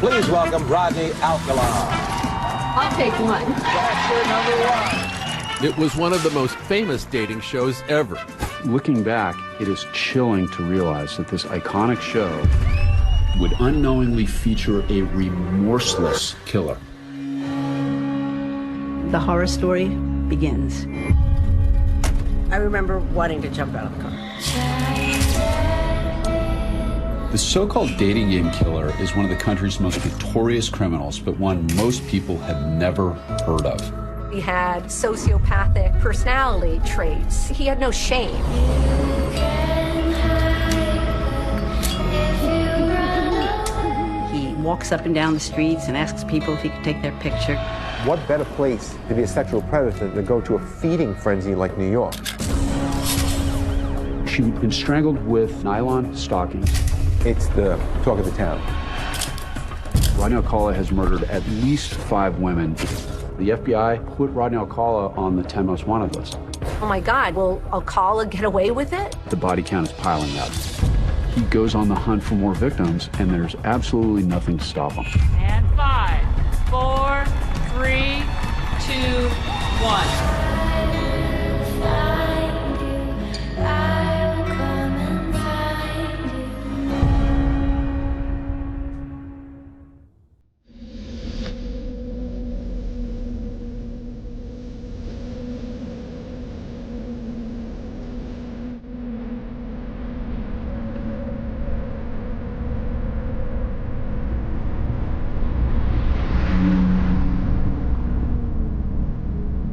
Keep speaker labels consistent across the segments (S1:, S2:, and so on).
S1: Please welcome Rodney Alcala.
S2: I'll take one.
S1: Bachelor number 1.
S3: It was one of the most famous dating shows ever.
S4: Looking back, it is chilling to realize that this iconic show would unknowingly feature a remorseless killer.
S5: The horror story begins.
S6: I remember wanting to jump out of the car.
S4: The so-called dating game killer is one of the country's most notorious criminals, but one most people have never heard of.
S6: He had sociopathic personality traits. He had no shame.
S5: He walks up and down the streets and asks people if he could take their picture.
S7: What better place to be a sexual predator than to go to a feeding frenzy like New York?
S4: She'd been strangled with nylon stockings.
S7: It's the talk of the town.
S4: Rodney Alcala has murdered at least 5 women. The FBI put Rodney Alcala on the 10 most wanted list.
S6: Oh my God, will Alcala get away with it?
S4: The body count is piling up. He goes on the hunt for more victims, and there's absolutely nothing to stop him.
S8: And 5, 4, 3, 2, 1.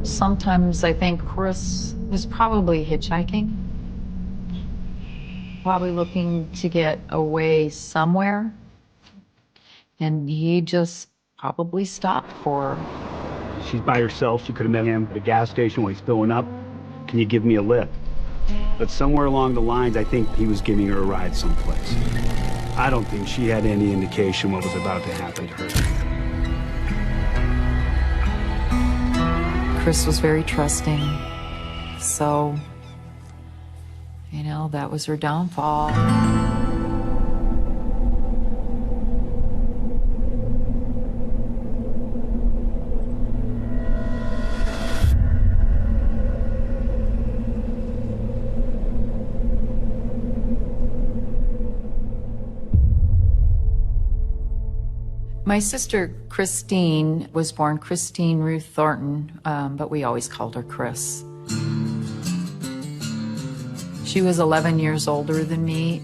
S8: Sometimes I think Chris was probably hitchhiking, probably looking to get away somewhere, and he just probably stopped for her.
S9: She's by herself. She could have met him at a gas station while he's filling up. Can you give me a lift? But somewhere along the lines, I think he was giving her a ride someplace. I don't think she had any indication what was about to happen to her.
S8: Chris was very trusting, so, you know, that was her downfall. My sister Christine was born Christine Ruth Thornton, but we always called her Chris. She was 11 years older than me.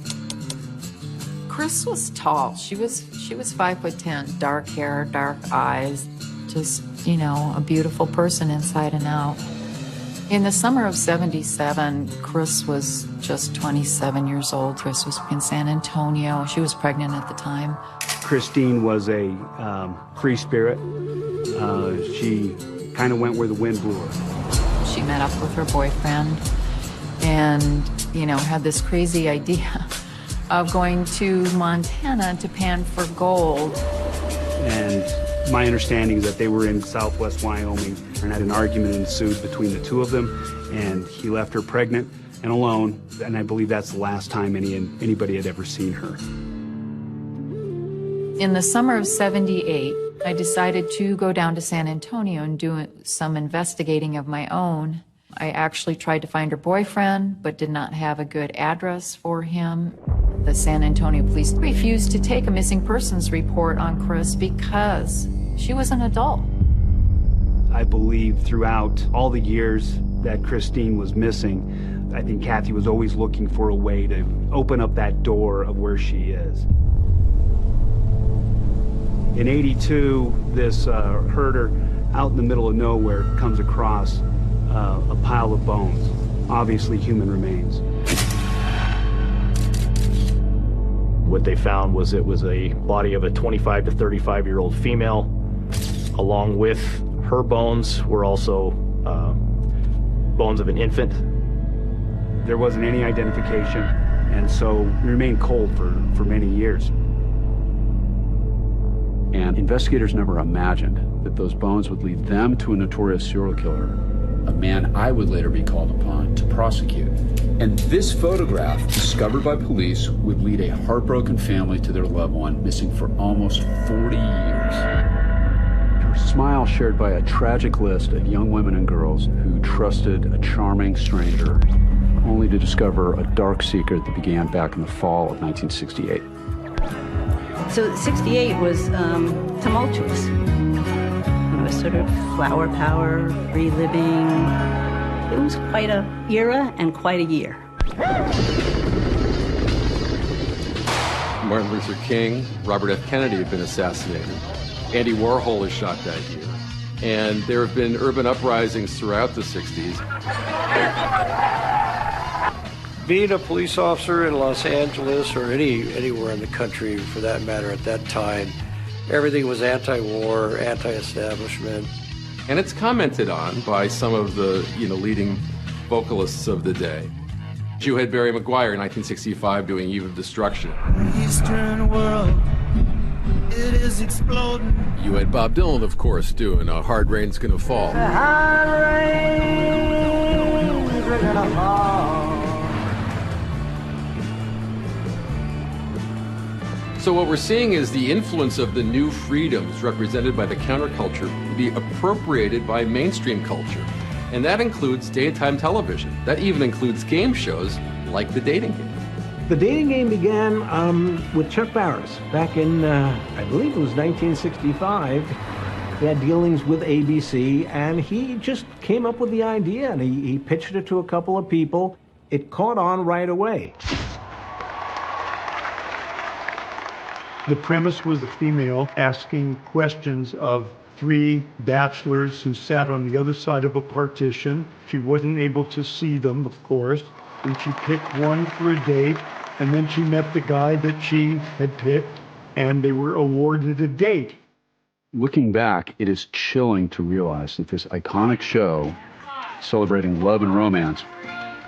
S8: Chris was tall. She was 5'10", dark hair, dark eyes, just, you know, a beautiful person inside and out. In the summer of '77, Chris was just 27 years old. Chris was in San Antonio. She was pregnant at the time.
S9: Christine was a free spirit. She kind of went where the wind blew her.
S8: She met up with her boyfriend and, you know, had this crazy idea of going to Montana to pan for gold.
S9: And my understanding is that they were in southwest Wyoming and had an argument ensued between the two of them, and he left her pregnant and alone, and I believe that's the last time anybody had ever seen her.
S8: In the summer of '78, I decided to go down to San Antonio and do some investigating of my own. I actually tried to find her boyfriend, but did not have a good address for him. The San Antonio police refused to take a missing persons report on Chris because she was an adult.
S9: I believe throughout all the years that Christine was missing, I think Kathy was always looking for a way to open up that door of where she is. In '82, this herder out in the middle of nowhere comes across a pile of bones, obviously human remains.
S10: What they found was it was a body of a 25 to 35-year-old female. Along with her bones were also bones of an infant.
S9: There wasn't any identification, and so we remained cold for many years.
S4: And investigators never imagined that those bones would lead them to a notorious serial killer a man I would later be called upon to prosecute. And this photograph, discovered by police, would lead a heartbroken family to their loved one, missing for almost 40 years. Her smile shared by a tragic list of young women and girls who trusted a charming stranger, only to discover a dark secret that began back in the fall of 1968.
S5: So 68 was tumultuous. It was sort of flower power, free living. It was quite a era and quite a year.
S3: Martin Luther King, Robert F. Kennedy have been assassinated. Andy Warhol was shot that year. And there have been urban uprisings throughout the 60s.
S11: Being a police officer in Los Angeles or anywhere in the country for that matter at that time, everything was anti-war, anti-establishment.
S3: And it's commented on by some of the leading vocalists of the day. You had Barry McGuire in 1965 doing Eve of Destruction.
S12: The Eastern world, it is exploding.
S3: You had Bob Dylan, of course, doing Hard Rain's Gonna Fall.
S12: Hard rain's gonna fall.
S3: So what we're seeing is the influence of the new freedoms represented by the counterculture to be appropriated by mainstream culture. And that includes daytime television. That even includes game shows like The Dating Game.
S13: The Dating Game began with Chuck Barris back in, I believe it was 1965. He had dealings with ABC, and he just came up with the idea, and he pitched it to a couple of people. It caught on right away.
S14: The premise was a female asking questions of three bachelors who sat on the other side of a partition. She wasn't able to see them, of course, and she picked one for a date, and then she met the guy that she had picked, and they were awarded a date.
S4: Looking back, it is chilling to realize that this iconic show, celebrating love and romance,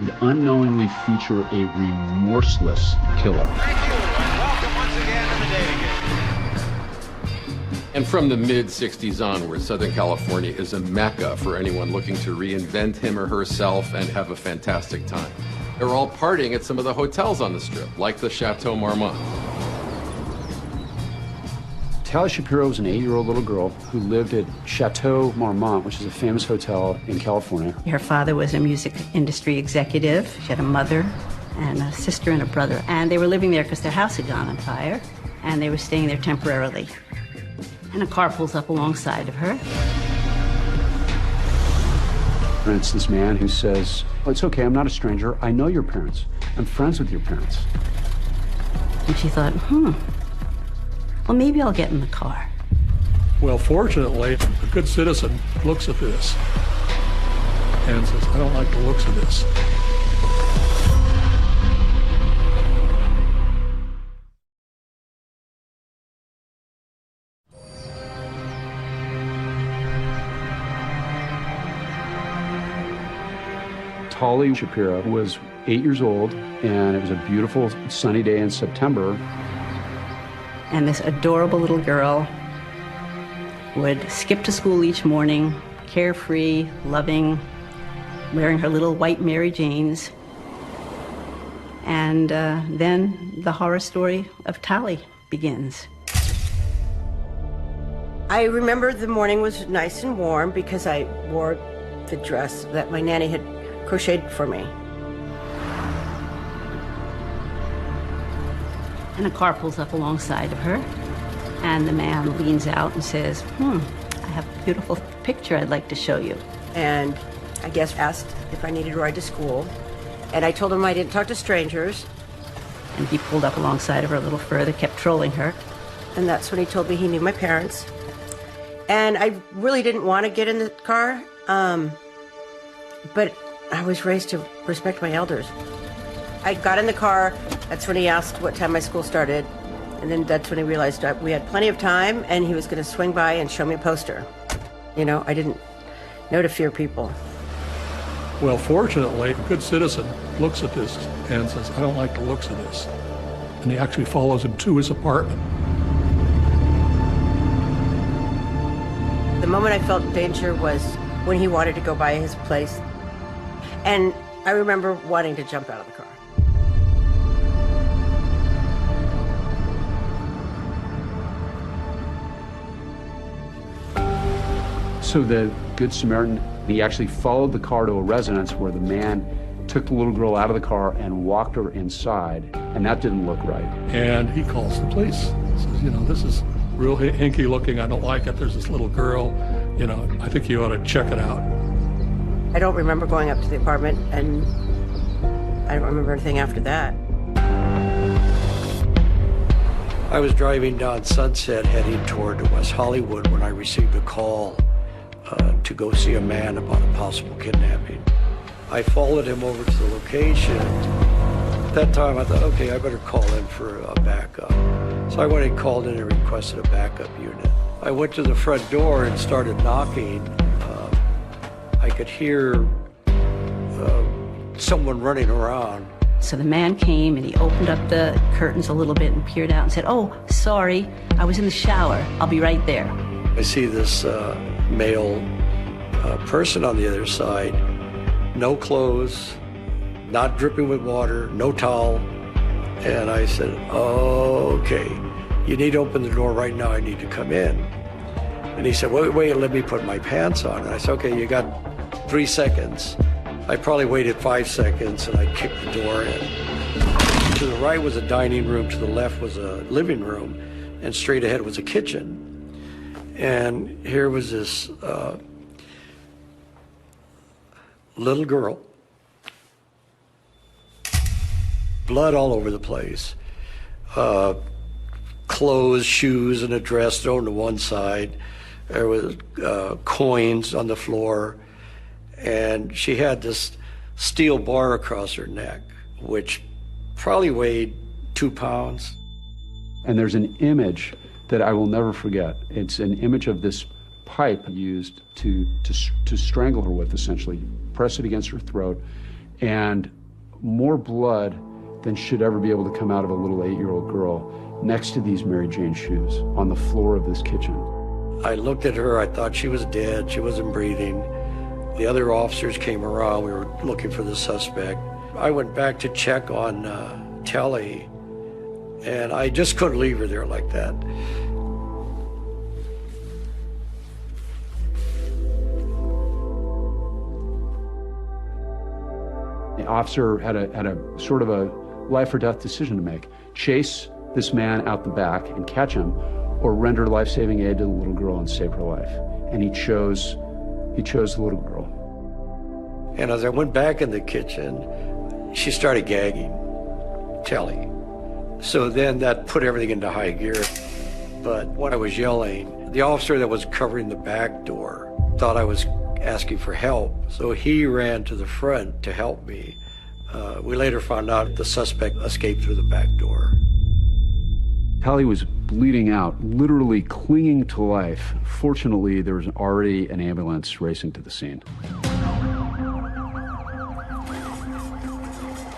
S4: would unknowingly feature a remorseless killer.
S3: And from the mid-60s onward, Southern California is a mecca for anyone looking to reinvent him or herself and have a fantastic time. They're all partying at some of the hotels on the Strip, like the Chateau Marmont.
S4: Tali Shapiro was an 8-year-old little girl who lived at Chateau Marmont, which is a famous hotel in California.
S5: Her father was a music industry executive. She had a mother and a sister and a brother. And they were living there because their house had gone on fire. And they were staying there temporarily. And a car pulls up alongside of her.
S4: And it's this man who says, "Oh, it's okay, I'm not a stranger. I know your parents. I'm friends with your parents."
S5: And she thought, well, maybe I'll get in the car.
S15: Well, fortunately, a good citizen looks at this and says, I don't like the looks of this.
S4: Tali Shapiro was 8 years old, and it was a beautiful sunny day in September.
S5: And this adorable little girl would skip to school each morning, carefree, loving, wearing her little white Mary Janes. And then the horror story of Tali begins.
S16: I remember the morning was nice and warm because I wore the dress that my nanny had crocheted for me.
S5: And a car pulls up alongside of her, and the man leans out and says, I have a beautiful picture I'd like to show you.
S16: And I guess asked if I needed a ride to school. And I told him I didn't talk to strangers.
S5: And he pulled up alongside of her a little further, kept trolling her.
S16: And that's when he told me he knew my parents. And I really didn't want to get in the car, but I was raised to respect my elders. I got in the car, that's when he asked what time my school started, and then that's when he realized we had plenty of time and he was going to swing by and show me a poster. You know, I didn't know to fear people.
S15: Well, fortunately, a good citizen looks at this and says, I don't like the looks of this. And he actually follows him to his apartment.
S16: The moment I felt danger was when he wanted to go by his place. And I remember wanting to jump out of the car.
S4: So the Good Samaritan, he actually followed the car to a residence where the man took the little girl out of the car and walked her inside, and that didn't look right.
S15: And he calls the police. He says, you know, this is real hinky looking. I don't like it. There's this little girl. You know, I think you ought to check it out.
S16: I don't remember going up to the apartment, and I don't remember anything after that.
S11: I was driving down Sunset heading toward West Hollywood when I received a call to go see a man about a possible kidnapping. I followed him over to the location. At that time, I thought, okay, I better call in for a backup. So I went and called in and requested a backup unit. I went to the front door and started knocking. I could hear someone running around.
S5: So the man came and he opened up the curtains a little bit and peered out and said, "Oh, sorry, I was in the shower. I'll be right there."
S11: I see this male person on the other side, no clothes, not dripping with water, no towel. And I said, "Oh, okay, you need to open the door right now. I need to come in." And he said, wait, let me put my pants on. And I said, "Okay, you got 3 seconds." I probably waited 5 seconds and I kicked the door in. To the right was a dining room, to the left was a living room, and straight ahead was a kitchen. And here was this little girl, blood all over the place, clothes, shoes, and a dress thrown to one side. There was coins on the floor, and she had this steel bar across her neck, which probably weighed 2 pounds.
S4: And there's an image that I will never forget. It's an image of this pipe used to strangle her with, essentially. Press it against her throat, and more blood than should ever be able to come out of a little 8-year-old girl next to these Mary Jane shoes on the floor of this kitchen.
S11: I looked at her, I thought she was dead, she wasn't breathing. The other officers came around, we were looking for the suspect. I went back to check on Telly, and I just couldn't leave her there like that.
S4: The officer had a sort of a life or death decision to make. Chase this man out the back and catch him, or render life-saving aid to the little girl and save her life. And he chose the little girl.
S11: And as I went back in the kitchen, she started gagging, Telly. So then that put everything into high gear. But when I was yelling, the officer that was covering the back door thought I was asking for help. So he ran to the front to help me. We later found out the suspect escaped through the back door.
S4: Telly was bleeding out, literally clinging to life. Fortunately, there was already an ambulance racing to the scene.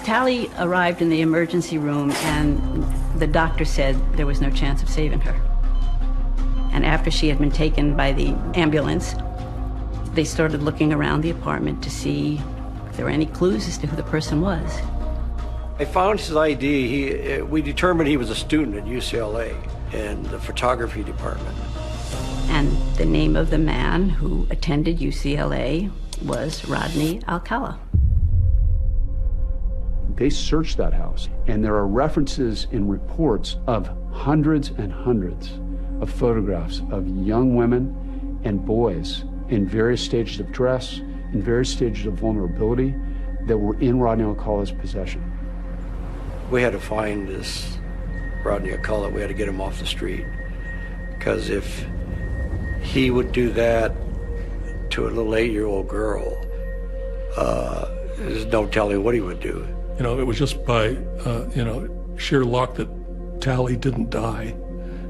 S5: Tally arrived in the emergency room, and the doctor said there was no chance of saving her. And after she had been taken by the ambulance, they started looking around the apartment to see if there were any clues as to who the person was.
S11: I found his ID. We determined he was a student at UCLA in the photography department.
S5: And the name of the man who attended UCLA was Rodney Alcala.
S4: They searched that house, and there are references in reports of hundreds and hundreds of photographs of young women and boys in various stages of dress, in various stages of vulnerability that were in Rodney Alcala's possession.
S11: We had to find this Rodney Alcala. We had to get him off the street, because if he would do that to a little 8-year-old girl, there's no telling what he would do.
S15: You know, it was just by, sheer luck that Tally didn't die.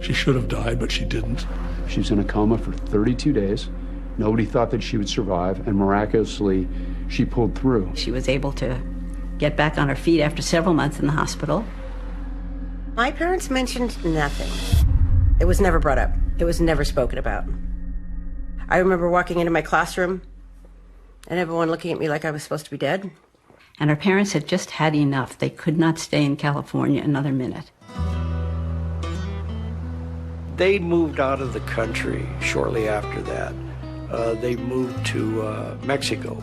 S15: She should have died, but she didn't.
S4: She was in a coma for 32 days. Nobody thought that she would survive, and miraculously, she pulled through.
S5: She was able to get back on her feet after several months in the hospital.
S16: My parents mentioned nothing. It was never brought up. It was never spoken about. I remember walking into my classroom and everyone looking at me like I was supposed to be dead.
S5: And her parents had just had enough. They could not stay in California another minute.
S11: They moved out of the country shortly after that. They moved to Mexico.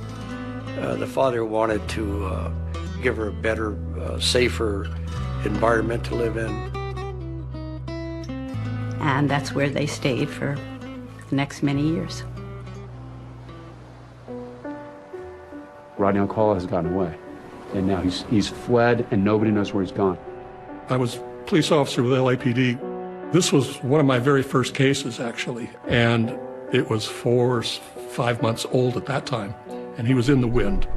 S11: The father wanted to give her a better, safer environment to live in.
S5: And that's where they stayed for the next many years.
S4: Rodney Alcala has gotten away, and now he's fled, and nobody knows where he's gone.
S15: I was police officer with LAPD. This was one of my very first cases, actually, and it was 4 or 5 months old at that time, and he was in the wind.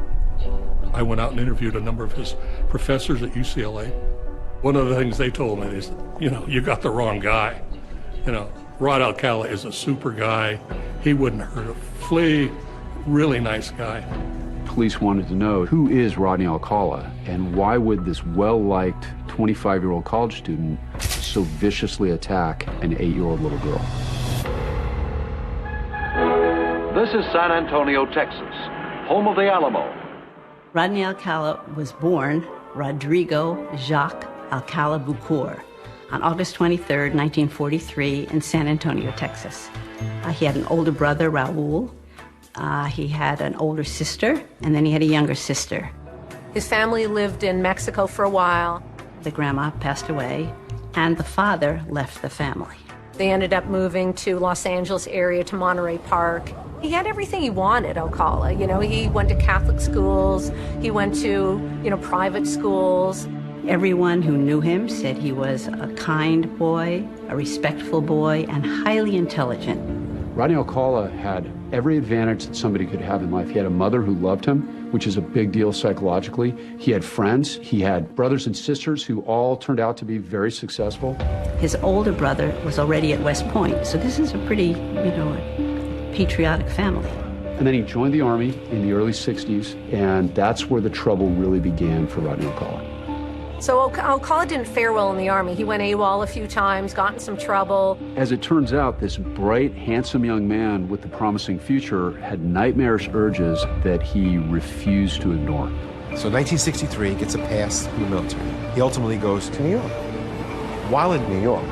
S15: I went out and interviewed a number of his professors at UCLA. One of the things they told me is, you got the wrong guy. Rod Alcala is a super guy. He wouldn't hurt a flea. Really nice guy.
S4: Police wanted to know, who is Rodney Alcala, and why would this well-liked 25-year-old college student so viciously attack an 8-year-old little girl?
S17: This is San Antonio, Texas, home of the Alamo.
S5: Rodney Alcala was born Rodrigo Jacques Alcala Bucor on August 23rd, 1943, in San Antonio, Texas. He had an older brother, Raul. He had an older sister, and then he had a younger sister.
S6: His family lived in Mexico for a while.
S5: The grandma passed away, and the father left the family.
S6: They ended up moving to Los Angeles area, to Monterey Park. He had everything he wanted, Alcala. He went to Catholic schools. He went to, private schools.
S5: Everyone who knew him said he was a kind boy, a respectful boy, and highly intelligent.
S4: Rodney Alcala had every advantage that somebody could have in life. He had a mother who loved him, which is a big deal psychologically. He had friends. He had brothers and sisters who all turned out to be very successful.
S5: His older brother was already at West Point, so this is a pretty, patriotic family.
S4: And then he joined the Army in the early 60s, and that's where the trouble really began for Rodney Alcala.
S6: So Alcala didn't fare well in the Army. He went AWOL a few times, got in some trouble.
S4: As it turns out, this bright, handsome young man with the promising future had nightmarish urges that he refused to ignore.
S7: So 1963, he gets a pass from the military. He ultimately goes to New York. While in New York,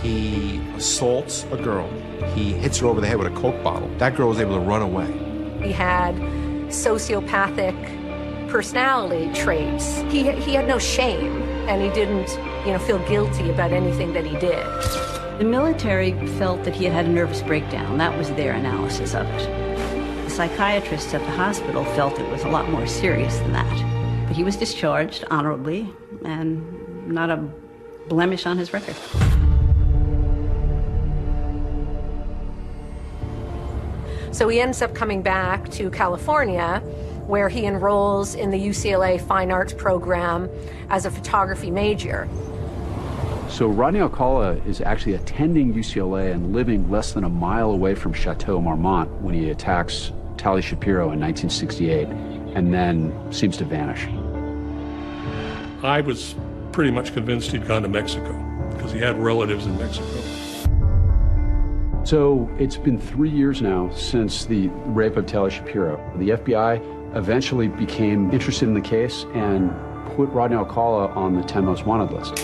S7: he assaults a girl. He hits her over the head with a Coke bottle. That girl was able to run away.
S6: He had sociopathic personality traits. He had no shame, and he didn't, feel guilty about anything that he did.
S5: The military felt that he had had a nervous breakdown. That was their analysis of it. The psychiatrists at the hospital felt it was a lot more serious than that. But he was discharged honorably, and not a blemish on his record.
S6: So he ends up coming back to California, where he enrolls in the UCLA Fine Arts program as a photography major.
S4: So Rodney Alcala is actually attending UCLA and living less than a mile away from Chateau Marmont when he attacks Tally Shapiro in 1968, and then seems to vanish.
S15: I was pretty much convinced he'd gone to Mexico because he had relatives in Mexico.
S4: So it's been 3 years now since the rape of Tally Shapiro. The FBI eventually became interested in the case and put Rodney Alcala on the 10 most wanted list.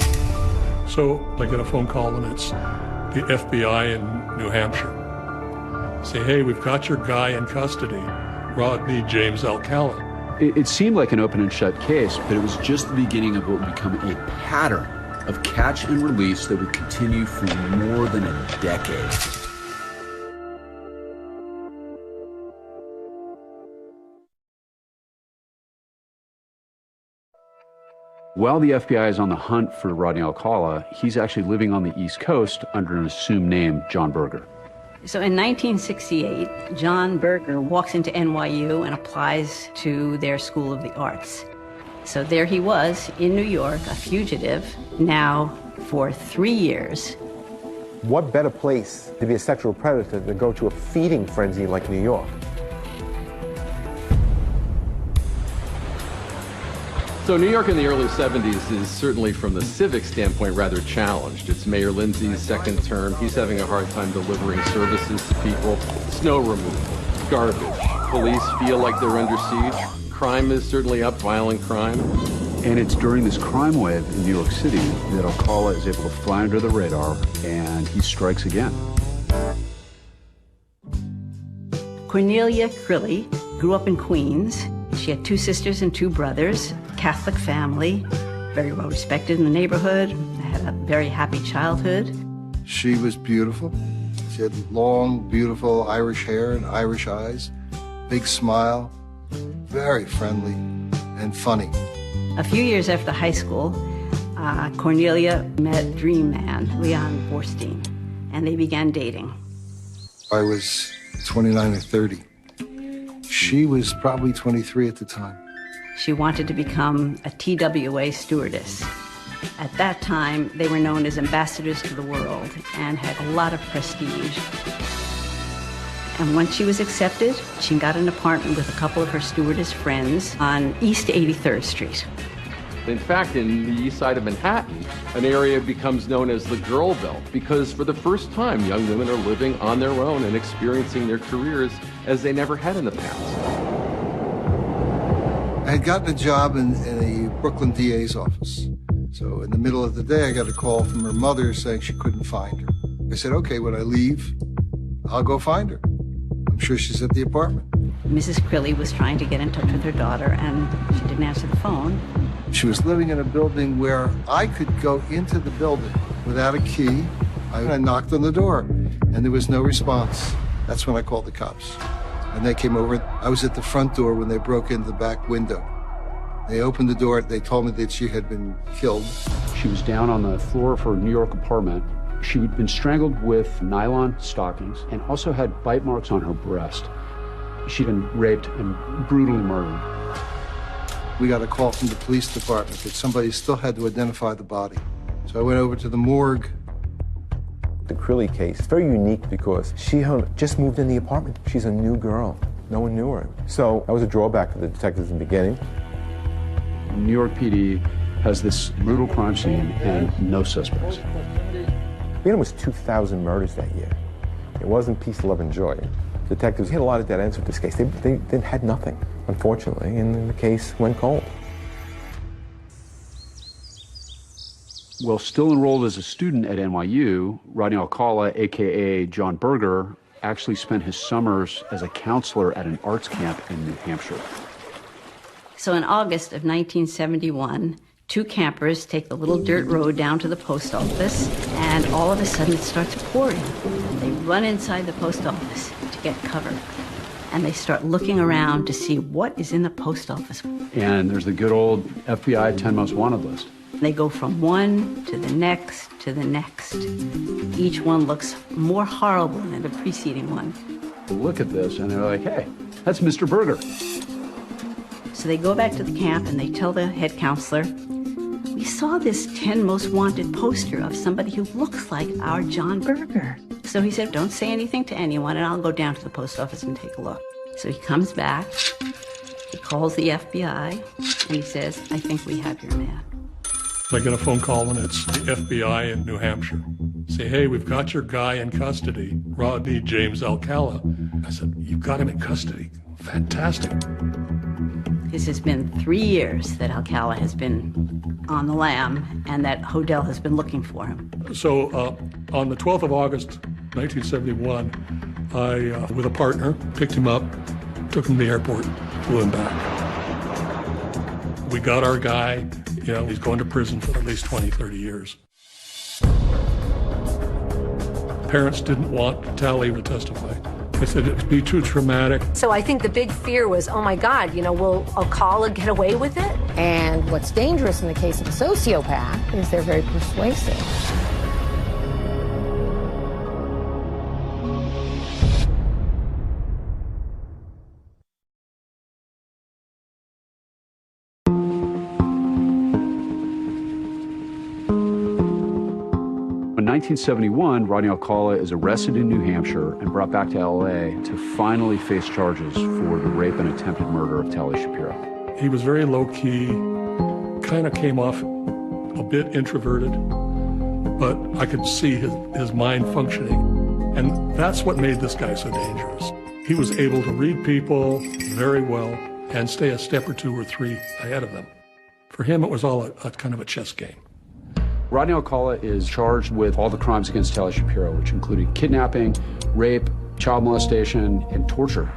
S15: So I get a phone call, and it's the FBI in New Hampshire. Say, hey, we've got your guy in custody, Rodney James Alcala.
S4: It seemed like an open and shut case, but it was just the beginning of what would become a pattern of catch and release that would continue for more than a decade. While the FBI is on the hunt for Rodney Alcala, he's actually living on the East Coast under an assumed name, John Berger.
S5: So in 1968, John Berger walks into NYU and applies to their School of the Arts. So there he was in New York, a fugitive, now for 3 years.
S7: What better place to be a sexual predator than go to a feeding frenzy like New York?
S3: So New York in the early 70s is certainly, from the civic standpoint, rather challenged. It's Mayor Lindsay's second term. He's having a hard time delivering services to people. Snow removal, garbage, police feel like they're under siege. Crime is certainly up, violent crime.
S4: And it's during this crime wave in New York City that Alcala is able to fly under the radar, and he strikes again.
S5: Cornelia Crilly grew up in Queens. She had 2 sisters and 2 brothers, Catholic family, very well respected in the neighborhood, had a very happy childhood.
S18: She was beautiful. She had long, beautiful Irish hair and Irish eyes, big smile, very friendly and funny.
S5: A few years after high school, Cornelia met Dream Man, Leon Borstein, and they began dating.
S18: I was 29 or 30. She was probably 23 at the time.
S5: She wanted to become a TWA stewardess. At that time, they were known as ambassadors to the world and had a lot of prestige. And once she was accepted, she got an apartment with a couple of her stewardess friends on East 83rd Street.
S3: In fact, in the east side of Manhattan, an area becomes known as the Girl Belt because for the first time, young women are living on their own and experiencing their careers as they never had in the past.
S18: I had gotten a job in a Brooklyn DA's office. So in the middle of the day, I got a call from her mother saying she couldn't find her. I said, okay, when I leave, I'll go find her. I'm sure she's at the apartment.
S5: Mrs. Crilly was trying to get in touch with her daughter, and she didn't answer the phone.
S18: She was living in a building where I could go into the building without a key. I knocked on the door, and there was no response. That's when I called the cops. And they came over. I was at the front door when they broke into the back window. They opened the door. They told me that she had been killed.
S4: She was down on the floor of her New York apartment. She had been strangled with nylon stockings and also had bite marks on her breast. She'd been raped and brutally murdered.
S18: We got a call from the police department that somebody still had to identify the body. So I went over to the morgue.
S7: The Crilly case is very unique because she had just moved in the apartment. She's a new girl. No one knew her. So that was a drawback for the detectives in the beginning.
S4: New York PD has this brutal crime scene and no suspects.
S7: We had almost 2,000 murders that year. It wasn't peace, love, and joy. Detectives had a lot of dead ends with this case. They had nothing, unfortunately, and the case went cold.
S4: Well, still enrolled as a student at NYU, Rodney Alcala, a.k.a. John Berger, actually spent his summers as a counselor at an arts camp in New Hampshire.
S5: So in August of 1971, 2 campers take the little dirt road down to the post office, and all of a sudden it starts pouring. They run inside the post office to get cover, and they start looking around to see what is in the post office.
S4: And there's the good old FBI 10 Most Wanted list.
S5: They go from one to the next to the next. Each one looks more horrible than the preceding one.
S4: They look at this and they're like, hey, that's Mr. Berger.
S5: So they go back to the camp and they tell the head counselor, we saw this 10 Most Wanted poster of somebody who looks like our John Berger. So he said, don't say anything to anyone and I'll go down to the post office and take a look. So he comes back, he calls the FBI, and he says, I think we have your man.
S15: I get a phone call and it's the FBI in New Hampshire. Say, hey, we've got your guy in custody, Rodney James Alcala. I said, you've got him in custody. Fantastic.
S5: This has been 3 years that Alcala has been on the lam and that Hodel has been looking for him.
S15: So on the 12th of August, 1971, I, with a partner, picked him up, took him to the airport, flew him back. We got our guy. You know, he's going to prison for at least 20, 30 years. Parents didn't want Tally to testify. They said it would be too traumatic.
S6: So I think the big fear was, oh my God, you know, will Alcala get away with it?
S19: And what's dangerous in the case of a sociopath is they're very persuasive.
S4: In 1971, Rodney Alcala is arrested in New Hampshire and brought back to LA to finally face charges for the rape and attempted murder of Tally Shapiro.
S15: He was very low-key, kind of came off a bit introverted, but I could see his mind functioning. And that's what made this guy so dangerous. He was able to read people very well and stay a step or two or three ahead of them. For him, it was all a kind of a chess game.
S4: Rodney Alcala is charged with all the crimes against Tally Shapiro, which included kidnapping, rape, child molestation, and torture.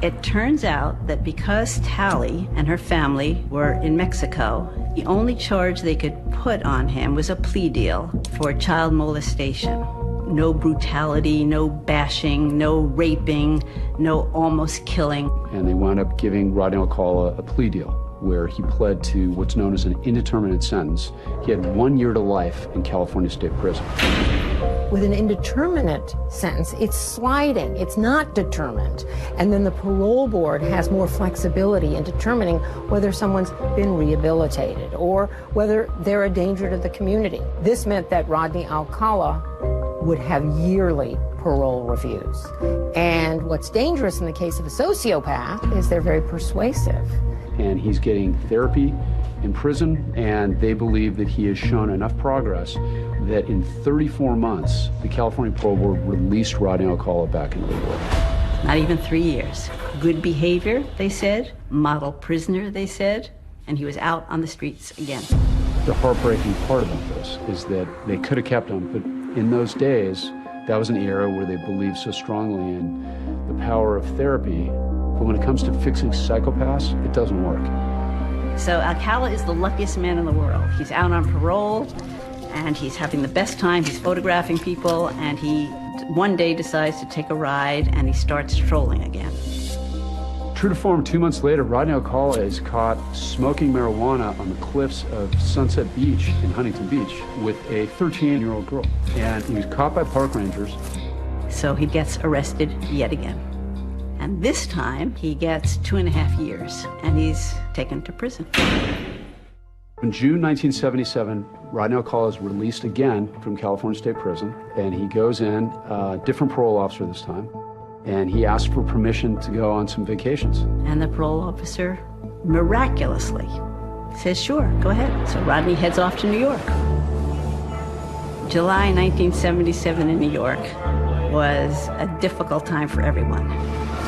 S5: It turns out that because Tally and her family were in Mexico, the only charge they could put on him was a plea deal for child molestation. No brutality, no bashing, no raping, no almost killing.
S4: And they wound up giving Rodney Alcala a plea deal where he pled to what's known as an indeterminate sentence. He had 1 year to life in California State Prison.
S19: With an indeterminate sentence, it's sliding, it's not determined. And then the parole board has more flexibility in determining whether someone's been rehabilitated or whether they're a danger to the community. This meant that Rodney Alcala would have yearly parole reviews. And what's dangerous in the case of a sociopath is they're very persuasive.
S4: And he's getting therapy in prison, and they believe that he has shown enough progress that in 34 months, the California Parole Board released Rodney Alcala back into the world.
S5: Not even 3 years. Good behavior, they said. Model prisoner, they said. And he was out on the streets again.
S4: The heartbreaking part about this is that they could have kept him, but in those days, that was an era where they believed so strongly in the power of therapy. But when it comes to fixing psychopaths, it doesn't work.
S5: So Alcala is the luckiest man in the world. He's out on parole, and he's having the best time. He's photographing people, and he one day decides to take a ride, and he starts trolling again.
S4: True to form, 2 months later, Rodney Alcala is caught smoking marijuana on the cliffs of Sunset Beach in Huntington Beach with a 13-year-old girl. And he was caught by park rangers.
S5: So he gets arrested yet again. And this time, he gets 2.5 years, and he's taken to prison.
S4: In June 1977, Rodney Alcala is released again from California State Prison, and he goes in, different parole officer this time, and he asks for permission to go on some vacations.
S5: And the parole officer miraculously says, sure, go ahead. So Rodney heads off to New York. July 1977 in New York was a difficult time for everyone.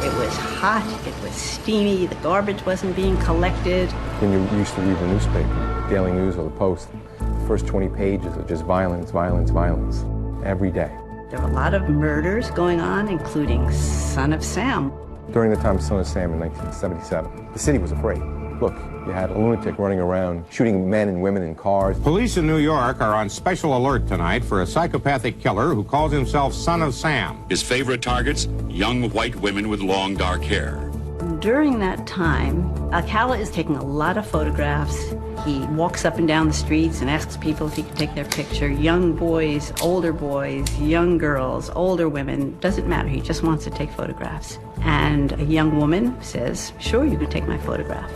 S5: It was hot, it was steamy, the garbage wasn't being collected.
S7: When you used to read the newspaper, Daily News or the Post, the first 20 pages are just violence, violence, violence, every day.
S5: There were a lot of murders going on, including Son of Sam.
S7: During the time of Son of Sam in 1977, the city was afraid. Look, you had a lunatic running around shooting men and women in cars.
S20: Police in New York are on special alert tonight for a psychopathic killer who calls himself Son of Sam.
S21: His favorite targets, young white women with long dark hair.
S5: During that time, Alcala is taking a lot of photographs. He walks up and down the streets and asks people if he can take their picture. Young boys, young girls, older women, doesn't matter. He just wants to take photographs. And a young woman says, sure, you can take my photograph.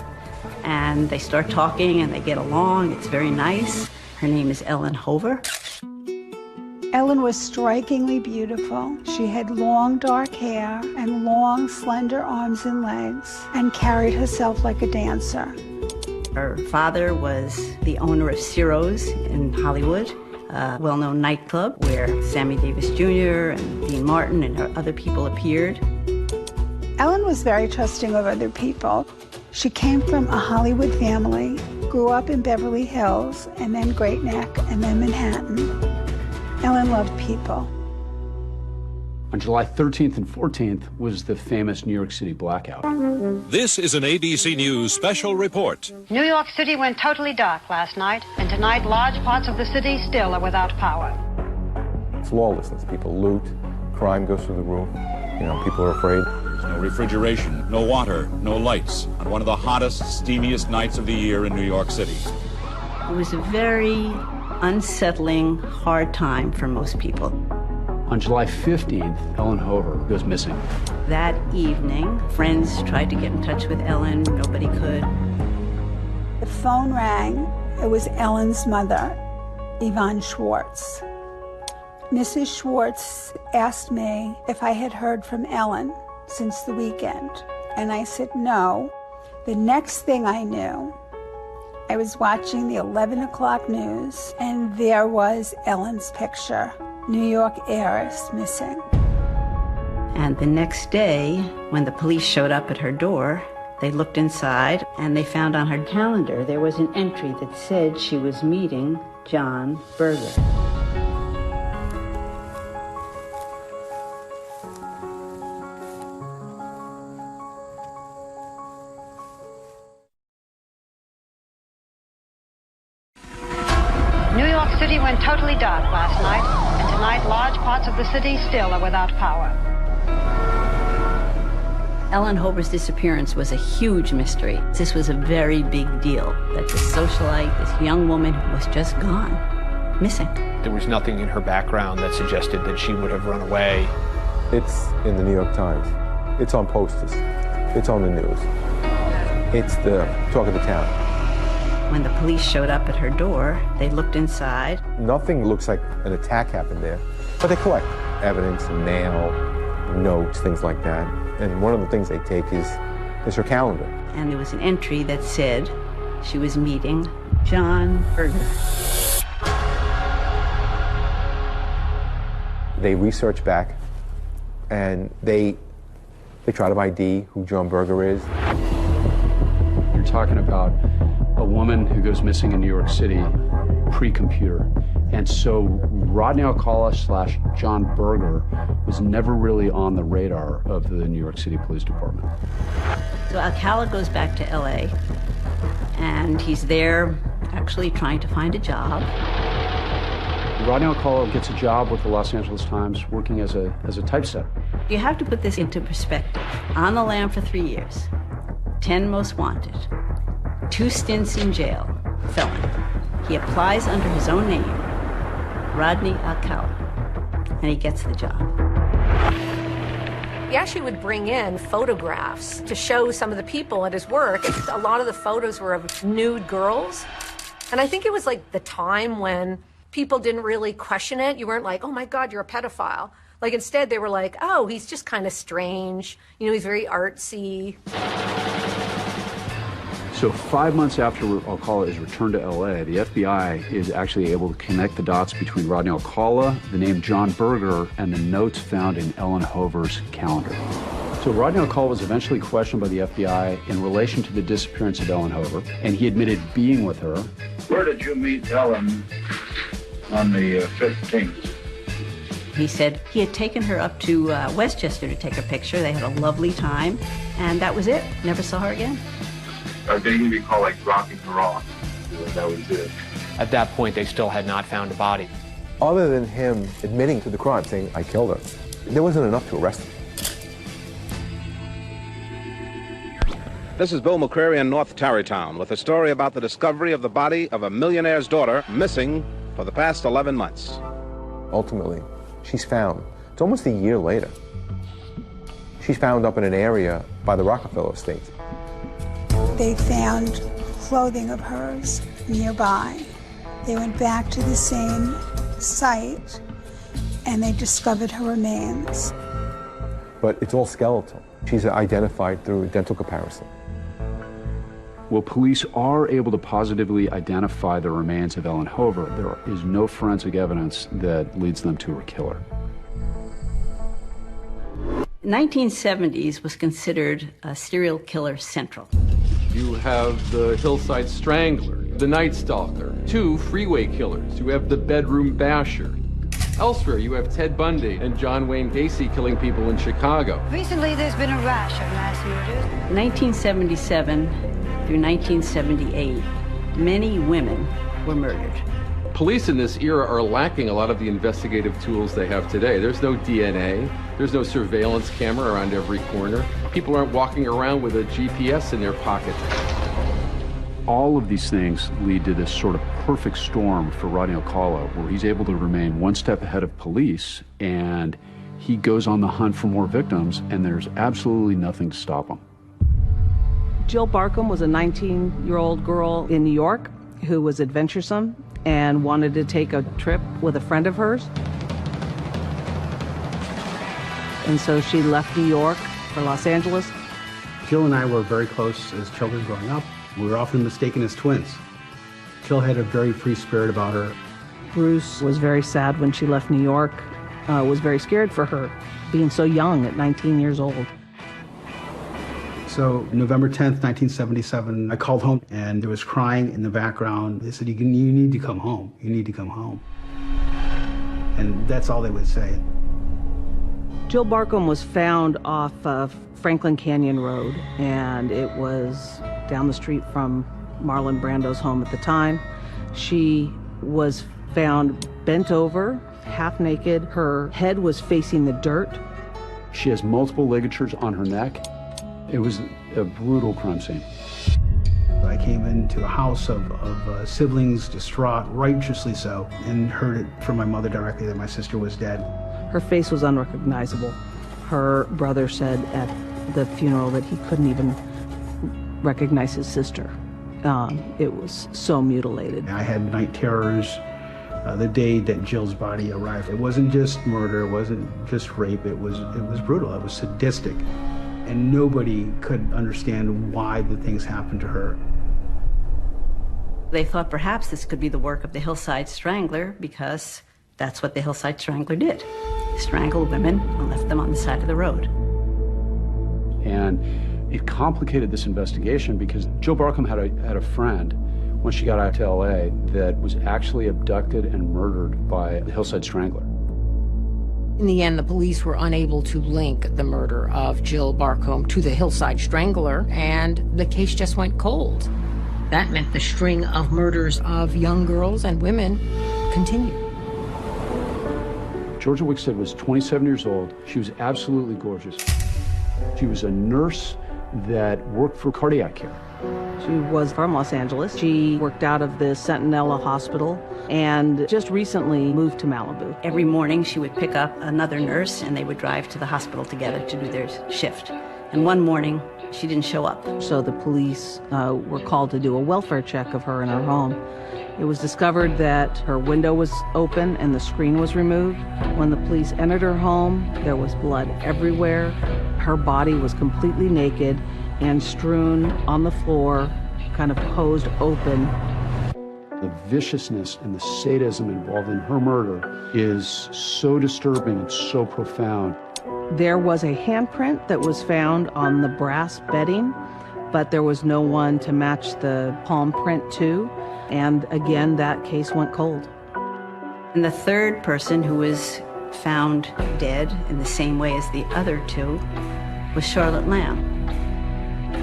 S5: And they start talking and they get along. It's very nice. Her name is Ellen Hover.
S22: Ellen was strikingly beautiful. She had long dark hair and long slender arms and legs and carried herself like a dancer.
S5: Her father was the owner of Ciro's in Hollywood, a well-known nightclub where Sammy Davis Jr. and Dean Martin and other people appeared.
S22: Ellen was very trusting of other people. She came from a Hollywood family, grew up in Beverly Hills, and then Great Neck, and then Manhattan. Ellen loved people.
S4: On July 13th and 14th was the famous New York City blackout.
S23: This is an ABC News special report.
S24: New York City went totally dark last night, and tonight large parts of the city still are without power.
S7: It's lawlessness. People loot, crime goes through the roof. You know, people are afraid.
S23: There's no refrigeration, no water, no lights on one of the hottest, steamiest nights of the year in New York City.
S5: It was a very unsettling, hard time for most people.
S4: On July 15th, Ellen Hover goes missing.
S5: That evening, friends tried to get in touch with Ellen. Nobody could.
S22: The phone rang. It was Ellen's mother, Yvonne Schwartz. Mrs. Schwartz asked me if I had heard from Ellen since the weekend, and I said no. The next thing I knew, I was watching the 11 o'clock news, and there was Ellen's picture, New York heiress missing.
S5: And the next day, when the police showed up at her door, they looked inside and they found on her calendar there was an entry that said she was meeting John Berger.
S24: New York City went totally dark last night, and tonight large parts of the city still are without power.
S5: Ellen Hover's disappearance was a huge mystery. This was a very big deal, that this socialite, this young woman, was just gone, missing.
S1: There was nothing in her background that suggested that she would have run away.
S7: It's in the New York Times. It's on posters. It's on the news. It's the talk of the town.
S5: When the police showed up at her door, they looked inside.
S7: Nothing looks like an attack happened there, but they collect evidence, mail, notes, things like that. And one of the things they take is her calendar.
S5: And there was an entry that said she was meeting John Berger.
S7: They research back, and they try to ID who John Berger is.
S9: You're talking about a woman who goes missing in New York City pre-computer. And so Rodney Alcala / John Berger was never really on the radar of the New York City Police Department.
S5: So Alcala goes back to LA, and he's there actually trying to find a job.
S9: Rodney Alcala gets a job with the Los Angeles Times working as a typesetter.
S5: You have to put this into perspective. On the lam for 3 years, 10 most wanted, 2 stints in jail, felon. He applies under his own name, Rodney Alcala, and he gets the job.
S6: He actually would bring in photographs to show some of the people at his work. A lot of the photos were of nude girls. And I think it was like the time when people didn't really question it. You weren't like, oh my God, you're a pedophile. Like instead they were like, oh, he's just kind of strange. You know, he's very artsy.
S9: So 5 months after Alcala is returned to LA, the FBI is actually able to connect the dots between Rodney Alcala, the name John Berger, and the notes found in Ellen Hover's calendar. So Rodney Alcala was eventually questioned by the FBI in relation to the disappearance of Ellen Hover, and he admitted being with her.
S2: Where did you meet Ellen on the 15th?
S5: He said he had taken her up to Westchester to take a picture. They had a lovely time, and that was it. Never saw her again.
S2: They can be called like rocking her off. That was it.
S1: At that point, they still had not found a body.
S7: Other than him admitting to the crime, saying, I killed her, there wasn't enough to arrest him.
S8: This is Bill McCreary in North Tarrytown with a story about the discovery of the body of a millionaire's daughter missing for the past 11 months.
S7: Ultimately, she's found. It's almost a year later. She's found up in an area by the Rockefeller estate.
S22: They found clothing of hers nearby. They went back to the same site and they discovered her remains.
S7: But it's all skeletal. She's identified through dental comparison.
S9: Well, police are able to positively identify the remains of Ellen Hover. There is no forensic evidence that leads them to her killer.
S5: 1970s was considered a serial killer central.
S3: You have the Hillside Strangler, the Night Stalker, 2 freeway killers. You have the Bedroom Basher. Elsewhere, you have Ted Bundy and John Wayne Gacy killing people in Chicago.
S24: Recently, there's been a rash of mass murders.
S5: 1977 through 1978, many women were murdered.
S3: Police in this era are lacking a lot of the investigative tools they have today. There's no DNA, there's no surveillance camera around every corner. People aren't walking around with a GPS in their pocket.
S9: All of these things lead to this sort of perfect storm for Rodney Alcala, where he's able to remain one step ahead of police, and he goes on the hunt for more victims, and there's absolutely nothing to stop him.
S10: Jill Barkham was a 19-year-old girl in New York who was adventuresome and wanted to take a trip with a friend of hers. And so she left New York for Los Angeles.
S25: Jill and I were very close as children growing up. We were often mistaken as twins. Jill had a very free spirit about her.
S10: Bruce was very sad when she left New York. was very scared for her, being so young at 19 years old.
S25: So November 10th, 1977, I called home and there was crying in the background. They said, you need to come home. You need to come home. And that's all they would say.
S10: Jill Barcombe was found off of Franklin Canyon Road, and it was down the street from Marlon Brando's home at the time. She was found bent over, half naked. Her head was facing the dirt.
S4: She has multiple ligatures on her neck. It was a brutal crime scene.
S25: I came into a house of siblings, distraught, righteously so, and heard it from my mother directly that my sister was dead.
S10: Her face was unrecognizable. Her brother said at the funeral that he couldn't even recognize his sister. It was so mutilated.
S25: I had night terrors the day that Jill's body arrived. It wasn't just murder, it wasn't just rape, it was brutal, it was sadistic. And nobody could understand why the things happened to her.
S5: They thought perhaps this could be the work of the Hillside Strangler because that's what the Hillside Strangler did. He strangled women and left them on the side of the road.
S4: And it complicated this investigation because Jill Barcombe had a friend when she got out to LA that was actually abducted and murdered by the Hillside Strangler.
S19: In the end, the police were unable to link the murder of Jill Barcombe to the Hillside Strangler, and the case just went cold. That meant the string of murders of young girls and women continued.
S4: Georgia Wickstead was 27 years old. She was absolutely gorgeous. She was a nurse that worked for cardiac care.
S10: She was from Los Angeles. She worked out of the Centinela Hospital and just recently moved to Malibu.
S5: Every morning she would pick up another nurse and they would drive to the hospital together to do their shift. And one morning she didn't show up.
S10: So the police were called to do a welfare check of her in her home. It was discovered that her window was open and the screen was removed. When the police entered her home, there was blood everywhere. Her body was completely naked and strewn on the floor, kind of posed open.
S4: The viciousness and the sadism involved in her murder is so disturbing and so profound.
S10: There was a handprint that was found on the brass bedding, but there was no one to match the palm print to. And again, that case went cold.
S5: And the third person who was found dead in the same way as the other two was Charlotte Lamb.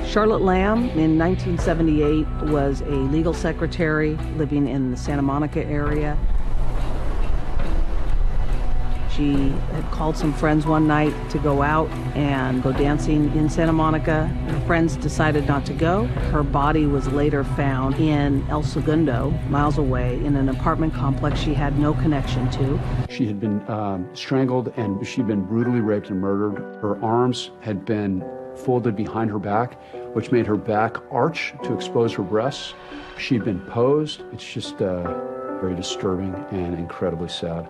S10: Charlotte Lamb, in 1978, was a legal secretary living in the Santa Monica area. She had called some friends one night to go out and go dancing in Santa Monica. Her friends decided not to go. Her body was later found in El Segundo, miles away, in an apartment complex she had no connection to.
S4: She had been strangled and she'd been brutally raped and murdered. Her arms had been folded behind her back, which made her back arch to expose her breasts. She'd been posed. It's just very disturbing and incredibly sad.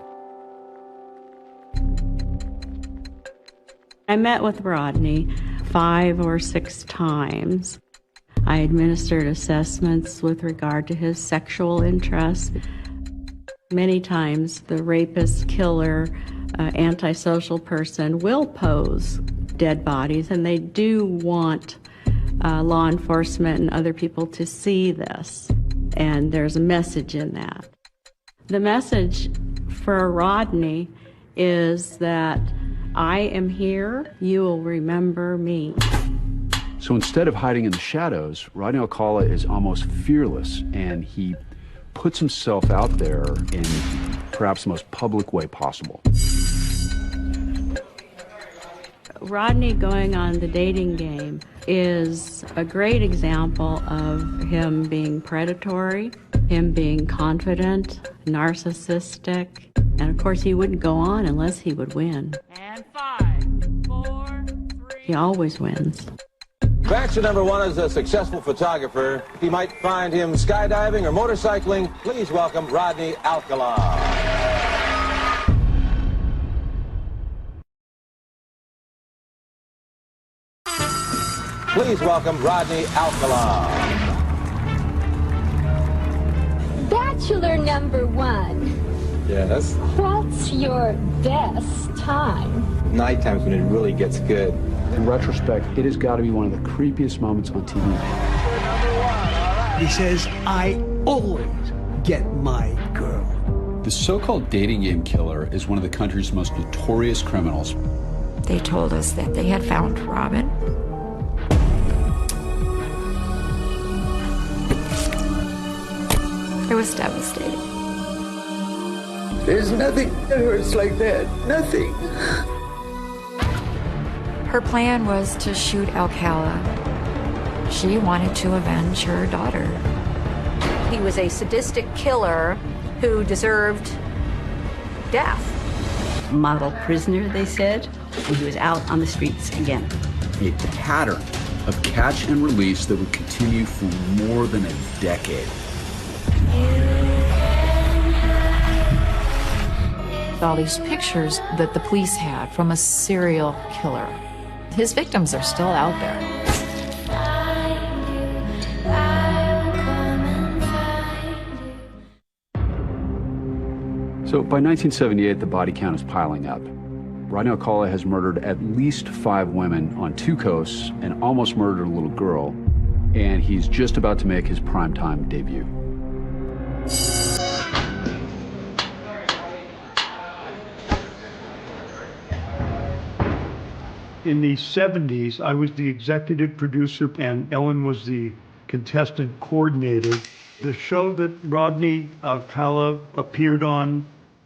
S11: I met with Rodney 5 or 6 times. I administered assessments with regard to his sexual interests. Many times the rapist, killer, antisocial person will pose dead bodies, and they do want law enforcement and other people to see this. And there's a message in that. The message for Rodney is that I am here, you will remember me.
S4: So instead of hiding in the shadows, Rodney Alcala is almost fearless, and he puts himself out there in perhaps the most public way possible.
S11: Rodney going on the dating game is a great example of him being predatory, him being confident, narcissistic, and of course he wouldn't go on unless he would win.
S12: And 5, 4, 3.
S11: He always wins.
S13: Factor number 1 is a successful photographer. He might find him skydiving or motorcycling. Please welcome Rodney Alcala. Please welcome Rodney Alcala.
S14: Bachelor number 1.
S13: Yes.
S14: What's your best time?
S13: Night times when it really gets good.
S4: In retrospect, it has got to be one of the creepiest moments on TV.
S15: He says, I always get my girl.
S4: The so-called dating game killer is one of the country's most notorious criminals.
S16: They told us that they had found Robin. It was devastating.
S15: There's nothing that hurts like that. Nothing.
S16: Her plan was to shoot Alcala. She wanted to avenge her daughter.
S6: He was a sadistic killer who deserved death.
S5: Model prisoner, they said, and he was out on the streets again.
S4: A pattern of catch and release that would continue for more than a decade.
S16: All these pictures that the police had from a serial killer. His victims are still out there.
S4: So by 1978, the body count is piling up. Rodney Alcala has murdered at least 5 women on 2 coasts and almost murdered a little girl, and he's just about to make his primetime debut.
S17: In the 70s, I was the executive producer and Ellen was the contestant coordinator. The show that Rodney Alcala appeared on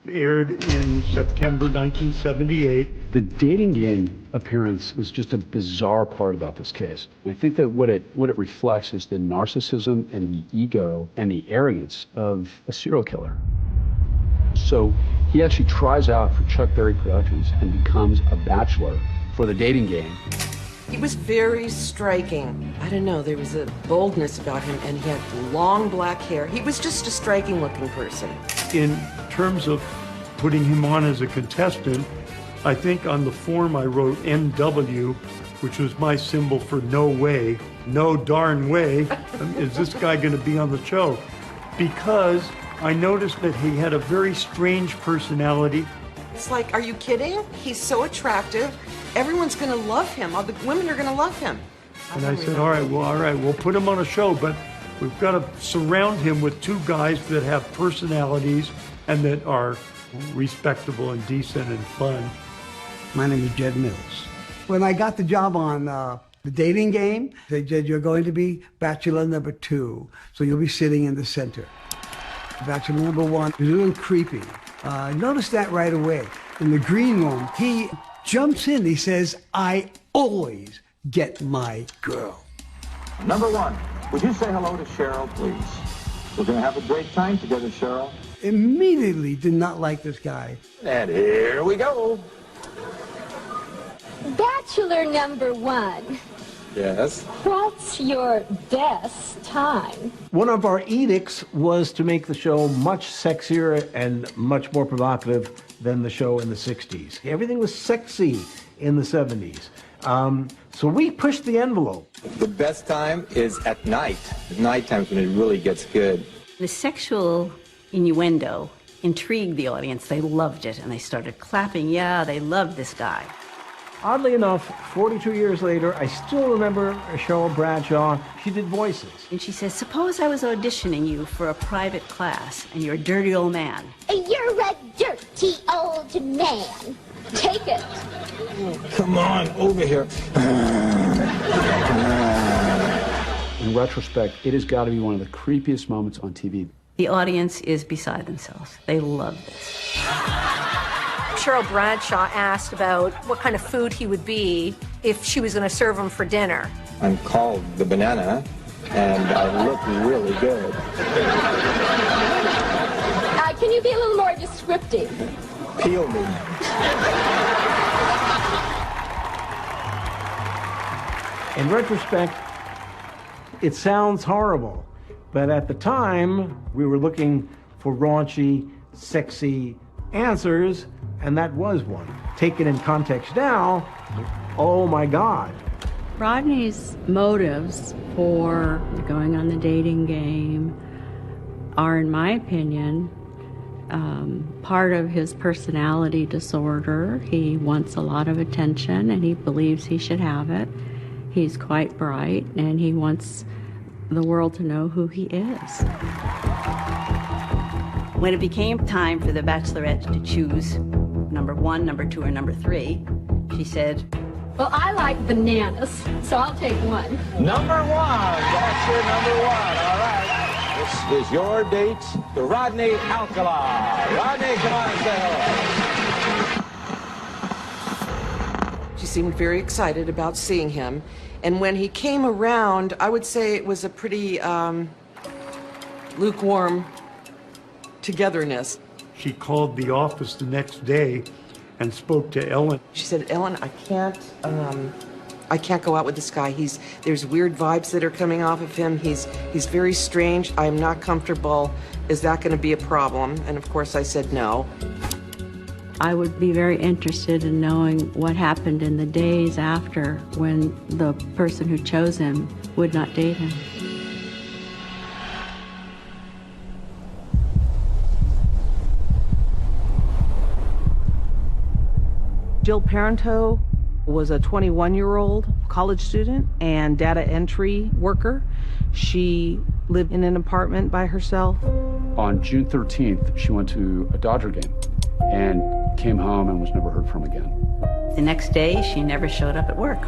S17: aired in September 1978.
S4: The dating game appearance was just a bizarre part about this case. I think that what it reflects is the narcissism and the ego and the arrogance of a serial killer. So he actually tries out for Chuck Berry Productions and becomes a bachelor for the dating game.
S18: He was very striking. I don't know, there was a boldness about him, and he had long black hair. He was just a striking looking person.
S17: In terms of putting him on as a contestant, I think on the form I wrote NW, which was my symbol for no way, no darn way, is this guy gonna be on the show? Because I noticed that he had a very strange personality.
S18: It's like, are you kidding? He's so attractive. Everyone's gonna love him. All the women are gonna love him.
S17: And I said, all right, we'll put him on a show, but we've got to surround him with 2 guys that have personalities and that are respectable and decent and fun.
S15: My name is Jed Mills. When I got the job on the dating game, they said, you're going to be bachelor number 2, so you'll be sitting in the center. Bachelor number 1 is a little creepy. Notice that right away. In the green room, he jumps in, he says, I always get my girl.
S13: Number 1, would you say hello to Cheryl, please? We're going to have a great time together, Cheryl.
S15: Immediately did not like this guy.
S13: And here we go.
S14: Bachelor number 1.
S13: Yes.
S14: What's your best time?
S26: One of our edicts was to make the show much sexier and much more provocative than the show in the 60s. Everything was sexy in the 70s. So we pushed the envelope.
S13: The best time is at night. Night times when it really gets good.
S5: The sexual innuendo intrigued the audience. They loved it, and they started clapping. Yeah, they loved this guy.
S26: Oddly enough, 42 years later, I still remember Cheryl Bradshaw. She did voices.
S5: And she says, suppose I was auditioning you for a private class, and you're a dirty old man.
S14: You're a dirty old man. Take it.
S13: Come on, over here.
S4: In retrospect, it has got to be one of the creepiest moments on TV.
S5: The audience is beside themselves. They love this.
S6: Cheryl Bradshaw asked about what kind of food he would be if she was going to serve him for dinner.
S13: I'm called the banana, and I look really good.
S14: Can you be a little more descriptive?
S13: Peel me.
S26: In retrospect, it sounds horrible, but at the time, we were looking for raunchy, sexy answers, and that was one. Taken in context now, oh my God.
S11: Rodney's motives for going on the dating game are, in my opinion, part of his personality disorder. He wants a lot of attention and he believes he should have it. He's quite bright and he wants the world to know who he is.
S5: When it became time for the bachelorette to choose number 1, number 2, or number 3, she said,
S14: Well, I like bananas, so I'll take 1.
S13: Number 1. That's your number 1. All right. This is your date to Rodney Alcala. Rodney, come on and say hello.
S18: She seemed very excited about seeing him. And when he came around, I would say it was a pretty lukewarm togetherness.
S17: She called the office the next day and spoke to Ellen.
S18: She said, Ellen, I can't go out with this guy. There's weird vibes that are coming off of him. He's very strange. I'm not comfortable. Is that going to be a problem? And of course I said no.
S11: I would be very interested in knowing what happened in the days after when the person who chose him would not date him.
S10: Jill Parento was a 21-year-old college student and data entry worker. She lived in an apartment by herself.
S4: On June 13th, she went to a Dodger game and came home and was never heard from again.
S5: The next day, she never showed up at work.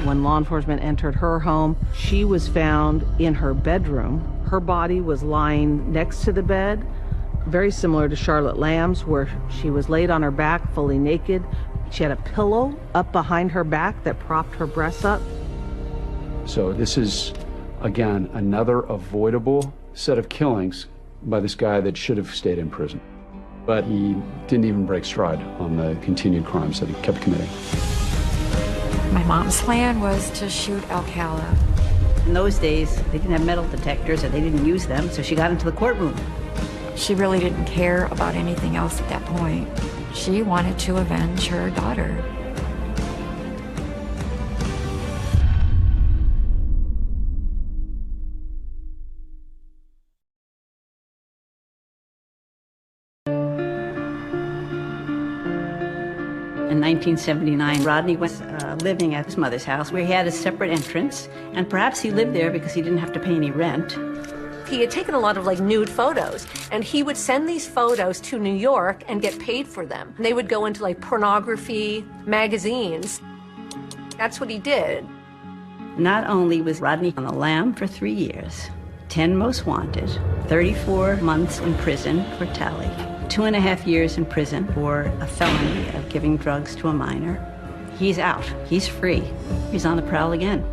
S10: When law enforcement entered her home, she was found in her bedroom. Her body was lying next to the bed, very similar to Charlotte Lamb's, where she was laid on her back, fully naked. She had a pillow up behind her back that propped her breasts up.
S4: So this is, again, another avoidable set of killings by this guy that should have stayed in prison. But he didn't even break stride on the continued crimes that he kept committing.
S1: My mom's plan was to shoot Alcala.
S5: In those days, they didn't have metal detectors, or they didn't use them, so she got into the courtroom.
S1: She really didn't care about anything else at that point. She wanted to avenge her daughter.
S5: In 1979, Rodney was living at his mother's house, where he had a separate entrance, and perhaps he lived there because he didn't have to pay any rent.
S6: He had taken a lot of nude photos, and he would send these photos to New York and get paid for them. And they would go into pornography magazines. That's what he did.
S5: Not only was Rodney on the lam for 3 years, 10 most wanted, 34 months in prison for tally, 2.5 years in prison for a felony of giving drugs to a minor. He's out. He's free. He's on the prowl again.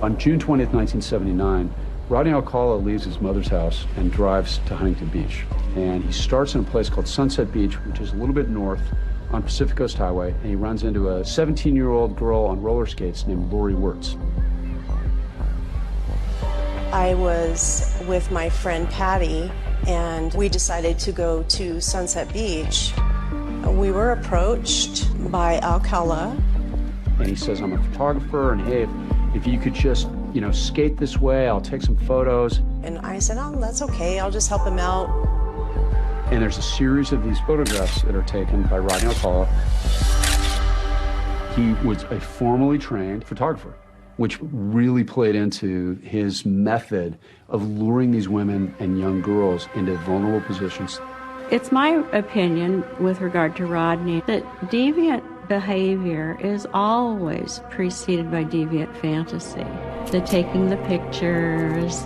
S4: On June 20th, 1979, Rodney Alcala leaves his mother's house and drives to Huntington Beach. And he starts in a place called Sunset Beach, which is a little bit north on Pacific Coast Highway, and he runs into a 17-year-old girl on roller skates named Lori Wirtz.
S2: I was with my friend Patty, and we decided to go to Sunset Beach. We were approached by Alcala.
S4: And he says, I'm a photographer, and hey, if you could just, skate this way, I'll take some photos.
S2: And I said, oh, that's okay, I'll just help him out.
S4: And there's a series of these photographs that are taken by Rodney Alcala. He was a formally trained photographer, which really played into his method of luring these women and young girls into vulnerable positions.
S11: It's my opinion with regard to Rodney that deviant behavior is always preceded by deviant fantasy. The taking the pictures,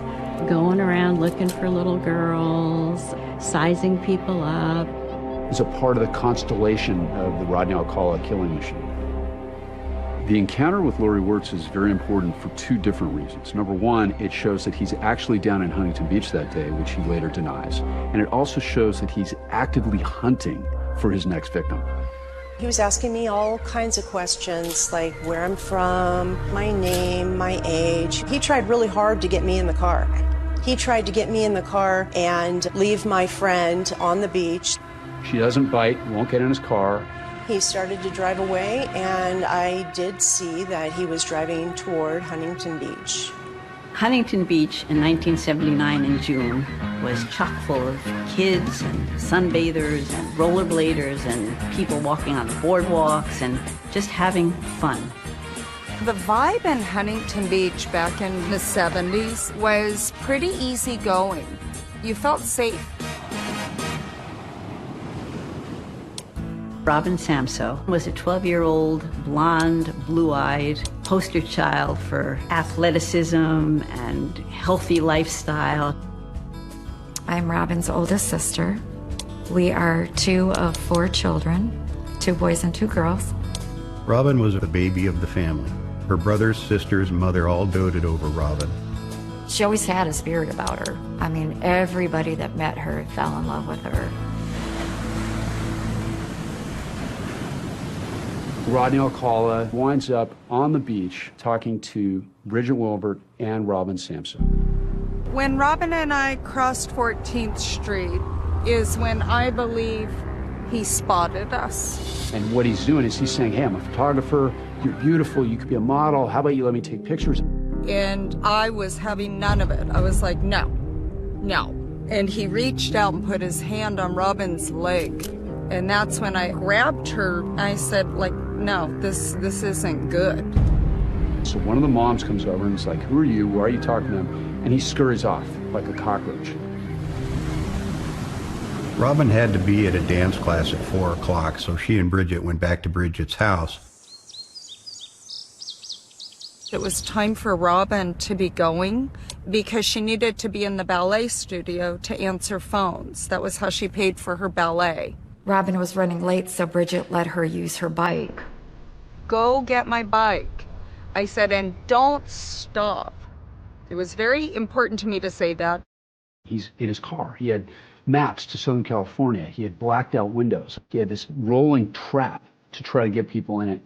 S11: going around looking for little girls, sizing people up.
S4: It's a part of the constellation of the Rodney Alcala killing machine. The encounter with Lori Wirtz is very important for 2 different reasons. Number one, it shows that he's actually down in Huntington Beach that day, which he later denies. And it also shows that he's actively hunting for his next victim.
S2: He was asking me all kinds of questions, like where I'm from, my name, my age. He tried really hard to get me in the car. He tried to get me in the car and leave my friend on the beach.
S4: She doesn't bite, won't get in his car.
S2: He started to drive away, and I did see that he was driving toward Huntington Beach.
S5: Huntington Beach in 1979 in June was chock full of kids and sunbathers and rollerbladers and people walking on the boardwalks and just having fun.
S7: The vibe in Huntington Beach back in the 70s was pretty easygoing. You felt safe.
S5: Robin Samso was a 12-year-old, blonde, blue-eyed poster child for athleticism and healthy lifestyle.
S1: I'm Robin's oldest sister. We are 2 of 4 children, 2 boys and 2 girls.
S8: Robin was the baby of the family. Her brothers, sisters, and mother all doted over Robin.
S1: She always had a spirit about her. I mean, everybody that met her fell in love with her.
S4: Rodney Alcala winds up on the beach talking to Bridget Wilbert and Robin Samso.
S7: When Robin and I crossed 14th Street is when I believe he spotted us.
S4: And what he's doing is he's saying, hey, I'm a photographer, you're beautiful, you could be a model, how about you let me take pictures?
S7: And I was having none of it. I was like, no, no. And he reached out and put his hand on Robin's leg. And that's when I grabbed her. I said, like, no, this isn't good.
S4: So one of the moms comes over and is like, who are you? Why are you talking to him? And he scurries off like a cockroach.
S8: Robin had to be at a dance class at 4 o'clock, so she and Bridget went back to Bridget's house.
S7: It was time for Robin to be going because she needed to be in the ballet studio to answer phones. That was how she paid for her ballet.
S1: Robin was running late, so Bridget let her use her bike.
S7: Go get my bike. I said, and don't stop. It was very important to me to say that.
S4: He's in his car. He had maps to Southern California. He had blacked out windows. He had this rolling trap to try to get people in it.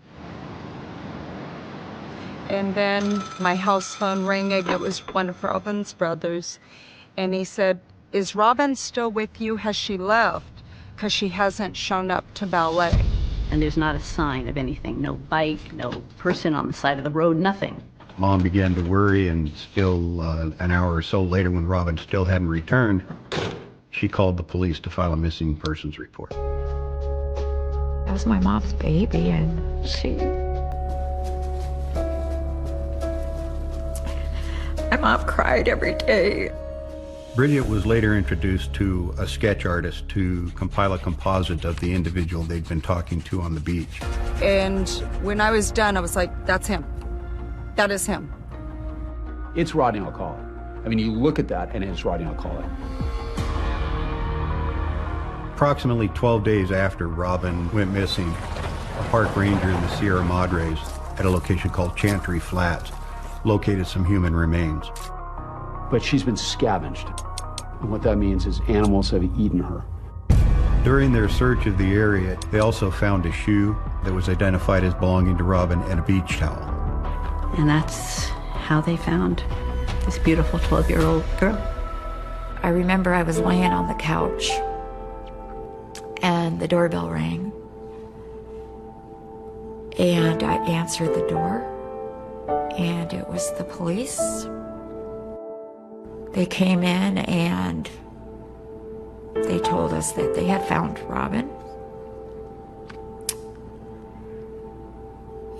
S7: And then my house phone rang, and it was one of Robin's brothers. And he said, is Robin still with you? Has she left? Because she hasn't shown up to ballet.
S5: And there's not a sign of anything. No bike, no person on the side of the road, nothing.
S8: Mom began to worry, and still an hour or so later, when Robin still hadn't returned, she called the police to file a missing persons report.
S1: That was my mom's baby, and my mom cried every day.
S8: Bridget was later introduced to a sketch artist to compile a composite of the individual they'd been talking to on the beach.
S7: And when I was done, I was like, that's him. That is him.
S4: It's Rodney Alcala. I mean, you look at that and it's Rodney Alcala.
S8: Approximately 12 days after Robin went missing, a park ranger in the Sierra Madres at a location called Chantry Flats located some human remains.
S4: But she's been scavenged. And what that means is animals have eaten her.
S8: During their search of the area, they also found a shoe that was identified as belonging to Robin and a beach towel.
S5: And that's how they found this beautiful 12-year-old girl.
S1: I remember I was laying on the couch, and the doorbell rang. And I answered the door, and it was the police. They came in and they told us that they had found Robin.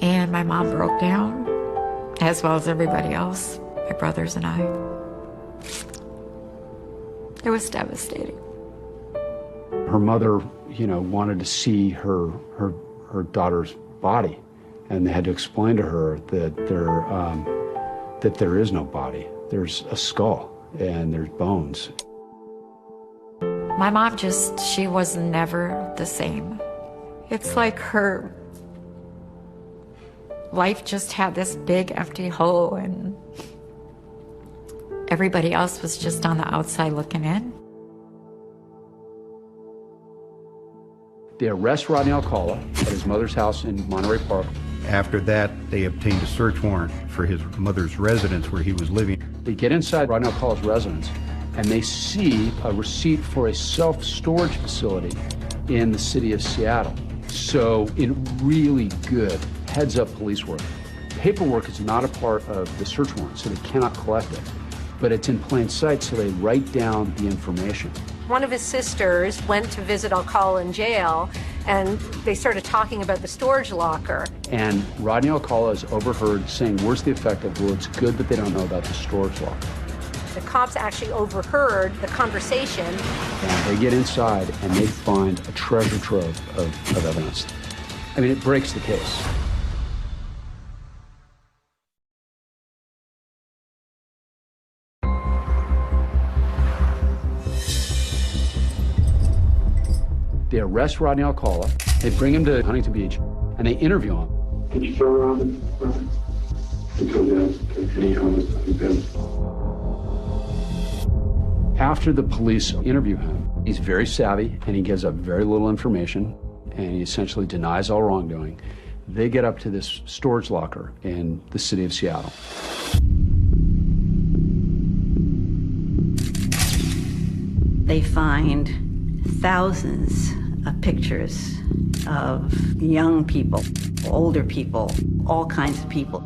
S1: And my mom broke down, as well as everybody else, my brothers and I. It was devastating.
S4: Her mother, wanted to see her daughter's body, and they had to explain to her that there is no body. There's a skull. And there's bones.
S1: My mom she was never the same. It's like her life just had this big empty hole, and everybody else was just on the outside looking in.
S4: They arrest Rodney Alcala at his mother's house in Monterey Park.
S8: After that, they obtained a search warrant for his mother's residence where he was living.
S4: They get inside Rodney Alcala's residence, and they see a receipt for a self-storage facility in the city of Seattle. So in really good heads-up police work, paperwork is not a part of the search warrant, so they cannot collect it. But it's in plain sight, so they write down the information.
S6: One of his sisters went to visit Alcala in jail, and they started talking about the storage locker.
S4: And Rodney Alcala is overheard saying words to the effect of, well, it's good that they don't know about the storage locker.
S6: The cops actually overheard the conversation.
S4: And they get inside and they find a treasure trove of evidence. I mean, it breaks the case. They arrest Rodney Alcala, they bring him to Huntington Beach, and they interview him.
S3: Can you turn around and go down? Can you him?
S4: After the police interview him, he's very savvy and he gives up very little information and he essentially denies all wrongdoing. They get up to this storage locker in the city of Seattle.
S5: They find thousands of pictures of young people, older people, all kinds of people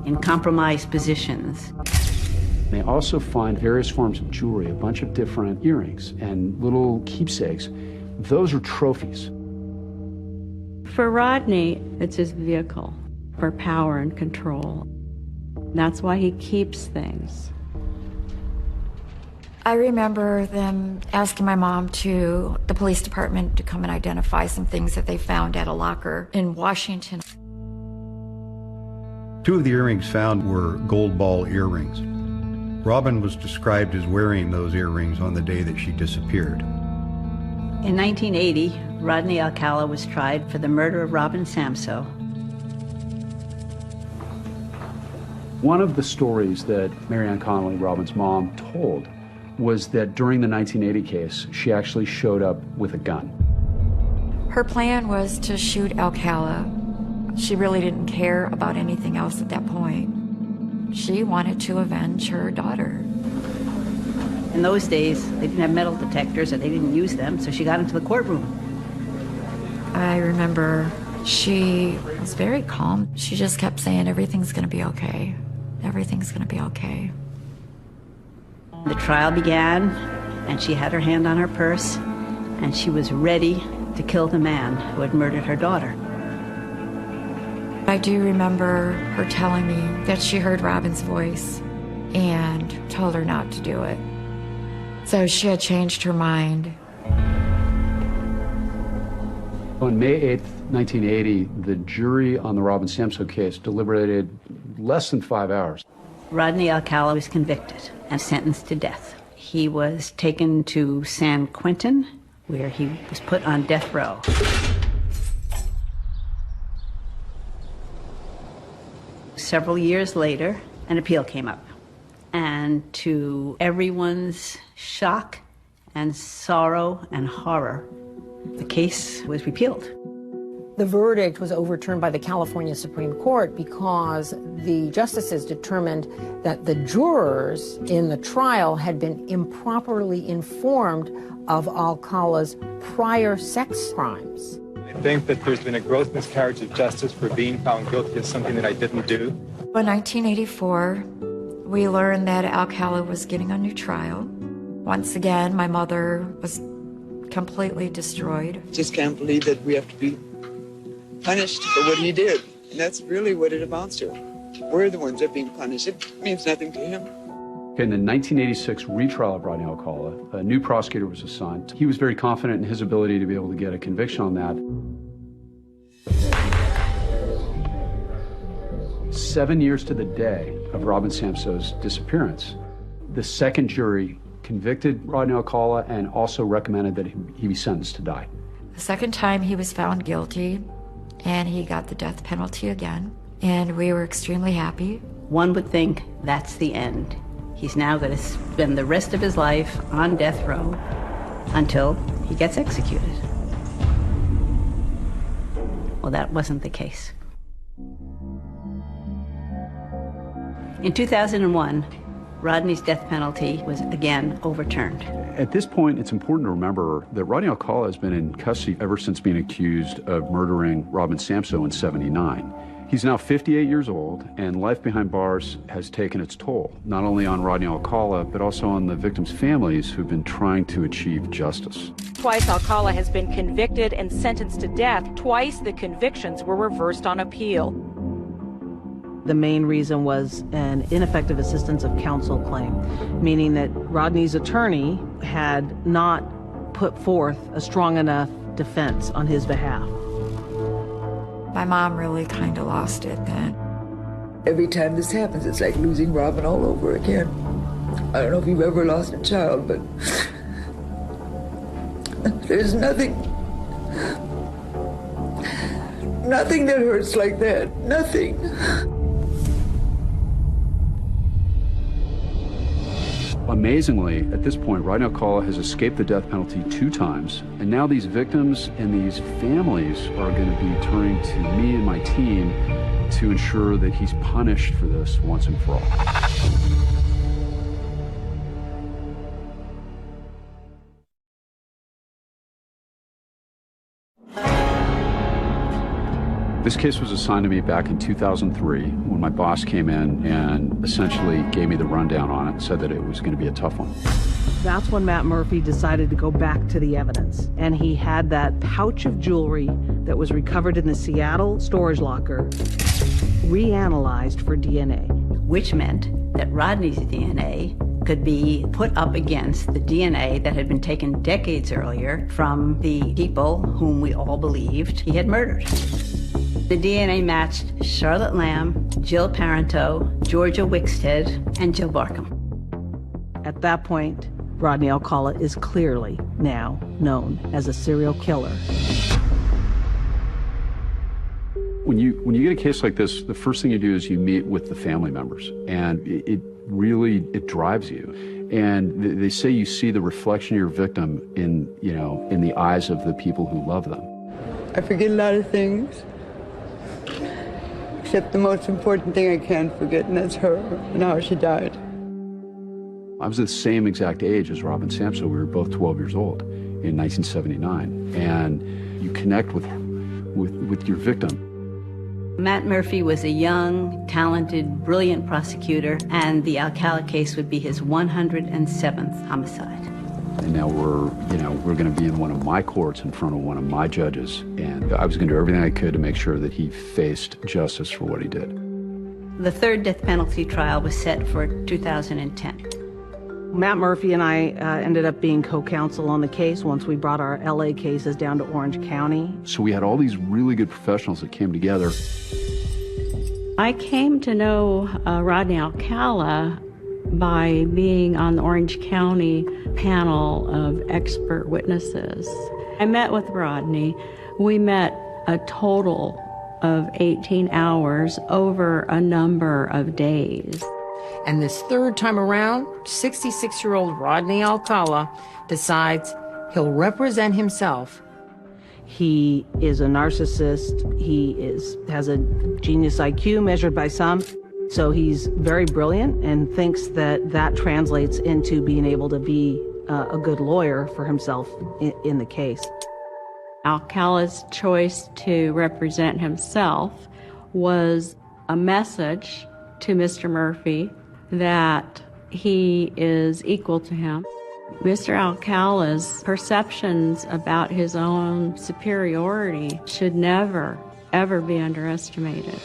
S5: in compromised positions.
S4: They also find various forms of jewelry, a bunch of different earrings and little keepsakes. Those are trophies.
S11: For Rodney, it's his vehicle for power and control. That's why he keeps things.
S1: I remember them asking my mom to the police department to come and identify some things that they found at a locker in Washington.
S8: 2 of the earrings found were gold ball earrings. Robin was described as wearing those earrings on the day that she disappeared.
S5: In 1980, Rodney Alcala was tried for the murder of Robin Samso.
S4: One of the stories that Mary Ann Connolly, Robin's mom, told was that during the 1980 case, she actually showed up with a gun.
S1: Her plan was to shoot Alcala. She really didn't care about anything else at that point. She wanted to avenge her daughter.
S5: In those days, they didn't have metal detectors or they didn't use them, so she got into the courtroom.
S1: I remember she was very calm. She just kept saying, everything's gonna be okay. Everything's gonna be okay.
S5: The trial began, and she had her hand on her purse, and she was ready to kill the man who had murdered her daughter.
S1: I do remember her telling me that she heard Robin's voice and told her not to do it. So she had changed her mind.
S4: On May 8th, 1980, the jury on the Robin Samso case deliberated less than 5 hours.
S5: Rodney Alcala was convicted and sentenced to death. He was taken to San Quentin, where he was put on death row. Several years later, an appeal came up. And to everyone's shock and sorrow and horror, the case was repealed.
S19: The verdict was overturned by the California Supreme Court because the justices determined that the jurors in the trial had been improperly informed of Alcala's prior sex crimes.
S20: I think that there's been a gross miscarriage of justice for being found guilty of something that I didn't do.
S1: In 1984, we learned that Alcala was getting a new trial. Once again, my mother was completely destroyed.
S21: Just can't believe that we have to be punished for what he did. And that's really what it amounts to. We're the ones that are being punished. It means nothing to him.
S4: In the 1986 retrial of Rodney Alcala, a new prosecutor was assigned. He was very confident in his ability to be able to get a conviction on that. 7 years to the day of Robin Samso's disappearance, the second jury convicted Rodney Alcala and also recommended that he be sentenced to die.
S1: The second time he was found guilty, and he got the death penalty again, and we were extremely happy.
S5: One would think that's the end. He's now going to spend the rest of his life on death row until he gets executed. Well, that wasn't the case. In 2001, Rodney's death penalty was again overturned.
S4: At this point, it's important to remember that Rodney Alcala has been in custody ever since being accused of murdering Robin Samso in '79. He's now 58 years old, and life behind bars has taken its toll, not only on Rodney Alcala, but also on the victims' families who've been trying to achieve justice.
S9: Twice Alcala has been convicted and sentenced to death. Twice the convictions were reversed on appeal.
S10: The main reason was an ineffective assistance of counsel claim, meaning that Rodney's attorney had not put forth a strong enough defense on his behalf.
S1: My mom really kind of lost it then.
S12: Every time this happens, it's like losing Robin all over again. I don't know if you've ever lost a child, but there's nothing that hurts like that. Nothing.
S4: Amazingly, at this point, Rodney Alcala has escaped the death penalty 2 times, and now these victims and these families are going to be turning to me and my team to ensure that he's punished for this once and for all. This case was assigned to me back in 2003 when my boss came in and essentially gave me the rundown on it and said that it was going to be a tough one.
S10: That's when Matt Murphy decided to go back to the evidence. And he had that pouch of jewelry that was recovered in the Seattle storage locker reanalyzed for DNA.
S5: Which meant that Rodney's DNA could be put up against the DNA that had been taken decades earlier from the people whom we all believed he had murdered. The DNA matched Charlotte Lamb, Jill Parenteau, Georgia Wickstead, and Jill Barkham.
S10: At that point, Rodney Alcala is clearly now known as a serial killer.
S4: When you get a case like this, the first thing you do is you meet with the family members, and it really drives you. And they say you see the reflection of your victim in the eyes of the people who love them.
S21: I forget a lot of things, except the most important thing I can't forget, and that's her and how she died.
S4: I was the same exact age as Robin Samso. We were both 12 years old in 1979, and you connect with your victim.
S5: Matt Murphy was a young, talented, brilliant prosecutor, and the Alcala case would be his 107th homicide.
S4: And now we're going to be in one of my courts in front of one of my judges, and I was going to do everything I could to make sure that he faced justice for what he did.
S5: The third death penalty trial was set for 2010.
S10: Matt Murphy and I ended up being co-counsel on the case once we brought our LA cases down to Orange County.
S4: So we had all these really good professionals that came together.
S11: I came to know Rodney Alcala by being on the Orange County panel of expert witnesses. I met with Rodney. We met a total of 18 hours over a number of days.
S19: And this third time around, 66-year-old Rodney Alcala decides he'll represent himself.
S10: He is a narcissist. He has a genius IQ measured by some. So he's very brilliant and thinks that translates into being able to be a good lawyer for himself in the case.
S11: Alcala's choice to represent himself was a message to Mr. Murphy that he is equal to him. Mr. Alcala's perceptions about his own superiority should never, ever be underestimated.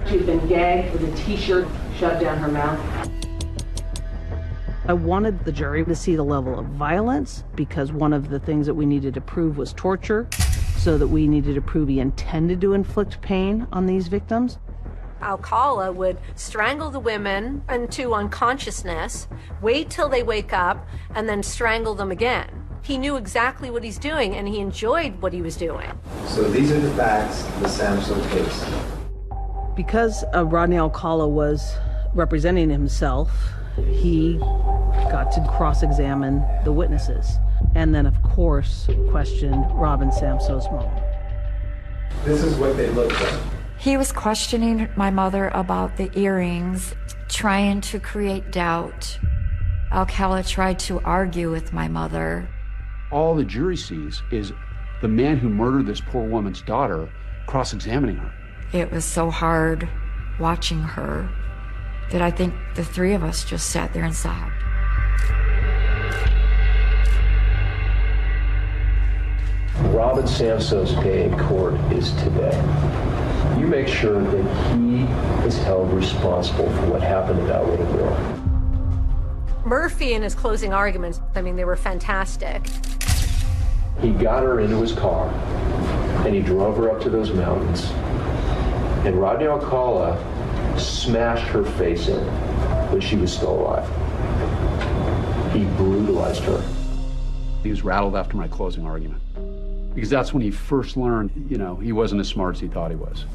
S10: She'd been gagged with a t-shirt shoved down her mouth. I wanted the jury to see the level of violence because one of the things that we needed to prove was torture, so that we needed to prove he intended to inflict pain on these victims.
S6: Alcala would strangle the women into unconsciousness, wait till they wake up, and then strangle them again. He knew exactly what he's doing, and he enjoyed what he was doing.
S22: So these are the facts of the Samso case.
S10: Because Rodney Alcala was representing himself, he got to cross-examine the witnesses. And then, of course, questioned Robin Samso's mom.
S22: This is what they look like.
S1: He was questioning my mother about the earrings. trying to create doubt. Alcala tried to argue with my mother.
S4: All the jury sees is the man who murdered this poor woman's daughter cross-examining her.
S1: It was so hard watching her that I think the three of us just sat there and sobbed.
S15: Robin Samso's day in court is today. You make sure that he is held responsible for what happened to that little girl.
S6: Murphy in his closing arguments, I mean, they were fantastic.
S15: He got her into his car, and he drove her up to those mountains. And Rodney Alcala smashed her face in when she was still alive. He brutalized her.
S4: He was rattled after my closing argument, because that's when he first learned, you know, he wasn't as smart as he thought he was.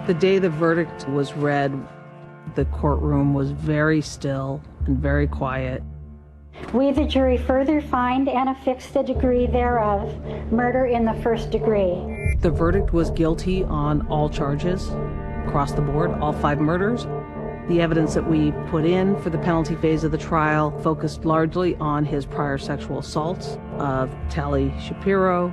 S10: The day the verdict was read, the courtroom was very still and very quiet.
S16: We, the jury, further find and affix the degree thereof, murder in the first degree.
S10: The verdict was guilty on all charges, across the board, all 5 murders. The evidence that we put in for the penalty phase of the trial focused largely on his prior sexual assaults of Tally Shapiro.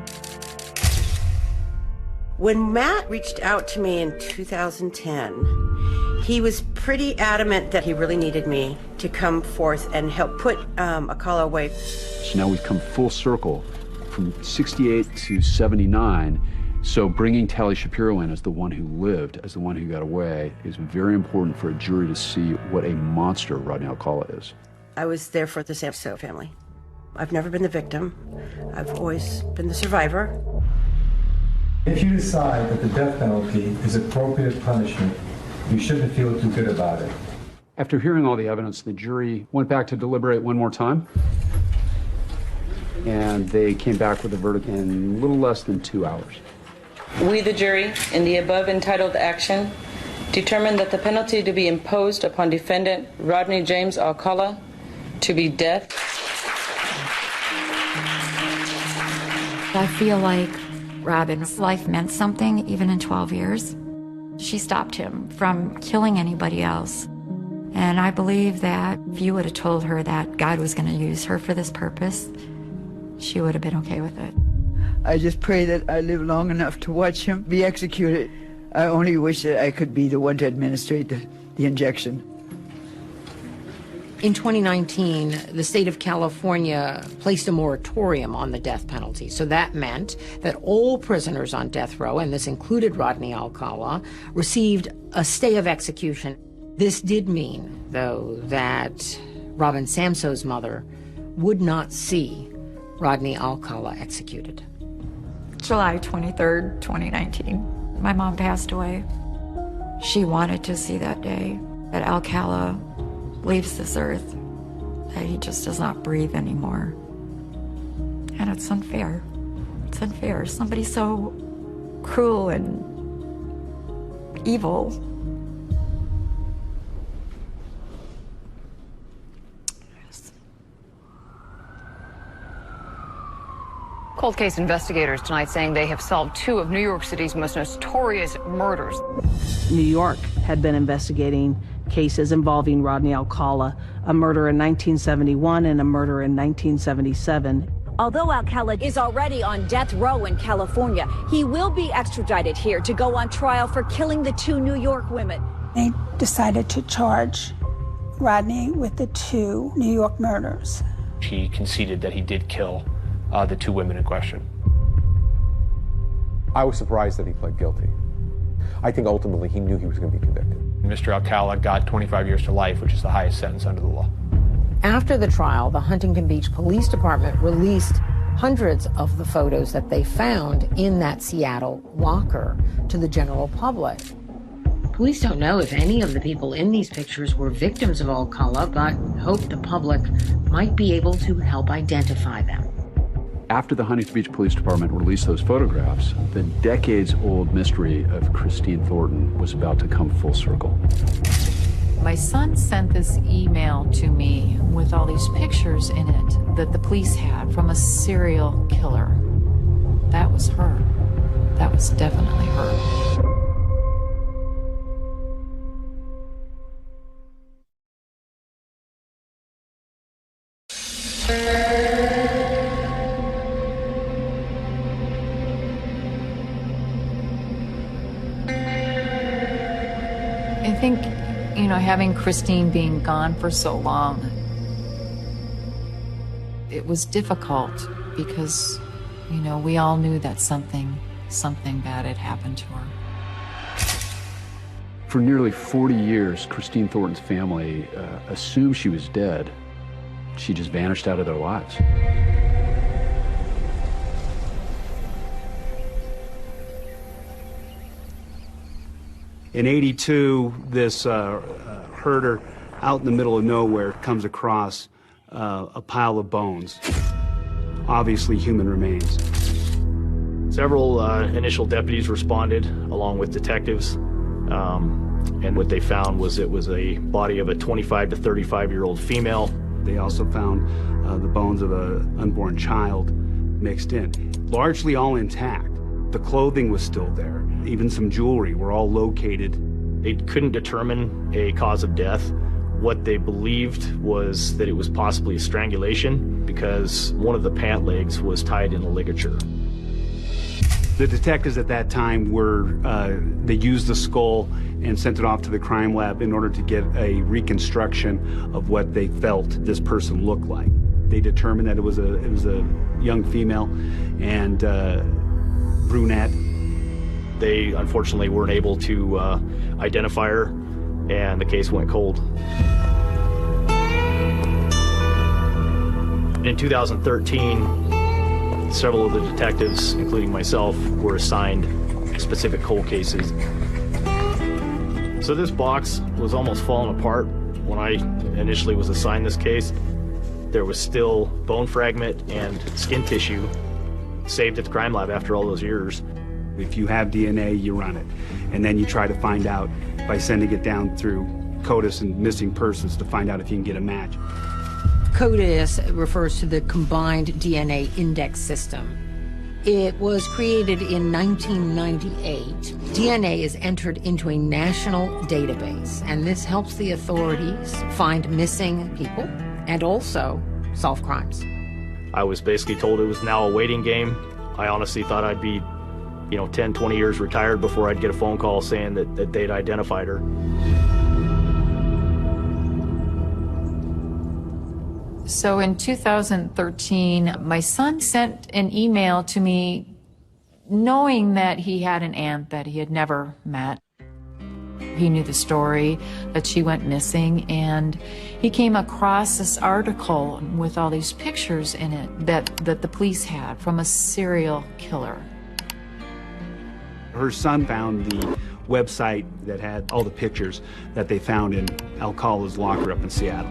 S2: When Matt reached out to me in 2010, he was pretty adamant that he really needed me to come forth and help put Alcala away.
S4: So now we've come full circle from 68 to 79. So bringing Tally Shapiro in as the one who lived, as the one who got away, is very important for a jury to see what a monster Rodney Alcala is.
S2: I was there for the Samso family. I've never been the victim. I've always been the survivor.
S22: If you decide that the death penalty is appropriate punishment, you shouldn't feel too good about it.
S4: After hearing all the evidence, the jury went back to deliberate one more time, and they came back with a verdict in a little less than 2 hours.
S23: We, the jury, in the above entitled action, determine that the penalty to be imposed upon defendant Rodney James Alcala to be death.
S1: I feel like Robin's life meant something, even in 12 years. She stopped him from killing anybody else. And I believe that if you would have told her that God was going to use her for this purpose, she would have been okay with it.
S12: I just pray that I live long enough to watch him be executed. I only wish that I could be the one to administrate the injection.
S24: In 2019, the state of California placed a moratorium on the death penalty. So that meant that all prisoners on death row, and this included Rodney Alcala, received a stay of execution. This did mean, though, that Robin Samso's mother would not see Rodney Alcala executed.
S1: July 23rd, 2019, my mom passed away. She wanted to see that day that Alcala leaves this earth, that he just does not breathe anymore. And it's unfair. It's unfair. Somebody so cruel and evil.
S25: Cold case investigators tonight saying they have solved 2 of New York City's most notorious murders.
S10: New York had been investigating cases involving Rodney Alcala, a murder in 1971 and a murder in 1977.
S26: Although Alcala is already on death row in California, he will be extradited here to go on trial for killing the 2 New York women.
S27: They decided to charge Rodney with the 2 New York murders.
S28: He conceded that he did kill the 2 women in question.
S29: I was surprised that he pled guilty. I think ultimately he knew he was going to be convicted.
S28: Mr. Alcala got 25 years to life, which is the highest sentence under the law.
S26: After the trial, the Huntington Beach Police Department released hundreds of the photos that they found in that Seattle locker to the general public.
S24: Police don't know if any of the people in these pictures were victims of Alcala, but hope the public might be able to help identify them.
S4: After the Huntington Beach Police Department released those photographs, the decades-old mystery of Christine Thornton was about to come full circle.
S30: My son sent this email to me with all these pictures in it that the police had from a serial killer. That was her. That was definitely her. I think, having Christine being gone for so long, it was difficult because, we all knew that something bad had happened to her.
S4: For nearly 40 years, Christine Thornton's family assumed she was dead. She just vanished out of their lives. In '82, this herder out in the middle of nowhere comes across a pile of bones, obviously human remains.
S28: Several initial deputies responded along with detectives, and what they found was it was a body of a 25 to 35-year-old female.
S4: They also found the bones of an unborn child mixed in, largely all intact. The clothing was still there. Even some jewelry were all located.
S28: They couldn't determine a cause of death. What they believed was that it was possibly a strangulation because one of the pant legs was tied in a ligature.
S4: The detectives at that time they used the skull and sent it off to the crime lab in order to get a reconstruction of what they felt this person looked like. They determined that it was a young female and brunette.
S28: They unfortunately weren't able to identify her, and the case went cold. In 2013, several of the detectives, including myself, were assigned specific cold cases. So this box was almost falling apart when I initially was assigned this case. There was still bone fragment and skin tissue saved at the crime lab after all those years.
S4: If you have DNA, you run it. And then you try to find out by sending it down through CODIS and missing persons to find out if you can get a match.
S26: CODIS refers to the Combined DNA Index System. It was created in 1998. DNA is entered into a national database, and this helps the authorities find missing people and also solve crimes.
S28: I was basically told it was now a waiting game. I honestly thought I'd be 10, 20 years retired before I'd get a phone call saying that they'd identified her.
S30: So in 2013, my son sent an email to me knowing that he had an aunt that he had never met. He knew the story that she went missing, and he came across this article with all these pictures in it that the police had from a serial killer.
S4: Her son found the website that had all the pictures that they found in Alcala's locker up in Seattle.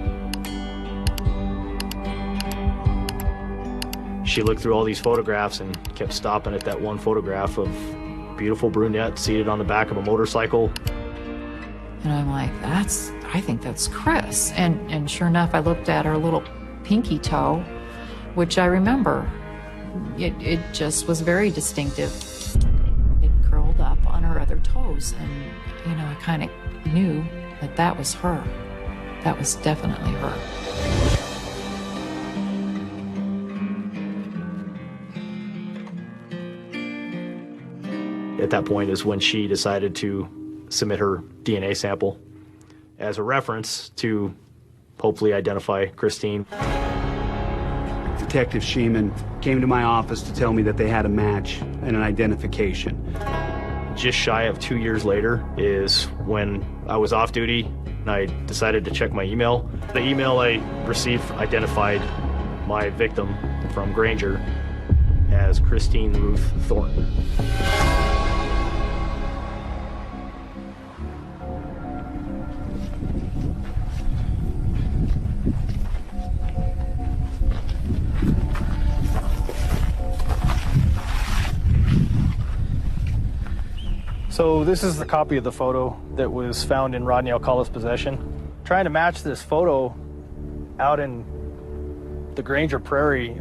S28: She looked through all these photographs and kept stopping at that one photograph of a beautiful brunette seated on the back of a motorcycle.
S30: And I'm like, I think that's Chris. And sure enough, I looked at her little pinky toe, which I remember. It just was very distinctive. Up on her other toes, and I kind of knew that was her. That was definitely her.
S28: At that point is when she decided to submit her DNA sample as a reference to hopefully identify Christine.
S4: Detective Sheeman came to my office to tell me that they had a match and an identification.
S28: Just shy of 2 years later is when I was off duty and I decided to check my email. The email I received identified my victim from Granger as Christine Ruth Thornton. So this is the copy of the photo that was found in Rodney Alcala's possession. Trying to match this photo out in the Granger Prairie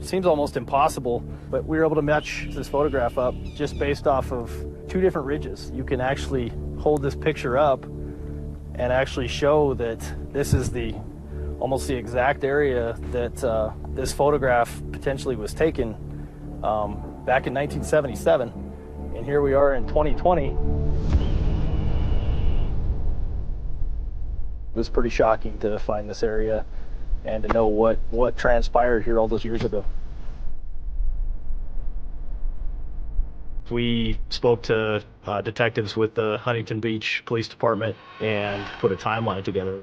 S28: seems almost impossible, but we were able to match this photograph up just based off of 2 different ridges. You can actually hold this picture up and actually show that this is almost the exact area that this photograph potentially was taken back in 1977. And here we are in 2020. It was pretty shocking to find this area and to know what transpired here all those years ago. We spoke to detectives with the Huntington Beach Police Department and put a timeline together.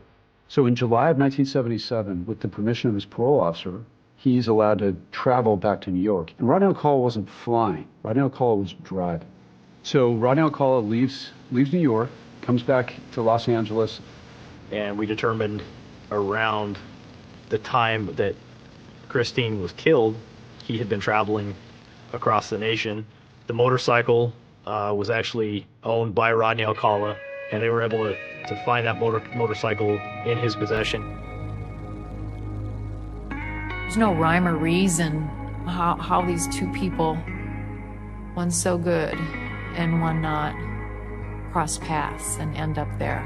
S4: So in July of 1977, with the permission of his parole officer, he's allowed to travel back to New York. And Rodney Alcala wasn't flying. Rodney Alcala was driving. So Rodney Alcala leaves New York, comes back to Los Angeles.
S28: And we determined around the time that Christine was killed, he had been traveling across the nation. The motorcycle was actually owned by Rodney Alcala, and they were able to find that motorcycle in his possession.
S30: There's no rhyme or reason how these 2 people, one so good and one not, cross paths and end up there.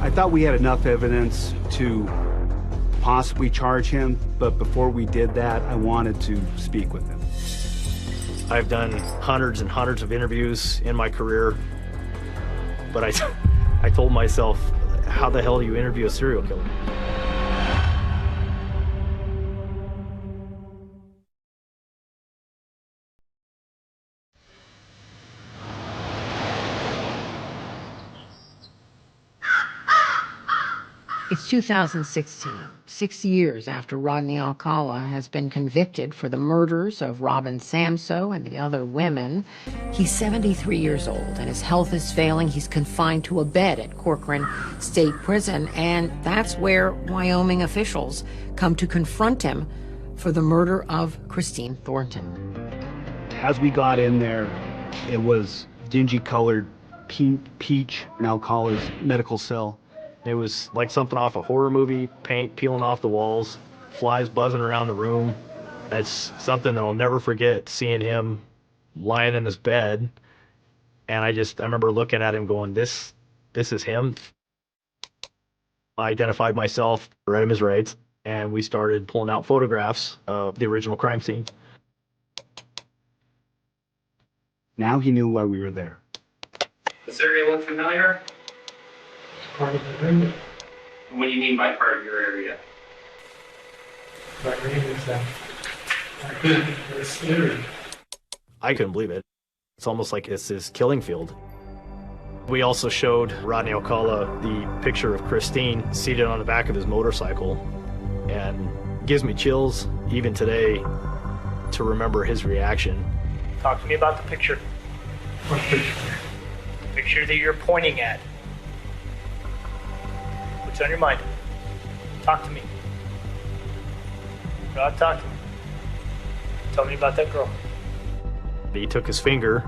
S3: I thought we had enough evidence to possibly charge him, but before we did that, I wanted to speak with him.
S28: I've done hundreds and hundreds of interviews in my career, but I told myself, how the hell do you interview a serial killer?
S24: It's 2016, 6 years after Rodney Alcala has been convicted for the murders of Robin Samso and the other women. He's 73 years old and his health is failing. He's confined to a bed at Corcoran State Prison, and that's where Wyoming officials come to confront him for the murder of Christine Thornton.
S3: As we got in there, it was dingy-colored peach in Alcala's medical cell.
S28: It was like something off a horror movie, paint peeling off the walls, flies buzzing around the room. That's something that I'll never forget, seeing him lying in his bed. And I remember looking at him going, this is him. I identified myself, read him his rights, and we started pulling out photographs of the original crime scene.
S3: Now he knew why we were there.
S7: Does this area look familiar? Part of the area. What do you mean by part of your area? My area is that I couldn't it's scary.
S28: I couldn't believe it. It's almost like it's his killing field. We also showed Rodney Alcala the picture of Christine seated on the back of his motorcycle, and it gives me chills even today to remember his reaction.
S7: Talk to me about the picture. What picture? The picture that you're pointing at. What's on your mind? Talk to me. God, talk to me. Tell me about that girl.
S28: He took his finger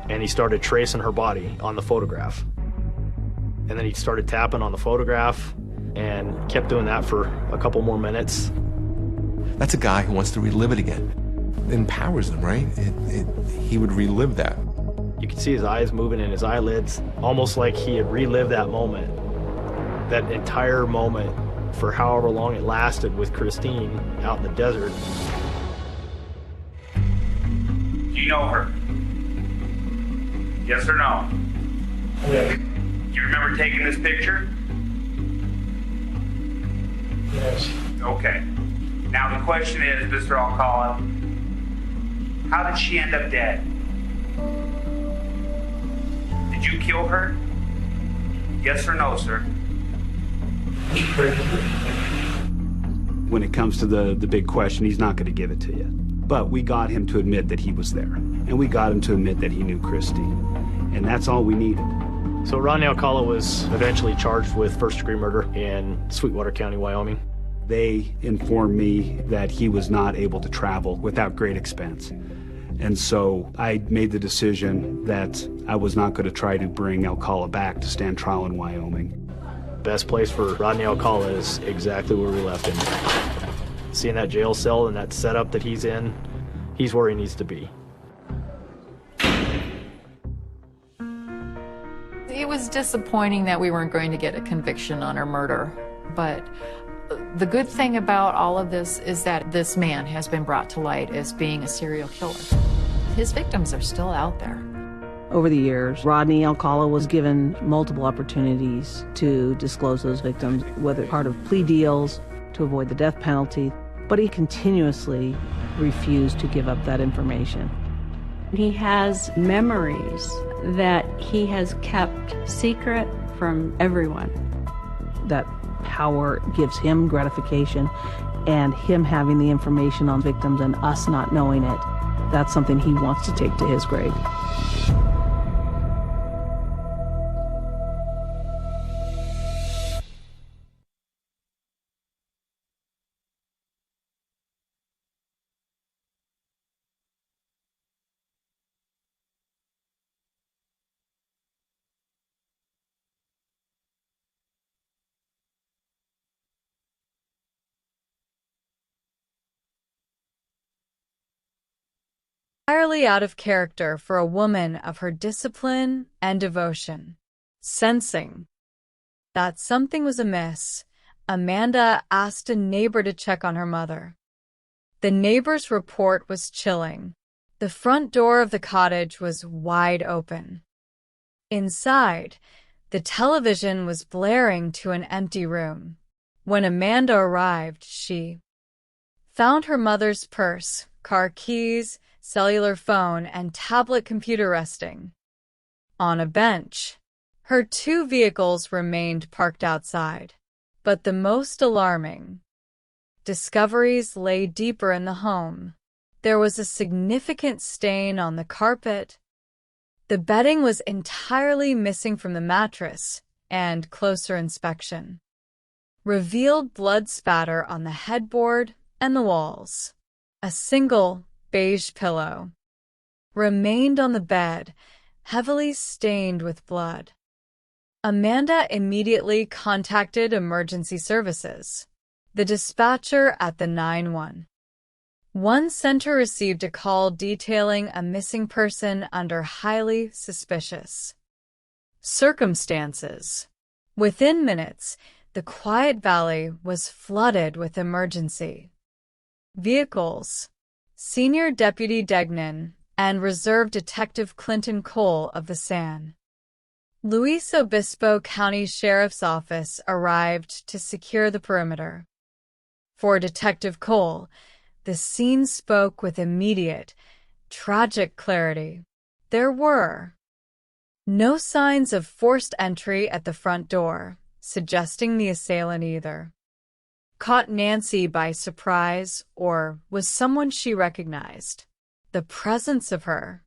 S28: and he started tracing her body on the photograph. And then he started tapping on the photograph and kept doing that for a couple more minutes.
S8: That's a guy who wants to relive it again. It empowers him, right? He would relive that.
S28: You could see his eyes moving in his eyelids, almost like he had relived that moment. That entire moment for however long it lasted with Christine out in the desert.
S7: Do you know her? Yes or no? Yeah. Do you remember taking this picture? Yes. Okay. Now the question is, Mr. Alcala, how did she end up dead? Did you kill her? Yes or no, sir?
S3: When it comes to the big question, he's not going to give it to you. But we got him to admit that he was there. And we got him to admit that he knew Christine. And that's all we needed.
S28: So Rodney Alcala was eventually charged with first-degree murder in Sweetwater County, Wyoming.
S3: They informed me that he was not able to travel without great expense. And so I made the decision that I was not going to try to bring Alcala back to stand trial in Wyoming.
S28: Best place for Rodney Alcala is exactly where we left him. Seeing that jail cell and that setup that he's in, he's where he needs to be.
S30: It was disappointing that we weren't going to get a conviction on her murder, but the good thing about all of this is that this man has been brought to light as being a serial killer. His victims are still out there.
S10: Over the years, Rodney Alcala was given multiple opportunities to disclose those victims, whether part of plea deals, to avoid the death penalty, but he continuously refused to give up that information.
S5: He has memories that he has kept secret from everyone.
S10: That power gives him gratification, and him having the information on victims and us not knowing it, that's something he wants to take to his grave.
S9: Entirely out of character for a woman of her discipline and devotion. Sensing that something was amiss, Amanda asked a neighbor to check on her mother. The neighbor's report was chilling. The front door of the cottage was wide open. Inside, the television was blaring to an empty room. When Amanda arrived, she found her mother's purse, car keys, cellular phone, and tablet computer resting on a bench. Her 2 vehicles remained parked outside. But the most alarming discoveries lay deeper in the home. There was a significant stain on the carpet. The bedding was entirely missing from the mattress, and closer inspection revealed blood spatter on the headboard and the walls. A single beige pillow remained on the bed, heavily stained with blood. Amanda immediately contacted emergency services. The dispatcher at the 911 center received a call detailing a missing person under highly suspicious circumstances. Within minutes, the quiet valley was flooded with emergency vehicles. Senior Deputy Degnan and Reserve Detective Clinton Cole of the San Luis Obispo County Sheriff's Office arrived to secure the perimeter. For Detective Cole, the scene spoke with immediate, tragic clarity. There were no signs of forced entry at the front door, suggesting the assailant either caught Nancy by surprise or was someone she recognized. The presence of her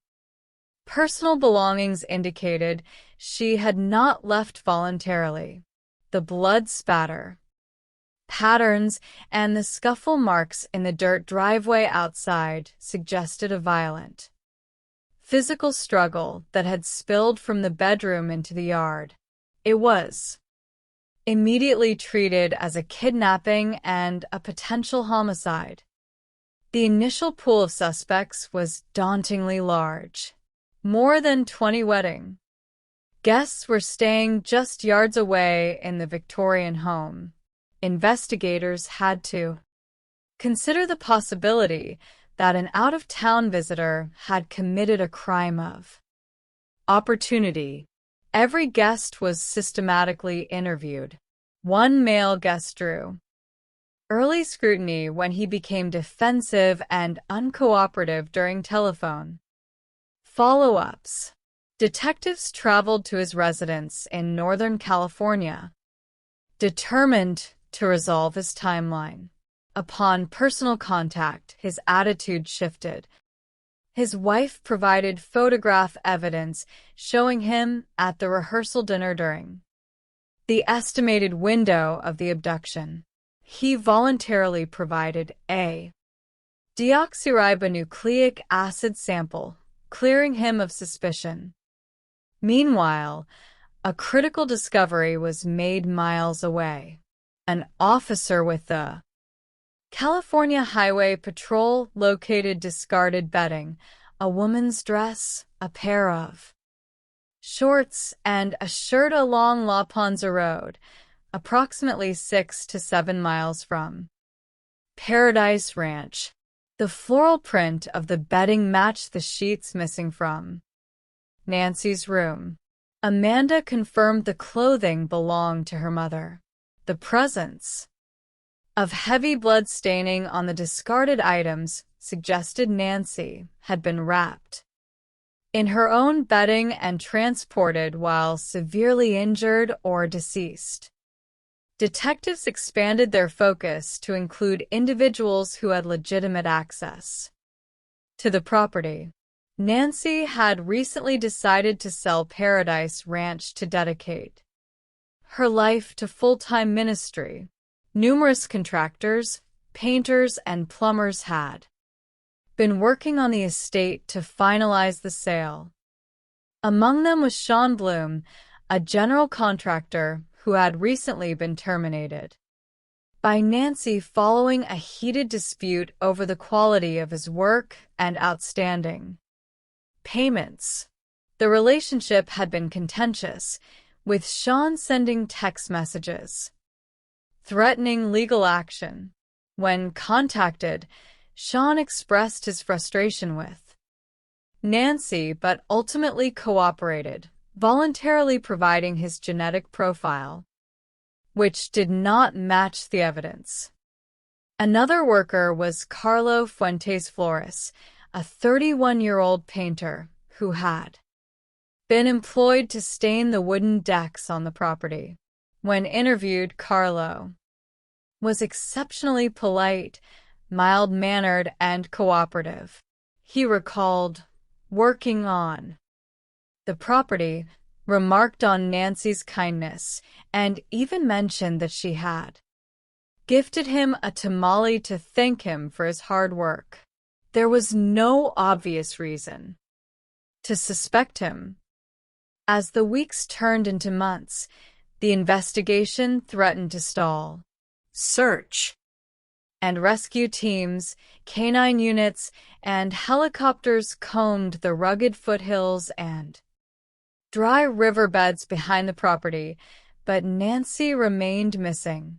S9: personal belongings indicated she had not left voluntarily. The blood spatter patterns and the scuffle marks in the dirt driveway outside suggested a violent physical struggle that had spilled from the bedroom into the yard. It was immediately treated as a kidnapping and a potential homicide. The initial pool of suspects was dauntingly large. More than 20 wedding guests were staying just yards away in the Victorian home. Investigators had to consider the possibility that an out-of-town visitor had committed a crime of opportunity. Every guest was systematically interviewed. One male guest drew early scrutiny when he became defensive and uncooperative during telephone follow-ups. Detectives traveled to his residence in Northern California, determined to resolve his timeline. Upon personal contact, his attitude shifted. His wife provided photograph evidence showing him at the rehearsal dinner during the estimated window of the abduction. He voluntarily provided a deoxyribonucleic acid sample, clearing him of suspicion. Meanwhile, a critical discovery was made miles away. An officer with the California Highway Patrol located discarded bedding, a woman's dress, a pair of shorts, and a shirt along La Ponza Road, approximately 6 to 7 miles from Paradise Ranch. The floral print of the bedding matched the sheets missing from Nancy's room. Amanda confirmed the clothing belonged to her mother. The presence of heavy blood staining on the discarded items suggested Nancy had been wrapped in her own bedding and transported while severely injured or deceased. Detectives expanded their focus to include individuals who had legitimate access to the property. Nancy had recently decided to sell Paradise Ranch to dedicate her life to full-time ministry. Numerous contractors, painters, and plumbers had been working on the estate to finalize the sale. Among them was Sean Bloom, a general contractor who had recently been terminated by Nancy following a heated dispute over the quality of his work and outstanding payments. The relationship had been contentious, with Sean sending text messages threatening legal action. When contacted, Sean expressed his frustration with Nancy but ultimately cooperated, voluntarily providing his genetic profile, which did not match the evidence. Another worker was Carlo Fuentes Flores, a 31-year-old painter who had been employed to stain the wooden decks on the property. When interviewed, Carlo was exceptionally polite, mild-mannered, and cooperative. He recalled working on the property, remarked on Nancy's kindness, and even mentioned that she had gifted him a tamale to thank him for his hard work. There was no obvious reason to suspect him. As the weeks turned into months, the investigation threatened to stall. Search and rescue teams, canine units, and helicopters combed the rugged foothills and dry riverbeds behind the property, but Nancy remained missing.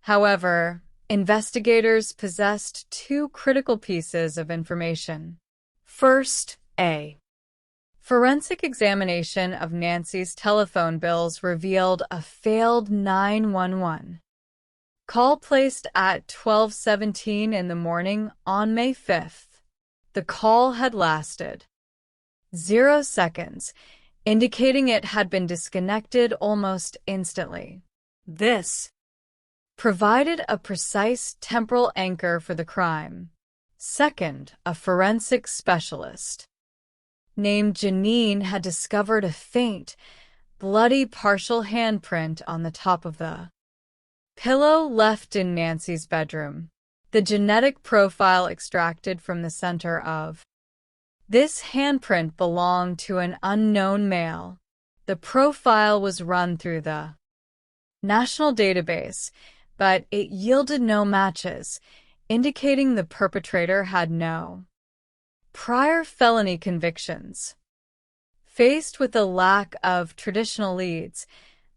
S9: However, investigators possessed two critical pieces of information. First, a forensic examination of Nancy's telephone bills revealed a failed 911 call placed at 12:17 in the morning on May 5th. The call had lasted 0 seconds, indicating it had been disconnected almost instantly. This provided a precise temporal anchor for the crime. Second, a forensic specialist named Janine had discovered a faint, bloody partial handprint on the top of the pillow left in Nancy's bedroom. The genetic profile extracted from the center of this handprint belonged to an unknown male. The profile was run through the national database, but it yielded no matches, indicating the perpetrator had no prior felony convictions. Faced with a lack of traditional leads,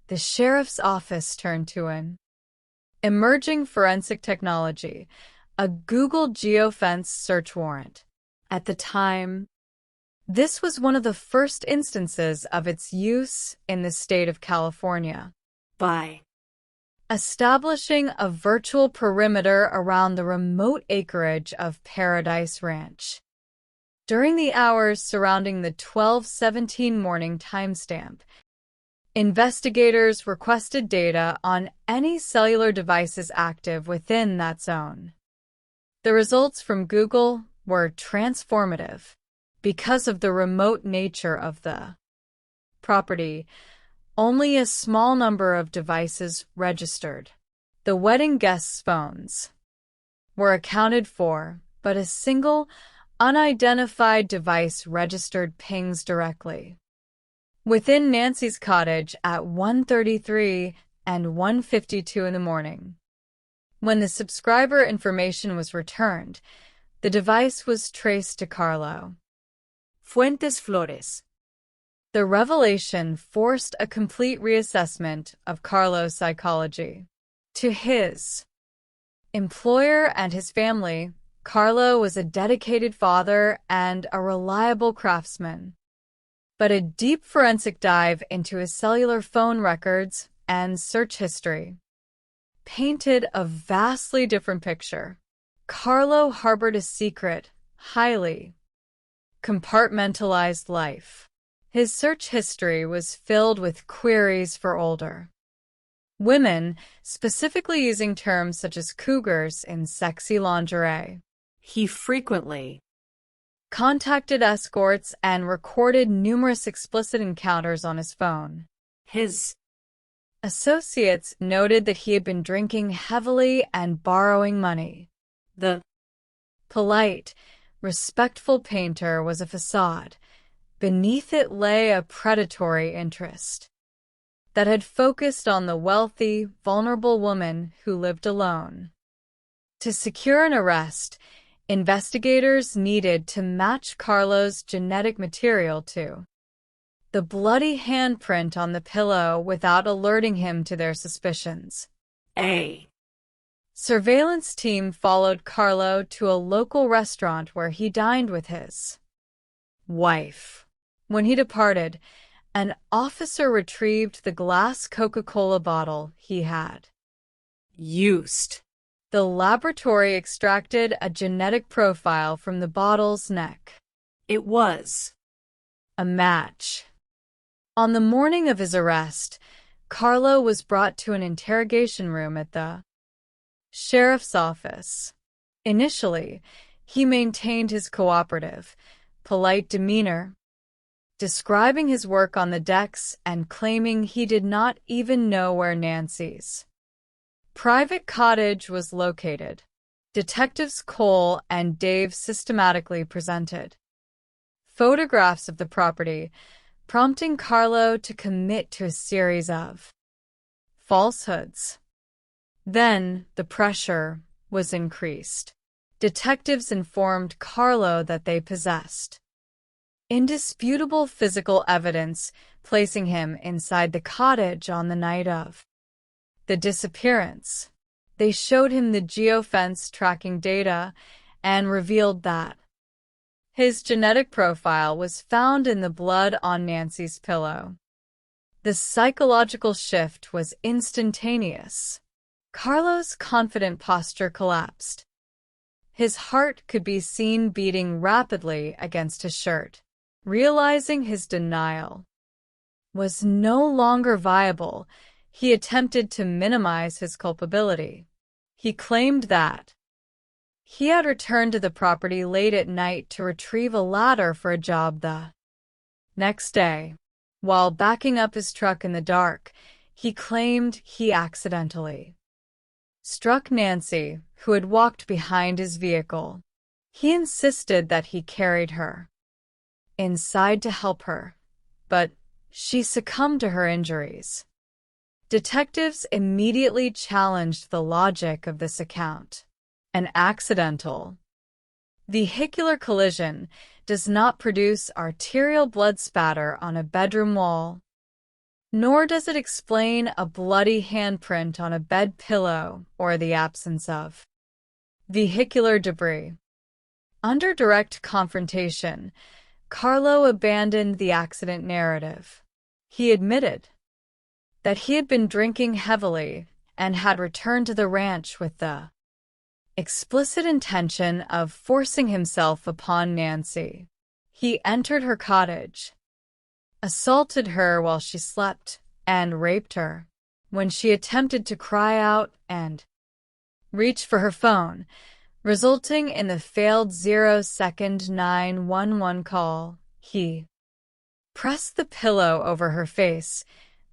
S9: the sheriff's office turned to an emerging forensic technology, a Google geofence search warrant. At the time, this was one of the first instances of its use in the state of California. By establishing a virtual perimeter around the remote acreage of Paradise Ranch. During the hours surrounding the 12:17 morning timestamp, investigators requested data on any cellular devices active within that zone. The results from Google were transformative. Because of the remote nature of the property, only a small number of devices registered. The wedding guests' phones were accounted for, but a single, unidentified device registered pings directly within Nancy's cottage at 1:33 and 1:52 in the morning. When the subscriber information was returned, the device was traced to Carlo. Fuentes Flores. The revelation forced a complete reassessment of Carlo's psychology. To his employer and his family, Carlo was a dedicated father and a reliable craftsman. But a deep forensic dive into his cellular phone records and search history painted a vastly different picture. Carlo harbored a secret, highly compartmentalized life. His search history was filled with queries for older women, specifically using terms such as cougars in sexy lingerie. He frequently contacted escorts and recorded numerous explicit encounters on his phone. His associates noted that he had been drinking heavily and borrowing money. The polite, respectful painter was a facade. Beneath it lay a predatory interest that had focused on the wealthy, vulnerable woman who lived alone. To secure an arrest, investigators needed to match Carlo's genetic material to the bloody handprint on the pillow without alerting him to their suspicions. A surveillance team followed Carlo to a local restaurant where he dined with his wife. When he departed, an officer retrieved the glass Coca-Cola bottle he had used. The laboratory extracted a genetic profile from the bottle's neck. It was a match. On the morning of his arrest, Carlo was brought to an interrogation room at the sheriff's office. Initially, he maintained his cooperative, polite demeanor, describing his work on the decks and claiming he did not even know where Nancy's private cottage was located. Detectives Cole and Dave systematically presented photographs of the property, prompting Carlo to commit to a series of falsehoods. Then the pressure was increased. Detectives informed Carlo that they possessed indisputable physical evidence placing him inside the cottage on the night of the disappearance. They showed him the geofence tracking data and revealed that his genetic profile was found in the blood on Nancy's pillow. The psychological shift was instantaneous. Carlo's confident posture collapsed. His heart could be seen beating rapidly against his shirt. Realizing his denial was no longer viable, he attempted to minimize his culpability. He claimed that he had returned to the property late at night to retrieve a ladder for a job the next day. While backing up his truck in the dark, he claimed he accidentally struck Nancy, who had walked behind his vehicle. He insisted that he carried her inside to help her, but she succumbed to her injuries. Detectives immediately challenged the logic of this account. An accidental vehicular collision does not produce arterial blood spatter on a bedroom wall, nor does it explain a bloody handprint on a bed pillow or the absence of vehicular debris. Under direct confrontation, Carlo abandoned the accident narrative. He admitted that he had been drinking heavily and had returned to the ranch with the explicit intention of forcing himself upon Nancy. He entered her cottage, assaulted her while she slept, and raped her. When she attempted to cry out and reach for her phone, resulting in the failed 0-second 911 call, he pressed the pillow over her face,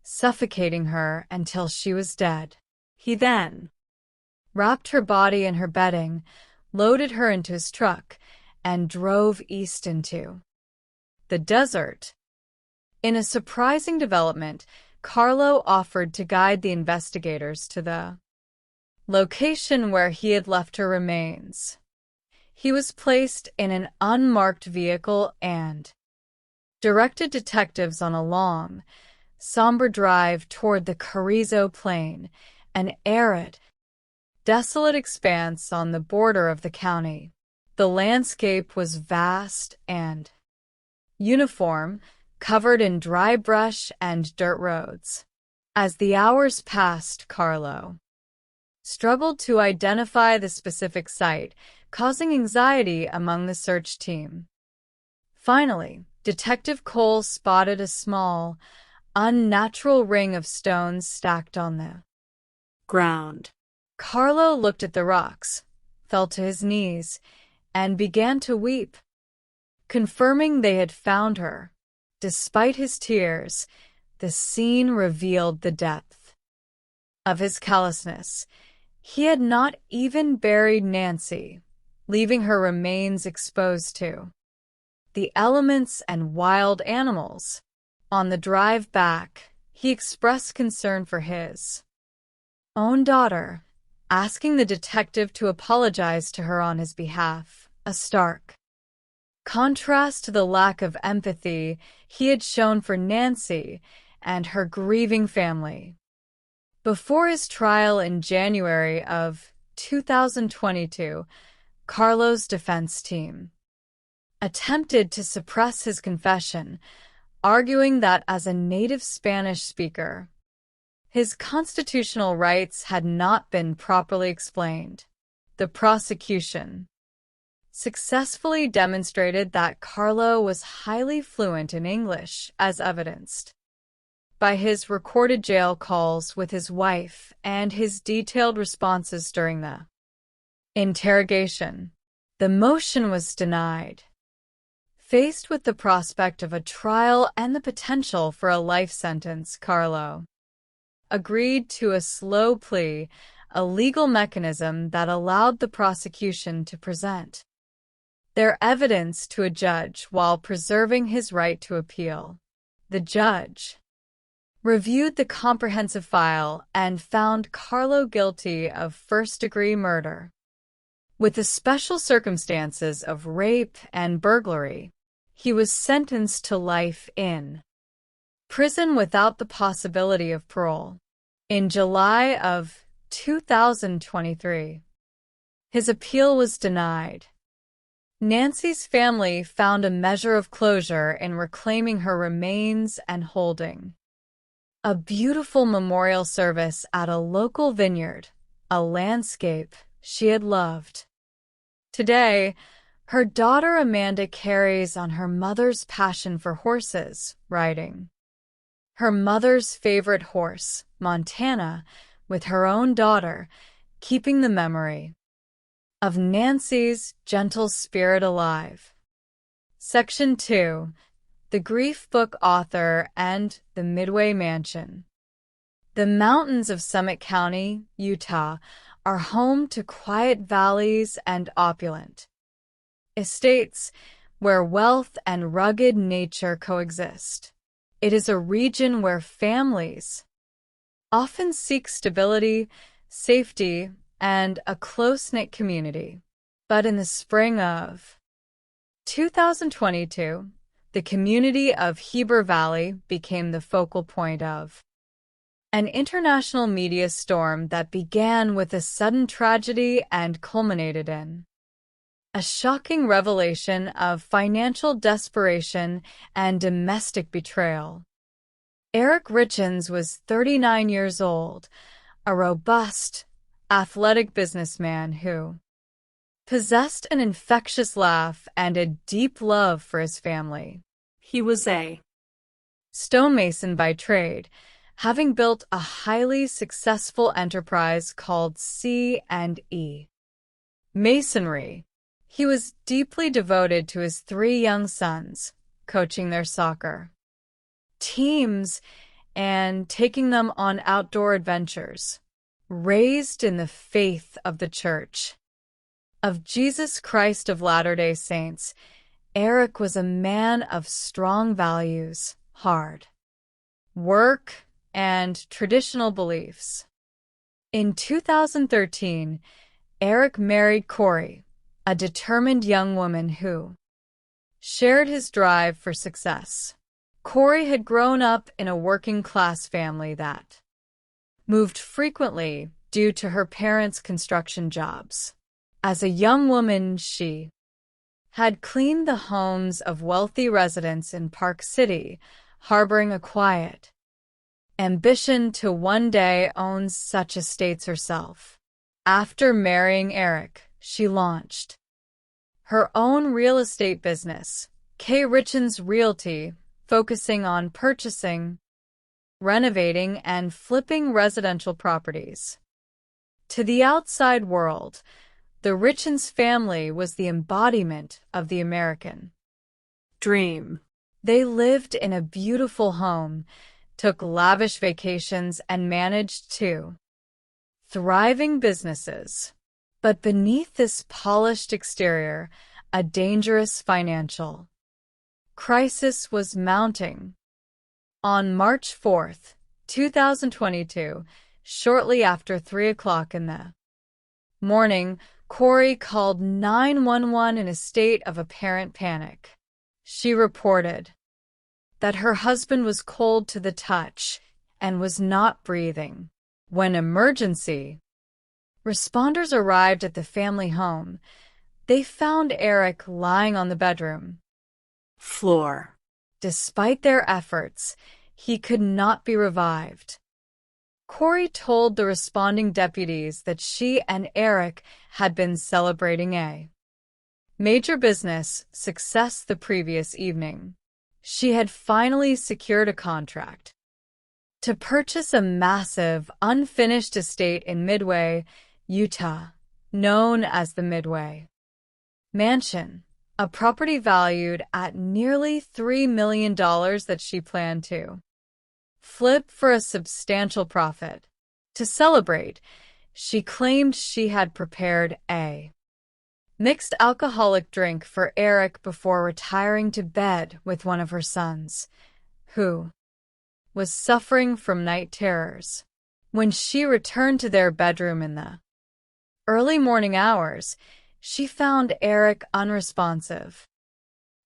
S9: suffocating her until she was dead. He then wrapped her body in her bedding, loaded her into his truck, and drove east into the desert. In a surprising development, Carlo offered to guide the investigators to the location where he had left her remains. He was placed in an unmarked vehicle and directed detectives on a long, somber drive toward the Carrizo Plain, an arid, desolate expanse on the border of the county. The landscape was vast and uniform, covered in dry brush and dirt roads. As the hours passed, Carlo struggled to identify the specific site, causing anxiety among the search team. Finally, Detective Cole spotted a small, unnatural ring of stones stacked on the ground. Carlo looked at the rocks, fell to his knees, and began to weep, confirming they had found her. Despite his tears, the scene revealed the depth of his callousness. He had not even buried Nancy, leaving her remains exposed to the elements and wild animals. On the drive back, he expressed concern for his own daughter, asking the detective to apologize to her on his behalf, a stark contrast to the lack of empathy he had shown for Nancy and her grieving family. Before his trial in January of 2022, Carlo's defense team attempted to suppress his confession, arguing that as a native Spanish speaker, his constitutional rights had not been properly explained. The prosecution successfully demonstrated that Carlo was highly fluent in English, as evidenced by his recorded jail calls with his wife and his detailed responses during the interrogation. The motion was denied. Faced with the prospect of a trial and the potential for a life sentence, Carlo agreed to a slow plea, a legal mechanism that allowed the prosecution to present their evidence to a judge while preserving his right to appeal. The judge reviewed the comprehensive file and found Carlo guilty of first-degree murder, with the special circumstances of rape and burglary. He was sentenced to life in prison without the possibility of parole. In July of 2023, his appeal was denied. Nancy's family found a measure of closure in reclaiming her remains and holding a beautiful memorial service at a local vineyard, a landscape she had loved. Today, her daughter Amanda carries on her mother's passion for horses, riding her mother's favorite horse, Montana, with her own daughter, keeping the memory of Nancy's gentle spirit alive. Section 2. The Grief Book Author and the Midway Mansion. The mountains of Summit County, Utah, are home to quiet valleys and opulent estates where wealth and rugged nature coexist. It is a region where families often seek stability, safety, and a close-knit community. But in the spring of 2022, the community of Heber Valley became the focal point of an international media storm that began with a sudden tragedy and culminated in a shocking revelation of financial desperation and domestic betrayal. Eric Richens was 39 years old, a robust, athletic businessman who possessed an infectious laugh and a deep love for his family. He was a stonemason by trade, having built a highly successful enterprise called C&E Masonry. He was deeply devoted to his 3 young sons, coaching their soccer teams and taking them on outdoor adventures. Raised in the faith of the Church of Jesus Christ of Latter-day Saints, Eric was a man of strong values, hard work and traditional beliefs. In 2013, Eric married Corey, a determined young woman who shared his drive for success. Corey had grown up in a working-class family that moved frequently due to her parents' construction jobs. As a young woman, she had cleaned the homes of wealthy residents in Park City, harboring a quiet ambition to one day own such estates herself. After marrying Eric, she launched her own real estate business, K. Richens Realty, focusing on purchasing, renovating, and flipping residential properties. To the outside world, the Richens family was the embodiment of the American dream. They lived in a beautiful home, took lavish vacations, and managed two thriving businesses. But beneath this polished exterior, a dangerous financial crisis was mounting. On March 4, 2022, shortly after 3 o'clock in the morning, Corey called 911 in a state of apparent panic. She reported that her husband was cold to the touch and was not breathing. When emergency responders arrived at the family home, they found Eric lying on the bedroom floor. Despite their efforts, he could not be revived. Corey told the responding deputies that she and Eric had been celebrating a major business success the previous evening. She had finally secured a contract to purchase a massive, unfinished estate in Midway, Utah, known as the Midway Mansion, a property valued at nearly $3 million that she planned to flip for a substantial profit. To celebrate, she claimed she had prepared a mixed alcoholic drink for Eric before retiring to bed with one of her sons, who was suffering from night terrors. When she returned to their bedroom in the early morning hours, she found Eric unresponsive.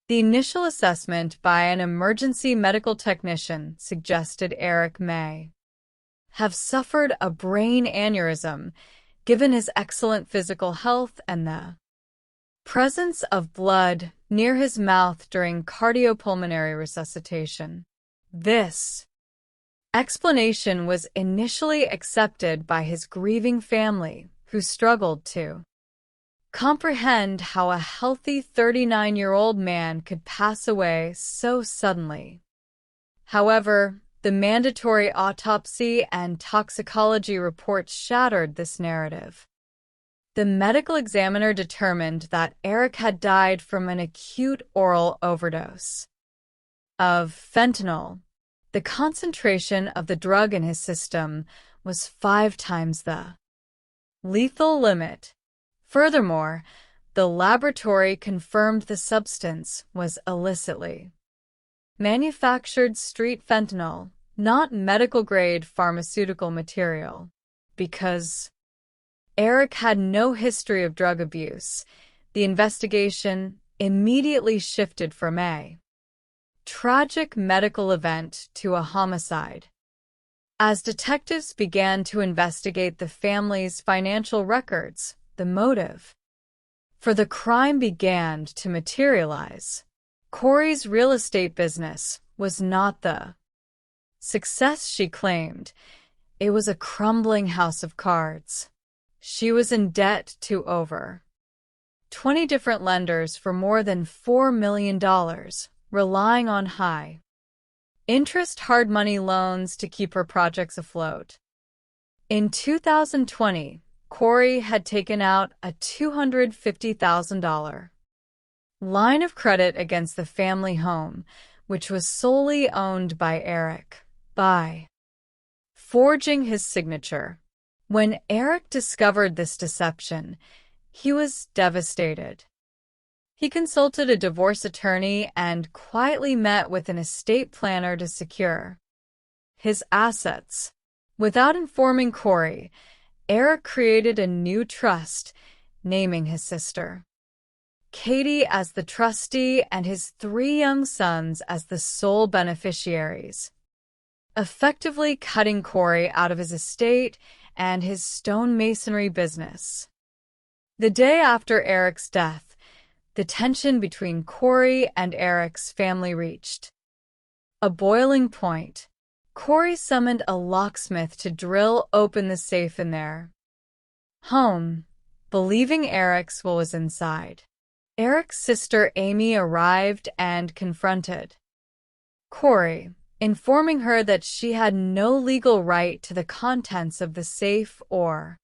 S9: The initial assessment by an emergency medical technician suggested Eric may have suffered a brain aneurysm, given his excellent physical health and the presence of blood near his mouth during cardiopulmonary resuscitation. This explanation was initially accepted by his grieving family, who struggled to comprehend how a healthy 39-year-old man could pass away so suddenly. However, the mandatory autopsy and toxicology reports shattered this narrative. The medical examiner determined that Eric had died from an acute oral overdose of fentanyl. The concentration of the drug in his system was 5 times the lethal limit. Furthermore, the laboratory confirmed the substance was illicitly manufactured street fentanyl, not medical-grade pharmaceutical material. Because Eric had no history of drug abuse, the investigation immediately shifted from a tragic medical event to a homicide. As detectives began to investigate the family's financial records, the motive for the crime began to materialize. Corey's real estate business was not the success she claimed. It was a crumbling house of cards. She was in debt to over 20 different lenders for more than $4 million, relying on high-interest hard money loans to keep her projects afloat. In 2020, Corey had taken out a $250,000 line of credit against the family home, which was solely owned by Eric, by forging his signature. When Eric discovered this deception, he was devastated. He consulted a divorce attorney and quietly met with an estate planner to secure his assets. Without informing Corey, Eric created a new trust, naming his sister Katie as the trustee and his 3 young sons as the sole beneficiaries, effectively cutting Corey out of his estate and his stonemasonry business. The day after Eric's death, the tension between Corey and Eric's family reached a boiling point. Corey summoned a locksmith to drill open the safe in their home, believing Eric's will was inside. Eric's sister Amy arrived and confronted Corey, informing her that she had no legal right to the contents of the safe or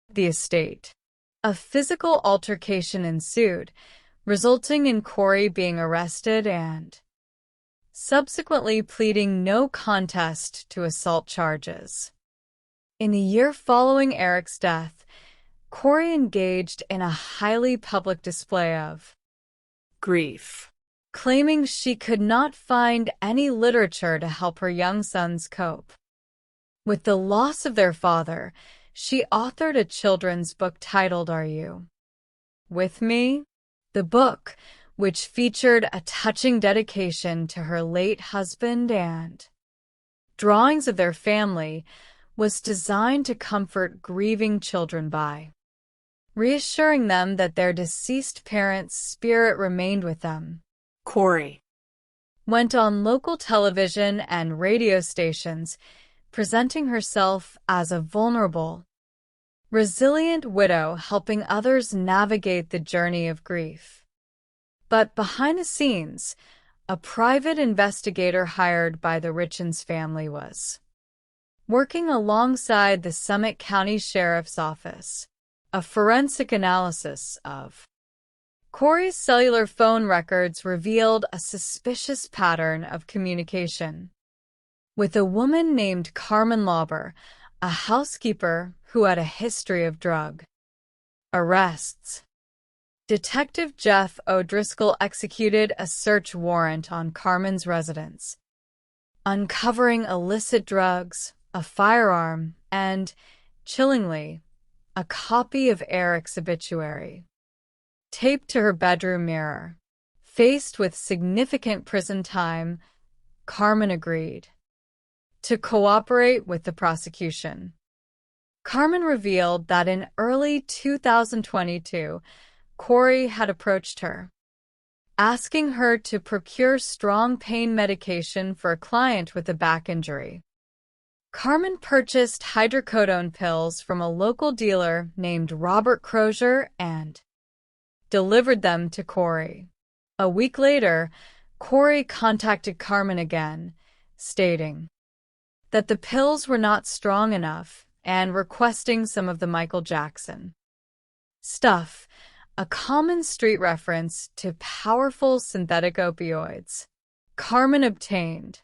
S9: the estate. A physical altercation ensued, resulting in Corey being arrested and subsequently pleading no contest to assault charges. In the year following Eric's death, Corey engaged in a highly public display of grief, claiming she could not find any literature to help her young sons cope with the loss of their father. She authored a children's book titled Are You With Me? The book, which featured a touching dedication to her late husband and drawings of their family, was designed to comfort grieving children by reassuring them that their deceased parents' spirit remained with them. Corey went on local television and radio stations, presenting herself as a vulnerable, resilient widow helping others navigate the journey of grief. But behind the scenes, a private investigator hired by the Richens family was working alongside the Summit County Sheriff's Office. A forensic analysis of Corey's cellular phone records revealed a suspicious pattern of communication with a woman named Carmen Lauber, a housekeeper who had a history of drug arrests. Detective Jeff O'Driscoll executed a search warrant on Carmen's residence, uncovering illicit drugs, a firearm, and, chillingly, a copy of Eric's obituary taped to her bedroom mirror. Faced with significant prison time, Carmen agreed to cooperate with the prosecution. Carmen revealed that in early 2022, Corey had approached her, asking her to procure strong pain medication for a client with a back injury. Carmen purchased hydrocodone pills from a local dealer named Robert Crozier and delivered them to Corey. A week later, Corey contacted Carmen again, stating that the pills were not strong enough and requesting some of the Michael Jackson stuff, a common street reference to powerful synthetic opioids. Carmen obtained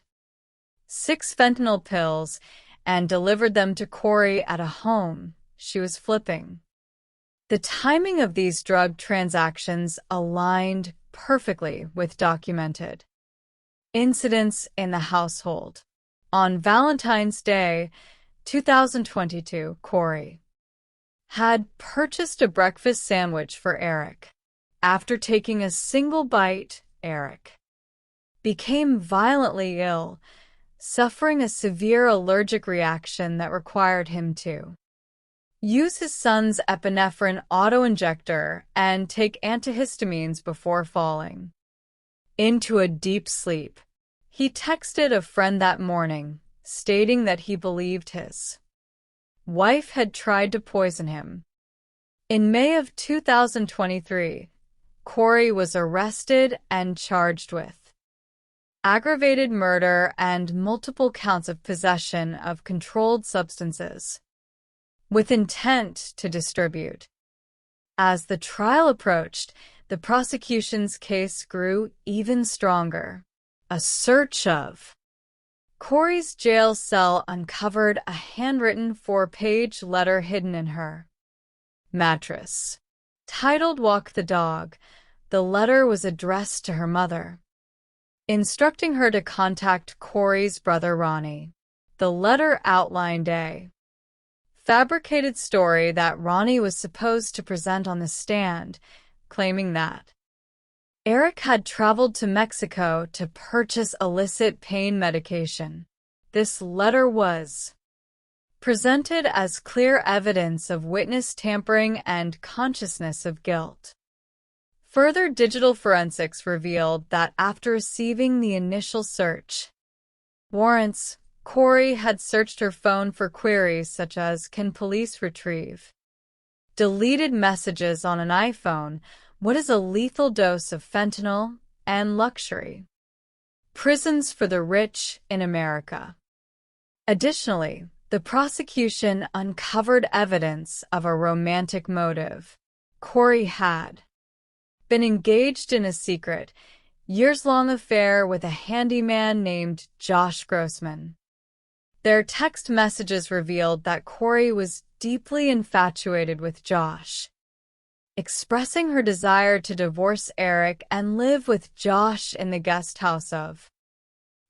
S9: 6 fentanyl pills and delivered them to Corey at a home she was flipping. The timing of these drug transactions aligned perfectly with documented incidents in the household. On Valentine's Day, 2022, Corey had purchased a breakfast sandwich for Eric. After taking a single bite, Eric became violently ill, suffering a severe allergic reaction that required him to use his son's epinephrine auto-injector and take antihistamines before falling into a deep sleep. He texted a friend that morning, stating that he believed his wife had tried to poison him. In May of 2023, Corey was arrested and charged with aggravated murder and multiple counts of possession of controlled substances with intent to distribute. As the trial approached, the prosecution's case grew even stronger. A search of Corey's jail cell uncovered a handwritten 4-page letter hidden in her mattress. Titled Walk the Dog, The letter was addressed to her mother, instructing her to contact Corey's brother Ronnie. The letter outlined a fabricated story that Ronnie was supposed to present on the stand, claiming that Eric had traveled to Mexico to purchase illicit pain medication. This letter was presented as clear evidence of witness tampering and consciousness of guilt. Further digital forensics revealed that after receiving the initial search warrants, Corey had searched her phone for queries such as, "Can police retrieve deleted messages on an iPhone? What is a lethal dose of fentanyl? And luxury prisons for the rich in America?" Additionally, the prosecution uncovered evidence of a romantic motive. Corey had been engaged in a secret, years-long affair with a handyman named Josh Grossman. Their text messages revealed that Corey was deeply infatuated with Josh, expressing her desire to divorce Eric and live with Josh in the guest house of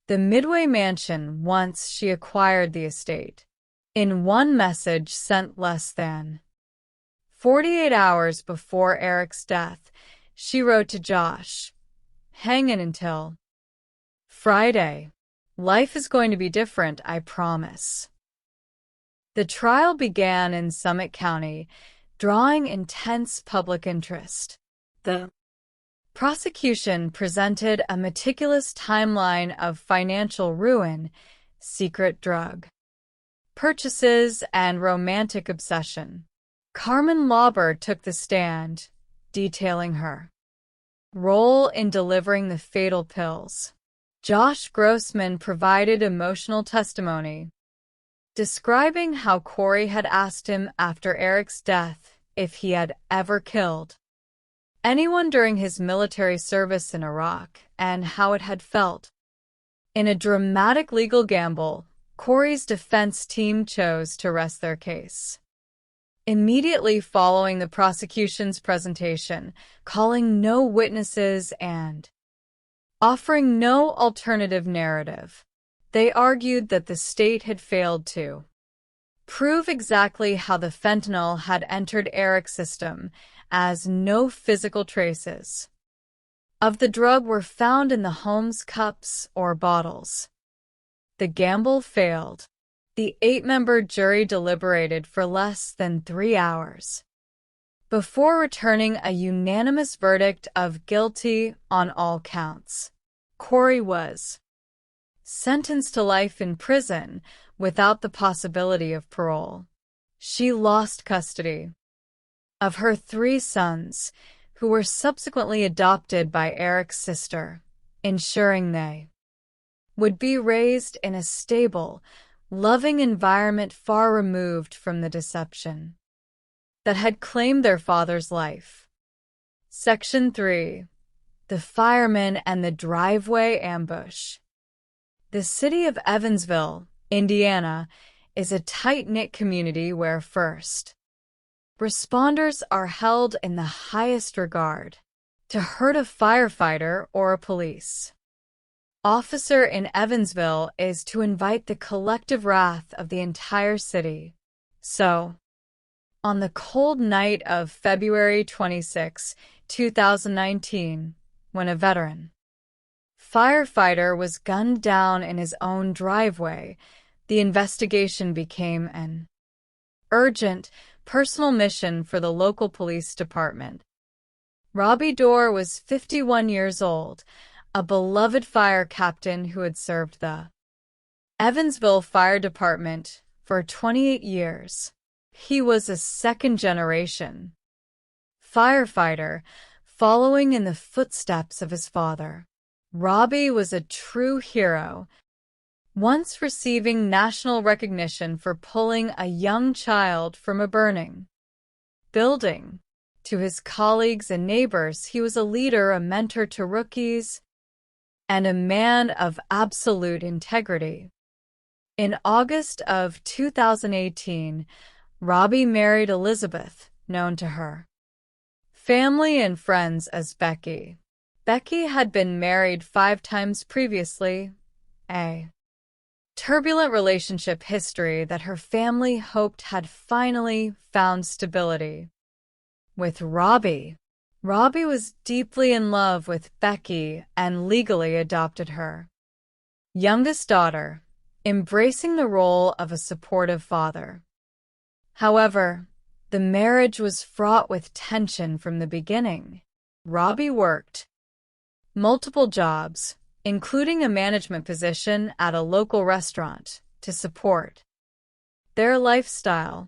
S9: the Midway Mansion once she acquired the estate. In one message sent less than 48 hours before Eric's death, she wrote to Josh, "Hang in until Friday. Life is going to be different, I promise." The trial began in Summit County, drawing intense public interest. The prosecution presented a meticulous timeline of financial ruin, secret drug purchases, and romantic obsession. Carmen Lauber took the stand, detailing her role in delivering the fatal pills. Josh Grossman provided emotional testimony, describing how Corey had asked him after Eric's death if he had ever killed anyone during his military service in Iraq and how it had felt. In a dramatic legal gamble, Corey's defense team chose to rest their case immediately following the prosecution's presentation, calling no witnesses and offering no alternative narrative. They argued that the state had failed to prove exactly how the fentanyl had entered Eric's system, as no physical traces of the drug were found in the home's cups or bottles. The gamble failed. The 8-member jury deliberated for less than 3 hours before returning a unanimous verdict of guilty on all counts. Corey was sentenced to life in prison without the possibility of parole. She lost custody of her 3 sons, who were subsequently adopted by Eric's sister, ensuring they would be raised in a stable, loving environment far removed from the deception that had claimed their father's life. Section 3. The Fireman and the Driveway Ambush. The city of Evansville, Indiana, is a tight-knit community where first responders are held in the highest regard. To hurt a firefighter or a police officer in Evansville is to invite the collective wrath of the entire city. So, on the cold night of February 26, 2019, when a veteran firefighter was gunned down in his own driveway, the investigation became an urgent, personal mission for the local police department. Robbie Dorr was 51 years old, a beloved fire captain who had served the Evansville Fire Department for 28 years. He was a second-generation firefighter, following in the footsteps of his father. Robbie was a true hero, once receiving national recognition for pulling a young child from a burning building. To his colleagues and neighbors, he was a leader, a mentor to rookies, and a man of absolute integrity. In August of 2018, Robbie married Elizabeth, known to her family and friends as Becky. Becky had been married 5 times previously, a turbulent relationship history that her family hoped had finally found stability. With Robbie was deeply in love with Becky and legally adopted her youngest daughter, embracing the role of a supportive father. However, the marriage was fraught with tension from the beginning. Robbie worked multiple jobs, including a management position at a local restaurant, to support their lifestyle.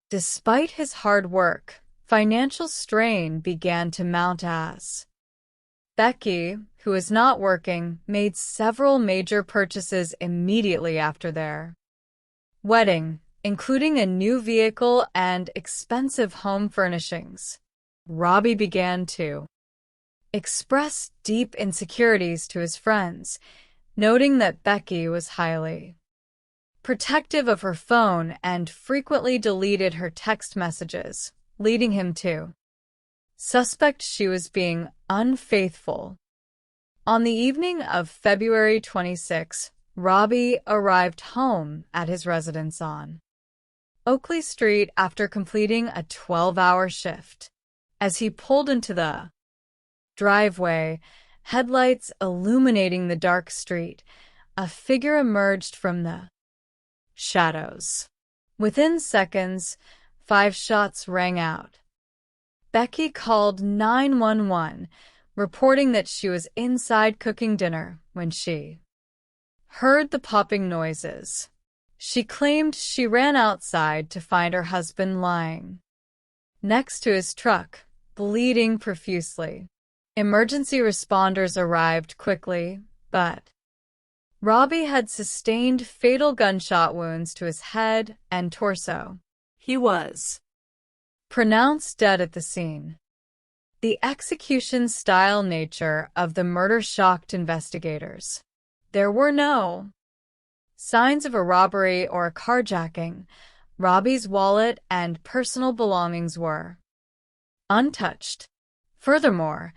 S9: Despite his hard work, financial strain began to mount as Becky, who was not working, made several major purchases immediately after their wedding, including a new vehicle and expensive home furnishings. Robbie began to express deep insecurities to his friends, noting that Becky was highly protective of her phone and frequently deleted her text messages, leading him to suspect she was being unfaithful. On the evening of February 26, Robbie arrived home at his residence on Oakley Street after completing a 12-hour shift. As he pulled into the driveway, headlights illuminating the dark street, a figure emerged from the shadows. Within seconds, 5 shots rang out. Becky called 911, reporting that she was inside cooking dinner when she heard the popping noises. She claimed she ran outside to find her husband lying next to his truck, bleeding profusely. Emergency responders arrived quickly, but Robbie had sustained fatal gunshot wounds to his head and torso. He was pronounced dead at the scene. The execution-style nature of the murder shocked investigators. There were no signs of a robbery or a carjacking. Robbie's wallet and personal belongings were untouched. Furthermore,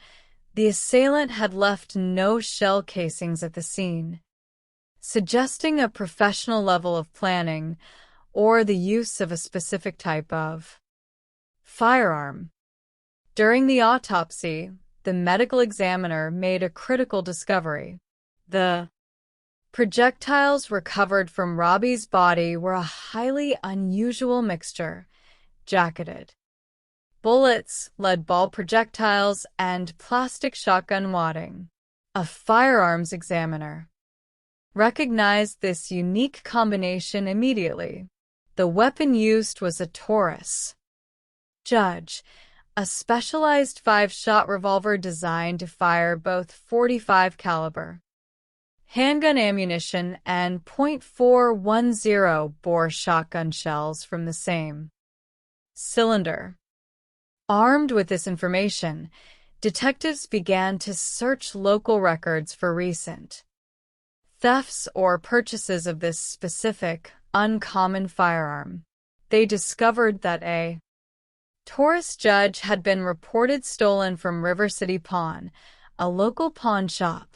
S9: the assailant had left no shell casings at the scene, suggesting a professional level of planning or the use of a specific type of firearm. During the autopsy, the medical examiner made a critical discovery. The projectiles recovered from Robbie's body were a highly unusual mixture: jacketed bullets, lead ball projectiles, and plastic shotgun wadding. A firearms examiner recognized this unique combination immediately. The weapon used was a Taurus Judge, a specialized 5-shot revolver designed to fire both .45 caliber handgun ammunition and .410 bore shotgun shells from the same cylinder. Armed with this information, detectives began to search local records for recent thefts or purchases of this specific, uncommon firearm. They discovered that a Taurus Judge had been reported stolen from River City Pawn, a local pawn shop,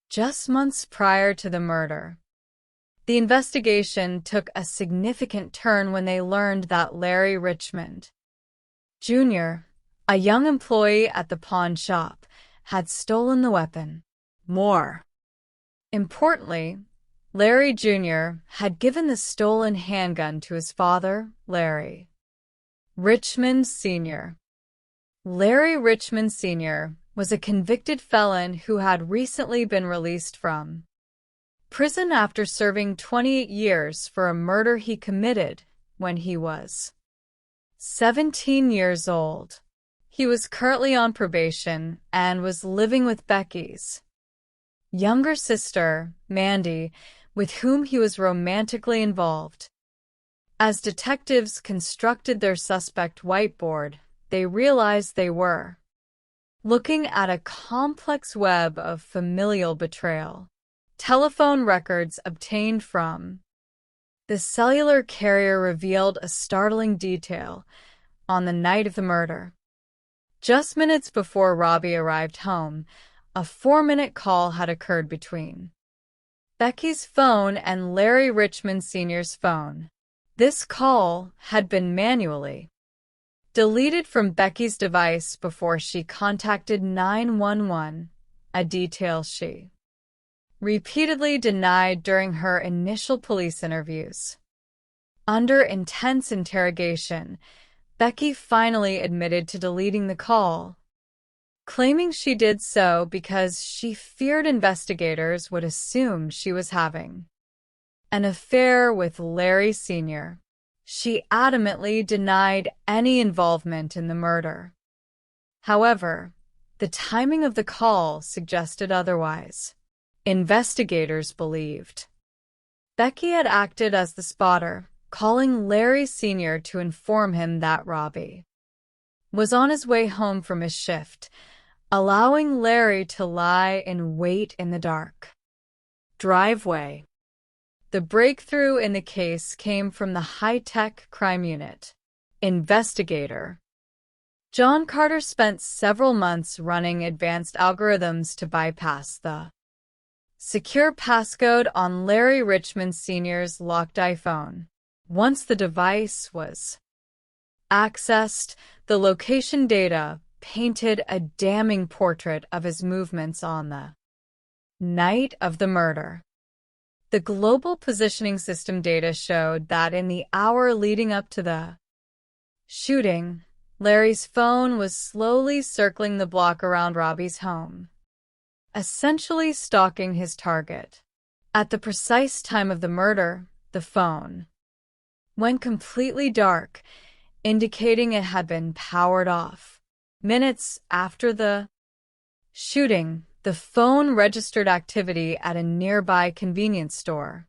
S9: just months prior to the murder. The investigation took a significant turn when they learned that Larry Richmond, Jr., a young employee at the pawn shop, had stolen the weapon. More importantly, Larry Jr. had given the stolen handgun to his father, Larry Richmond Sr. Larry Richmond Sr. was a convicted felon who had recently been released from prison after serving 28 years for a murder he committed when he was 17 years old. He was currently on probation and was living with Becky's younger sister, Mandy, with whom he was romantically involved. As detectives constructed their suspect whiteboard, they realized they were looking at a complex web of familial betrayal. Telephone records obtained from the cellular carrier revealed a startling detail. On the night of the murder, Just minutes before Robbie arrived home, a 4-minute call had occurred between Becky's phone and Larry Richmond Sr.'s phone. This call had been manually deleted from Becky's device before she contacted 911, a detail she repeatedly denied during her initial police interviews. Under intense interrogation, Becky finally admitted to deleting the call, claiming she did so because she feared investigators would assume she was having an affair with Larry Sr. She adamantly denied any involvement in the murder. However, the timing of the call suggested otherwise. Investigators believed Becky had acted as the spotter, calling Larry Sr. to inform him that Robbie was on his way home from his shift, allowing Larry to lie in wait in the dark driveway. The breakthrough in the case came from the high-tech crime unit investigator. John Carter spent several months running advanced algorithms to bypass the secure passcode on Larry Richmond Sr.'s locked iPhone. Once the device was accessed, the location data painted a damning portrait of his movements on the night of the murder. The global positioning system data showed that in the hour leading up to the shooting, Larry's phone was slowly circling the block around Robbie's home, essentially stalking his target. At the precise time of the murder, the phone went completely dark, indicating it had been powered off. Minutes after the shooting, the phone registered activity at a nearby convenience store.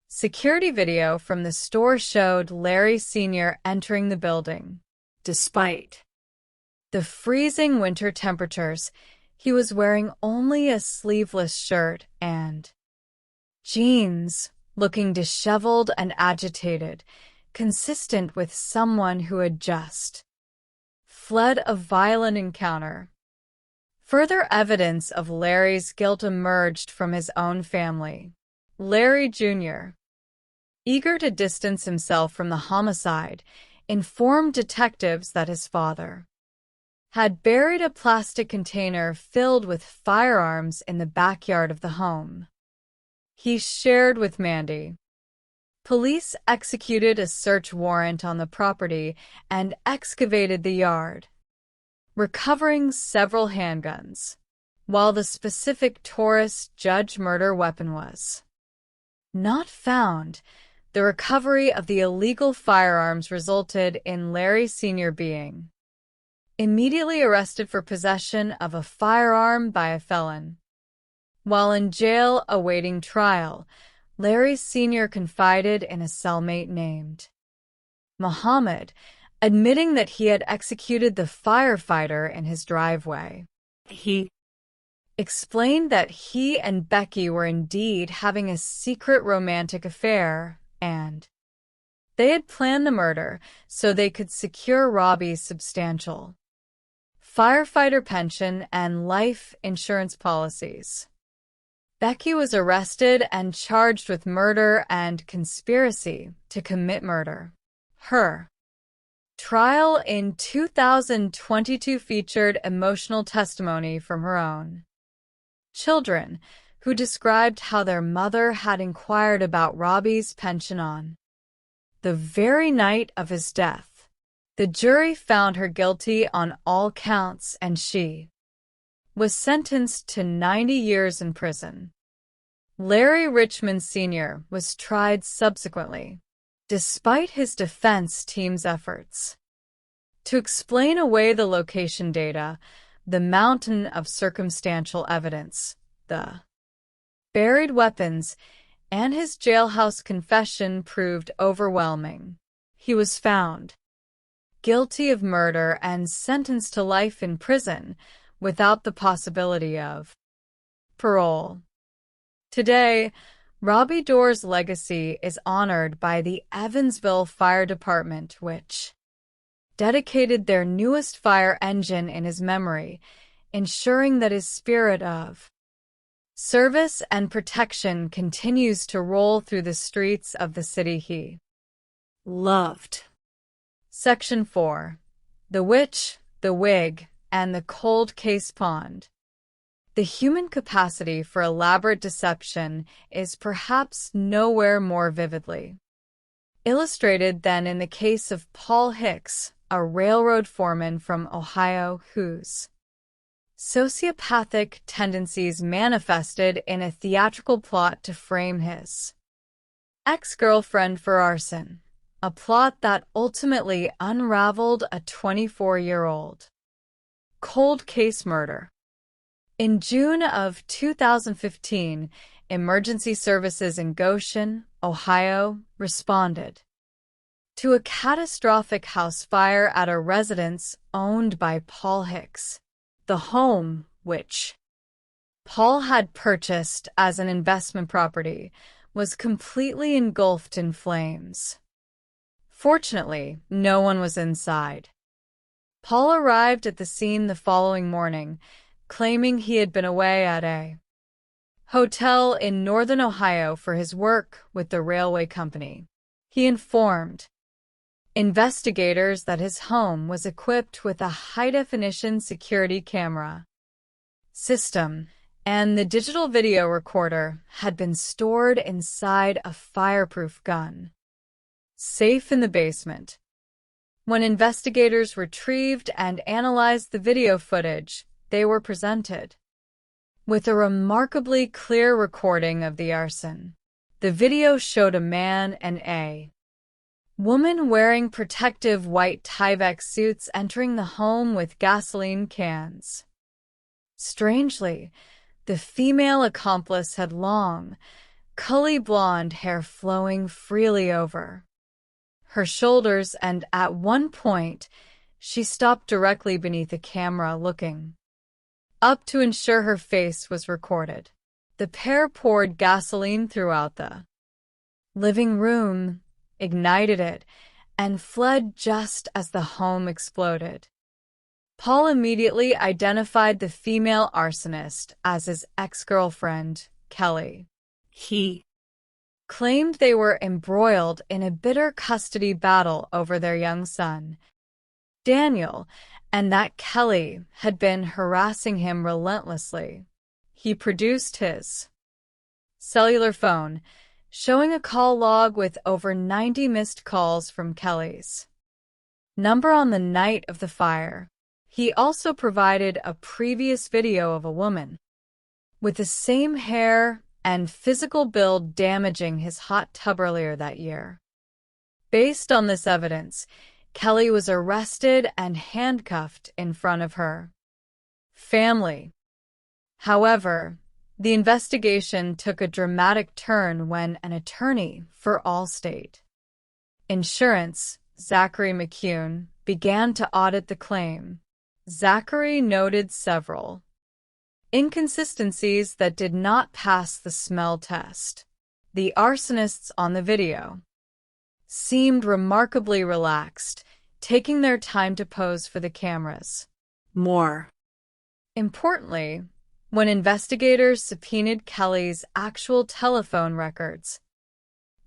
S9: Security video from the store showed Larry Sr. entering the building. Despite the freezing winter temperatures, he was wearing only a sleeveless shirt and jeans, looking disheveled and agitated, consistent with someone who had just fled a violent encounter. Further evidence of Larry's guilt emerged from his own family. Larry Jr., eager to distance himself from the homicide, informed detectives that his father had buried a plastic container filled with firearms in the backyard of the home he shared with Mandy. Police executed a search warrant on the property and excavated the yard, recovering several handguns, while the specific Taurus Judge murder weapon was not found. The recovery of the illegal firearms resulted in Larry Sr. being immediately arrested for possession of a firearm by a felon. While in jail awaiting trial, Larry Sr. confided in a cellmate named Muhammad, admitting that he had executed the firefighter in his driveway. He explained that he and Becky were indeed having a secret romantic affair, and they had planned the murder so they could secure Robbie's substantial firefighter pension and life insurance policies. Becky was arrested and charged with murder and conspiracy to commit murder. Her trial in 2022 featured emotional testimony from her own children, who described how their mother had inquired about Robbie's pension on the very night of his death. The jury found her guilty on all counts, and she was sentenced to 90 years in prison. Larry Richmond Sr. was tried subsequently, despite his defense team's efforts to explain away the location data, the mountain of circumstantial evidence, the buried weapons, and his jailhouse confession proved overwhelming. He was found guilty of murder and sentenced to life in prison without the possibility of parole. Today, Robbie Doerr's legacy is honored by the Evansville Fire Department, which dedicated their newest fire engine in his memory, ensuring that his spirit of service and protection continues to roll through the streets of the city he loved. Section 4. The Witch, the Wig, and the Cold Case Pond. The human capacity for elaborate deception is perhaps nowhere more vividly illustrated than in the case of Paul Hicks, a railroad foreman from Ohio whose sociopathic tendencies manifested in a theatrical plot to frame his ex-girlfriend for arson, a plot that ultimately unraveled a 24-year-old cold case murder. In June of 2015, emergency services in Goshen, Ohio, responded to a catastrophic house fire at a residence owned by Paul Hicks. The home, which Paul had purchased as an investment property, was completely engulfed in flames. Fortunately, no one was inside. Paul arrived at the scene the following morning, claiming he had been away at a hotel in northern Ohio for his work with the railway company. He informed investigators that his home was equipped with a high-definition security camera system, and the digital video recorder had been stored inside a fireproof gun safe in the basement. When investigators retrieved and analyzed the video footage, they were presented with a remarkably clear recording of the arson. The video showed a man and a woman wearing protective white Tyvek suits entering the home with gasoline cans. Strangely, the female accomplice had long, curly blonde hair flowing freely over her shoulders, and at one point, she stopped directly beneath the camera looking up to ensure her face was recorded. The pair poured gasoline throughout the living room, ignited it, and fled just as the home exploded. Paul immediately identified the female arsonist as his ex-girlfriend, Kelly. He claimed they were embroiled in a bitter custody battle over their young son, Daniel, and that Kelly had been harassing him relentlessly. He produced his cellular phone, showing a call log with over 90 missed calls from Kelly's number on the night of the fire. He also provided a previous video of a woman with the same hair and physical build damaging his hot tub earlier that year. Based on this evidence, Kelly was arrested and handcuffed in front of her family. However, the investigation took a dramatic turn when an attorney for Allstate Insurance, Zachary McCune, began to audit the claim. Zachary noted several inconsistencies that did not pass the smell test. The arsonists on the video seemed remarkably relaxed, taking their time to pose for the cameras. More importantly, when investigators subpoenaed Kelly's actual telephone records,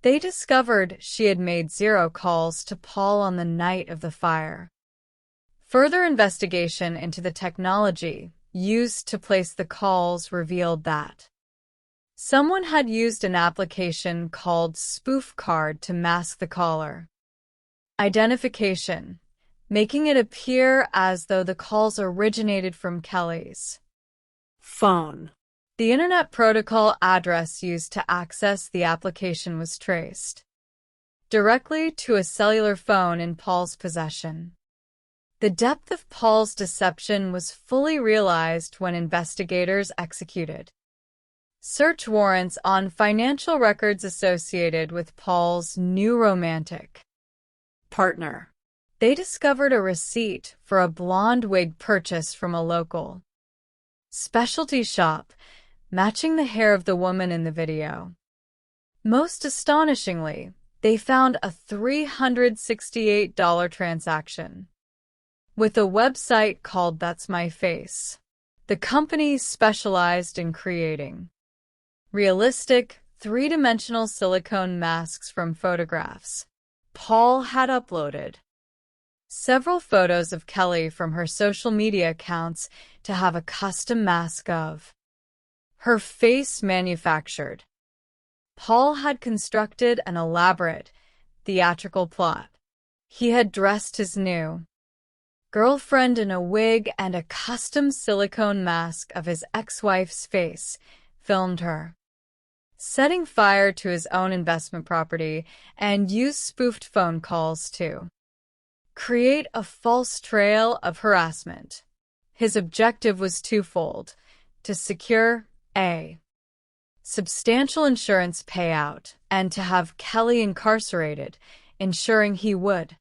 S9: they discovered she had made 0 calls to Paul on the night of the fire. Further investigation into the technology used to place the calls revealed that someone had used an application called Spoof Card to mask the caller identification, making it appear as though the calls originated from Kelly's phone. The Internet Protocol address used to access the application was traced directly to a cellular phone in Paul's possession. The depth of Paul's deception was fully realized when investigators executed search warrants on financial records associated with Paul's new romantic partner. They discovered a receipt for a blonde wig purchased from a local specialty shop, matching the hair of the woman in the video. Most astonishingly, they found a $368 transaction with a website called That's My Face. The company specialized in creating realistic, three-dimensional silicone masks from photographs. Paul had uploaded several photos of Kelly from her social media accounts to have a custom mask of her face manufactured. Paul had constructed an elaborate, theatrical plot. He had dressed his new girlfriend in a wig and a custom silicone mask of his ex-wife's face, filmed her setting fire to his own investment property, and used spoofed phone calls to create a false trail of harassment. His objective was twofold: to secure a substantial insurance payout and to have Kelly incarcerated, ensuring he would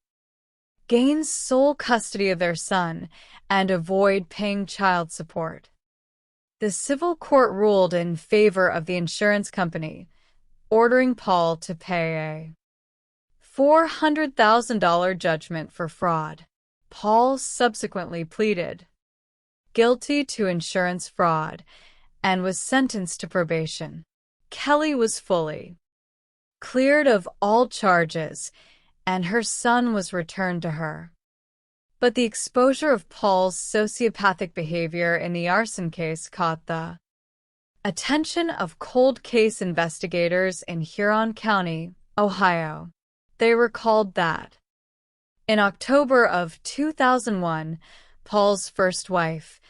S9: gain sole custody of their son and avoid paying child support. The civil court ruled in favor of the insurance company, ordering Paul to pay a $400,000 judgment for fraud. Paul subsequently pleaded guilty to insurance fraud and was sentenced to probation. Kelly was fully cleared of all charges, and her son was returned to her. But the exposure of Paul's sociopathic behavior in the arson case caught the attention of cold case investigators in Huron County, Ohio. They recalled that in October of 2001, Paul's first wife,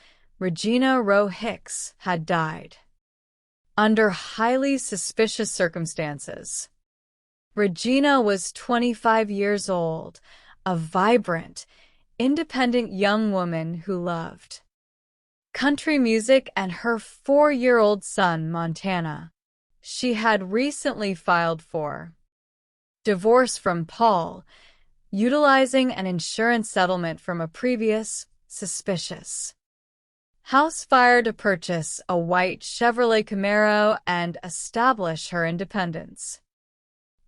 S9: Regina Roe Hicks, had died under highly suspicious circumstances. Regina was 25 years old, a vibrant, independent young woman who loved country music and her 4-year-old son, Montana. She had recently filed for divorce from Paul, utilizing an insurance settlement from a previous, suspicious house fire to purchase a white Chevrolet Camaro and establish her independence.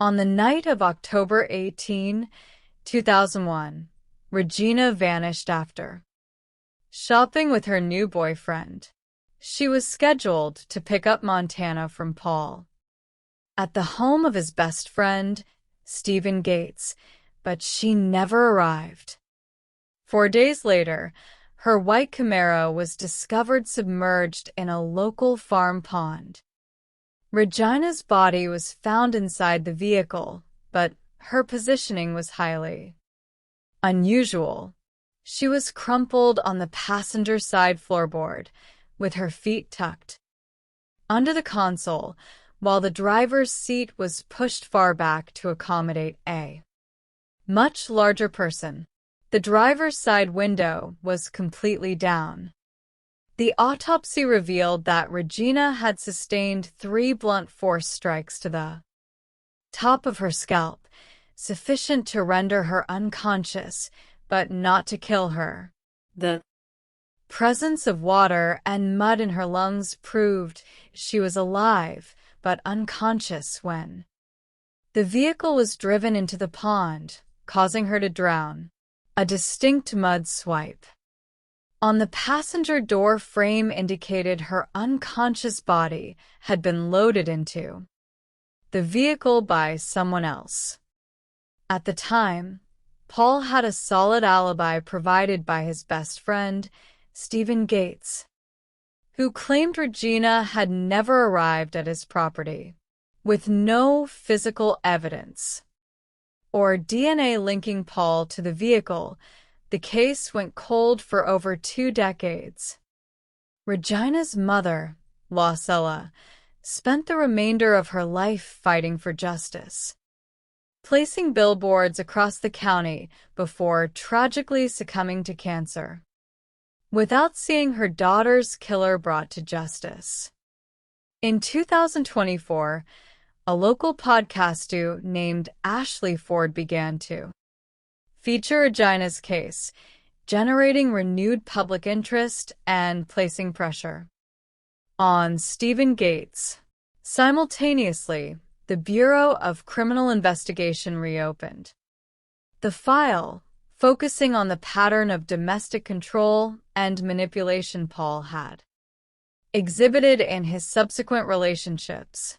S9: On the night of October 18, 2001, Regina vanished after shopping with her new boyfriend. She was scheduled to pick up Montana from Paul at the home of his best friend, Stephen Gates, but she never arrived. 4 days later, her white Camaro was discovered submerged in a local farm pond. Regina's body was found inside the vehicle, but her positioning was highly unusual. She was crumpled on the passenger side floorboard, with her feet tucked under the console, while the driver's seat was pushed far back to accommodate a much larger person. The driver's side window was completely down. The autopsy revealed that Regina had sustained 3 blunt force strikes to the top of her scalp, sufficient to render her unconscious, but not to kill her. The presence of water and mud in her lungs proved she was alive, but unconscious when the vehicle was driven into the pond, causing her to drown. A distinct mud swipe on the passenger door frame indicated her unconscious body had been loaded into the vehicle by someone else. At the time, Paul had a solid alibi provided by his best friend, Stephen Gates, who claimed Regina had never arrived at his property. With no physical evidence or DNA linking Paul to the vehicle, the case went cold for over 2 decades. Regina's mother, Losella, spent the remainder of her life fighting for justice, placing billboards across the county before tragically succumbing to cancer, without seeing her daughter's killer brought to justice. In 2024, a local podcast named Ashley Ford began to feature Regina's case, generating renewed public interest and placing pressure on Stephen Gates. Simultaneously, the Bureau of Criminal Investigation reopened the file focusing on the pattern of domestic control and manipulation Paul had exhibited in his subsequent relationships.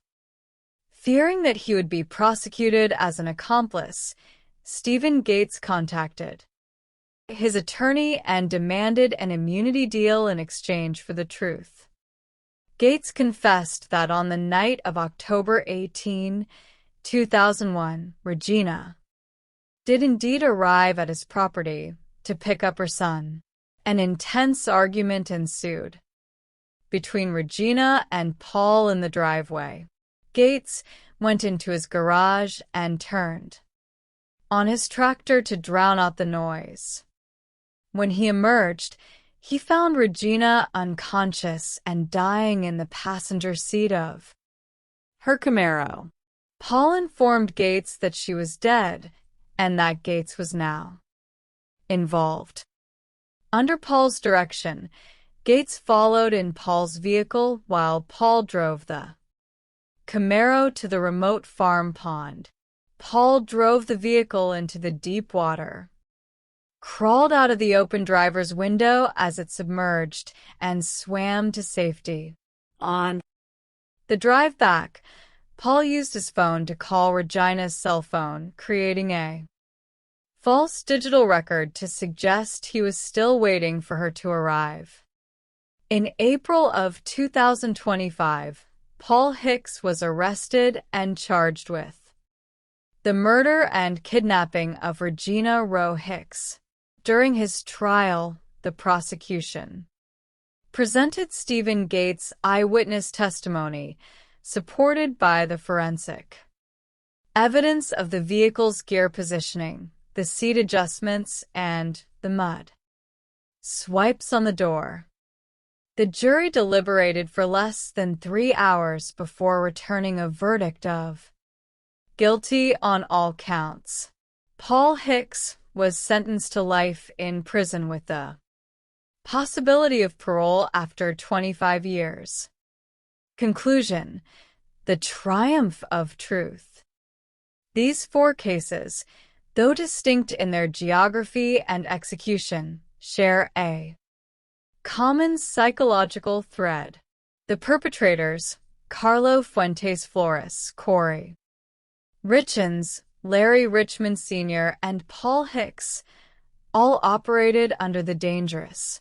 S9: Fearing that he would be prosecuted as an accomplice, Stephen Gates contacted his attorney and demanded an immunity deal in exchange for the truth. Gates confessed that on the night of October 18, 2001, Regina did indeed arrive at his property to pick up her son. An intense argument ensued between Regina and Paul in the driveway. Gates went into his garage and turned on his tractor to drown out the noise. When he emerged, he found Regina unconscious and dying in the passenger seat of her Camaro. Paul informed Gates that she was dead and that Gates was now involved. Under Paul's direction, Gates followed in Paul's vehicle while Paul drove the Camaro to the remote farm pond. Paul drove the vehicle into the deep water, crawled out of the open driver's window as it submerged, and swam to safety. On the drive back, Paul used his phone to call Regina's cell phone, creating a false digital record to suggest he was still waiting for her to arrive. In April of 2025, Paul Hicks was arrested and charged with the murder and kidnapping of Regina Rowe Hicks. During his trial, the prosecution presented Stephen Gates' eyewitness testimony, supported by the forensic evidence of the vehicle's gear positioning, the seat adjustments, and the mud swipes on the door. The jury deliberated for less than 3 hours before returning a verdict of guilty on all counts. Paul Hicks was sentenced to life in prison with the possibility of parole after 25 years. Conclusion: the triumph of truth. These 4 cases, though distinct in their geography and execution, share a common psychological thread. The perpetrators, Carlo Fuentes Flores, Corey Richens, Larry Richmond Sr., and Paul Hicks, all operated under the dangerous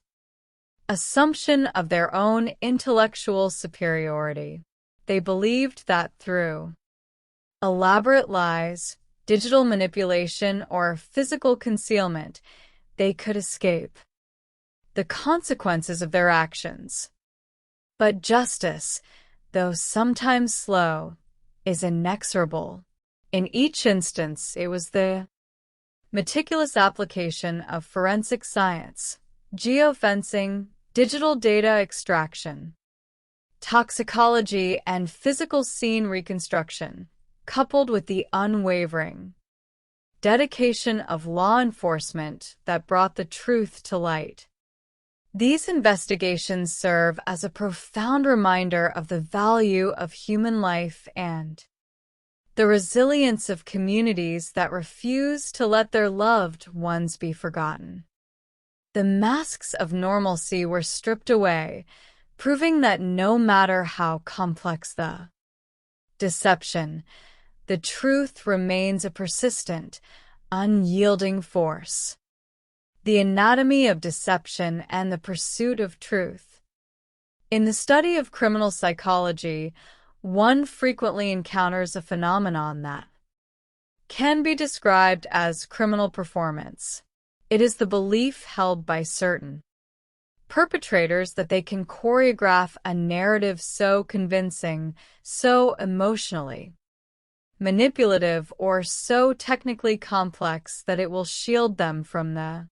S9: assumption of their own intellectual superiority. They believed that through elaborate lies, digital manipulation, or physical concealment, they could escape the consequences of their actions. But justice, though sometimes slow, is inexorable. In each instance, it was the meticulous application of forensic science, geofencing, digital data extraction, toxicology, and physical scene reconstruction, coupled with the unwavering dedication of law enforcement that brought the truth to light. These investigations serve as a profound reminder of the value of human life and the resilience of communities that refuse to let their loved ones be forgotten. The masks of normalcy were stripped away, proving that no matter how complex the deception, the truth remains a persistent, unyielding force. The anatomy of deception and the pursuit of truth. In the study of criminal psychology, one frequently encounters a phenomenon that can be described as criminal performance. It is the belief held by certain perpetrators that they can choreograph a narrative so convincing, so emotionally manipulative, or so technically complex that it will shield them from the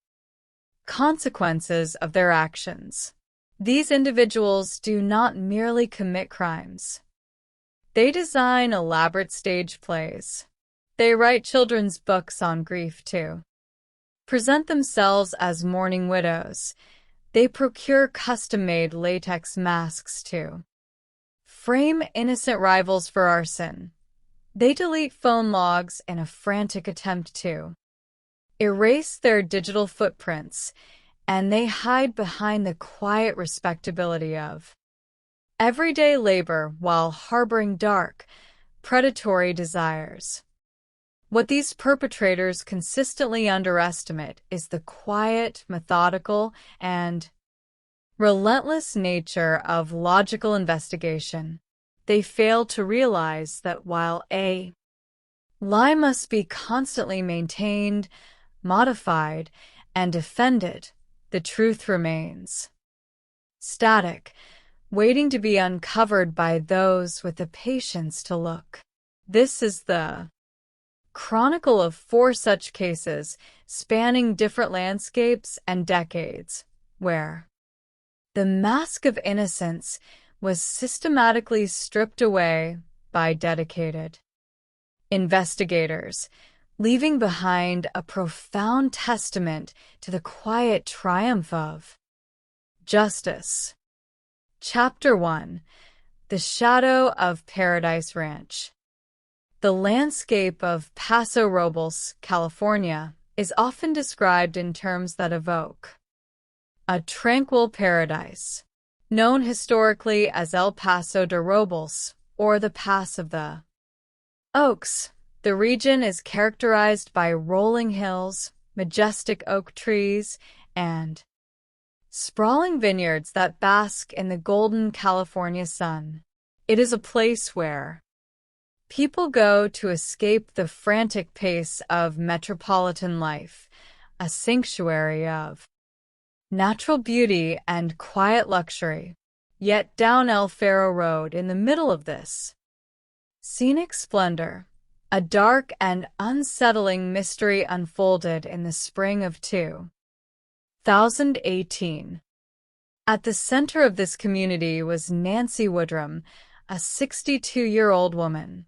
S9: consequences of their actions. These individuals do not merely commit crimes. They design elaborate stage plays. They write children's books on grief too. Present themselves as mourning widows. They procure custom-made latex masks too. Frame innocent rivals for arson. They delete phone logs in a frantic attempt to erase their digital footprints, and they hide behind the quiet respectability of everyday labor while harboring dark, predatory desires. What these perpetrators consistently underestimate is the quiet, methodical, and relentless nature of logical investigation. They fail to realize that while a lie must be constantly maintained, modified, and defended, the truth remains static, waiting to be uncovered by those with the patience to look. This is the chronicle of 4 such cases spanning different landscapes and decades, where the mask of innocence was systematically stripped away by dedicated investigators, leaving behind a profound testament to the quiet triumph of justice. Chapter 1: The Shadow of Paradise Ranch. The landscape of Paso Robles, California, is often described in terms that evoke a tranquil paradise, known historically as El Paso de Robles, or the Pass of the Oaks. The region is characterized by rolling hills, majestic oak trees, and sprawling vineyards that bask in the golden California sun. It is a place where people go to escape the frantic pace of metropolitan life, a sanctuary of natural beauty and quiet luxury. Yet down El Faro Road, in the middle of this scenic splendor, a dark and unsettling mystery unfolded in the spring of 2018. At the center of this community was Nancy Woodrum, a 62-year-old woman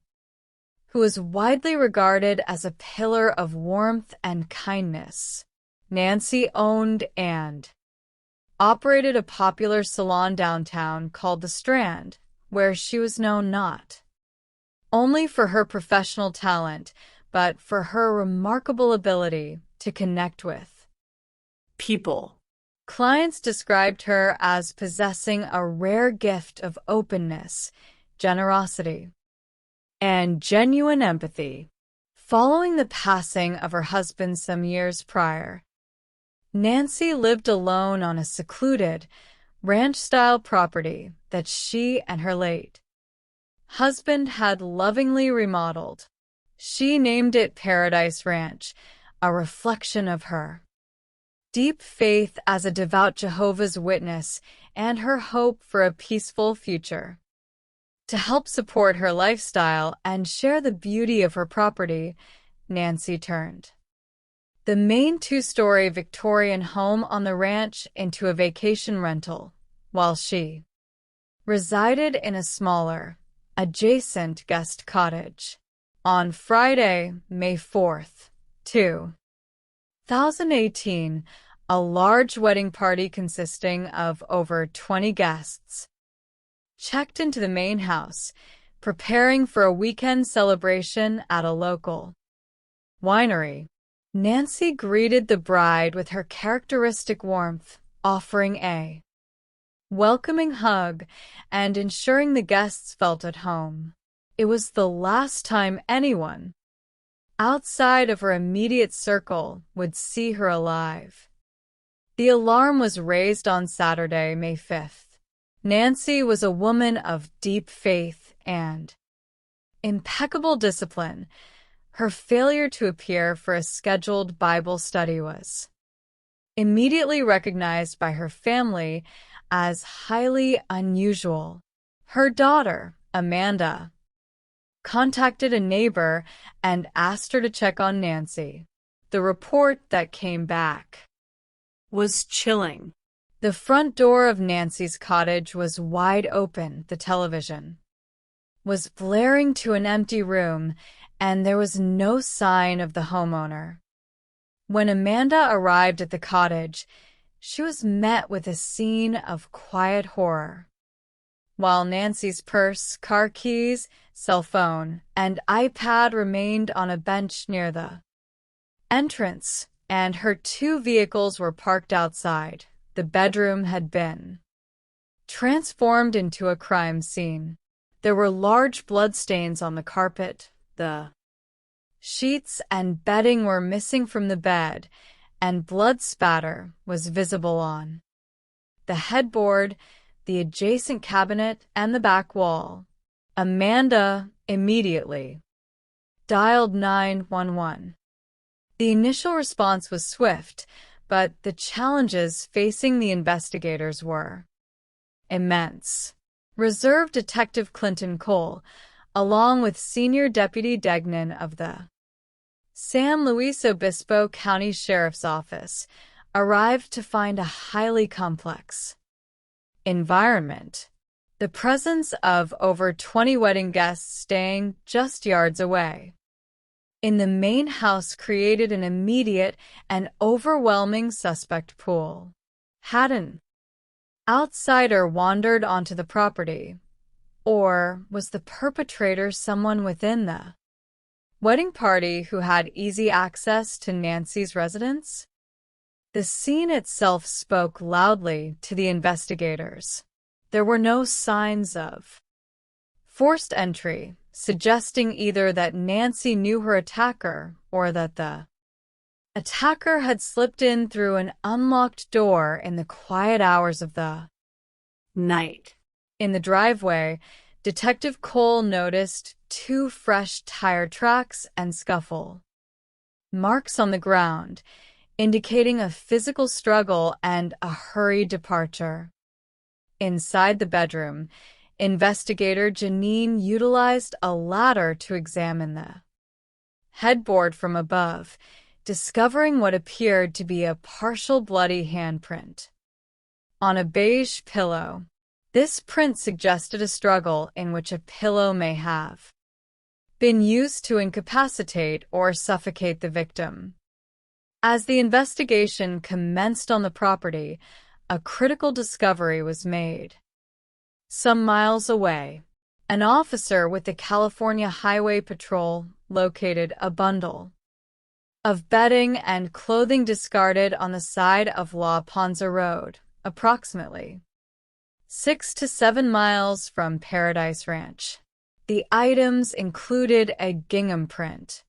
S9: who was widely regarded as a pillar of warmth and kindness. Nancy owned and operated a popular salon downtown called The Strand, where she was known not only for her professional talent, but for her remarkable ability to connect with people. Clients described her as possessing a rare gift of openness, generosity, and genuine empathy. Following the passing of her husband some years prior, Nancy lived alone on a secluded, ranch-style property that she and her late husband had lovingly remodeled. She named it Paradise Ranch, a reflection of her deep faith as a devout Jehovah's Witness and her hope for a peaceful future. To help support her lifestyle and share the beauty of her property, Nancy turned the main 2-story Victorian home on the ranch into a vacation rental, while she resided in a smaller, adjacent guest cottage. On Friday, May 4th, 2018, a large wedding party consisting of over 20 guests checked into the main house, preparing for a weekend celebration at a local winery. Nancy greeted the bride with her characteristic warmth, offering a welcoming hug and ensuring the guests felt at home. It was the last time anyone outside of her immediate circle would see her alive. The alarm was raised on Saturday, May 5th. Nancy was a woman of deep faith and impeccable discipline. Her failure to appear for a scheduled Bible study was immediately recognized by her family as highly unusual. Her daughter, Amanda, contacted a neighbor and asked her to check on Nancy. The report that came back was chilling. The front door of Nancy's cottage was wide open. The television was blaring to an empty room, and there was no sign of the homeowner. When Amanda arrived at the cottage, she was met with a scene of quiet horror. While Nancy's purse, car keys, cell phone, and iPad remained on a bench near the entrance, and her 2 vehicles were parked outside. The bedroom had been transformed into a crime scene. There were large bloodstains on the carpet. The sheets and bedding were missing from the bed, and blood spatter was visible on the headboard, the adjacent cabinet, and the back wall. Amanda immediately dialed 911. The initial response was swift, but the challenges facing the investigators were immense. Reserve Detective Clinton Cole, along with Senior Deputy Degnan of the San Luis Obispo County Sheriff's Office, arrived to find a highly complex environment. The presence of over 20 wedding guests staying just yards away in the main house created an immediate and overwhelming suspect pool. Had an outsider wandered onto the property, or was the perpetrator someone within the wedding party who had easy access to Nancy's residence? The scene itself spoke loudly to the investigators. There were no signs of forced entry, suggesting either that Nancy knew her attacker or that the attacker had slipped in through an unlocked door in the quiet hours of the night. In the driveway, Detective Cole noticed 2 fresh tire tracks and scuffle marks on the ground, indicating a physical struggle and a hurried departure. Inside the bedroom, investigator Janine utilized a ladder to examine the headboard from above, discovering what appeared to be a partial bloody handprint on a beige pillow. This print suggested a struggle in which a pillow may have been used to incapacitate or suffocate the victim. As the investigation commenced on the property, a critical discovery was made. Some miles away, an officer with the California Highway Patrol located a bundle of bedding and clothing discarded on the side of La Ponza Road, approximately 6 to 7 miles from Paradise Ranch. The items included a gingham print,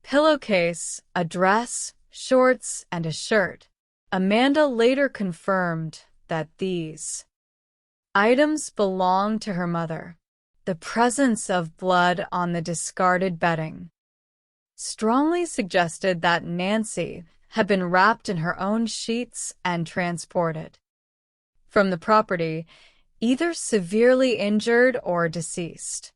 S9: pillowcase, a dress, shorts, and a shirt. Amanda later confirmed that these items belonged to her mother. The presence of blood on the discarded bedding strongly suggested that Nancy had been wrapped in her own sheets and transported from the property, either severely injured or deceased.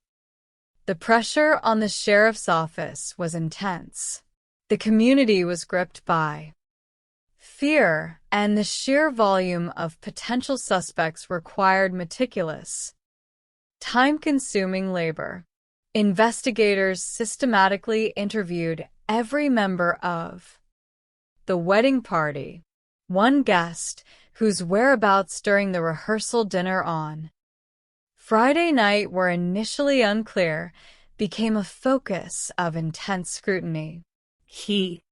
S9: The pressure on the sheriff's office was intense. The community was gripped by fear, and the sheer volume of potential suspects required meticulous, time-consuming labor. Investigators systematically interviewed every member of the wedding party. One guest, whose whereabouts during the rehearsal dinner on Friday night were initially unclear, became a focus of intense scrutiny. He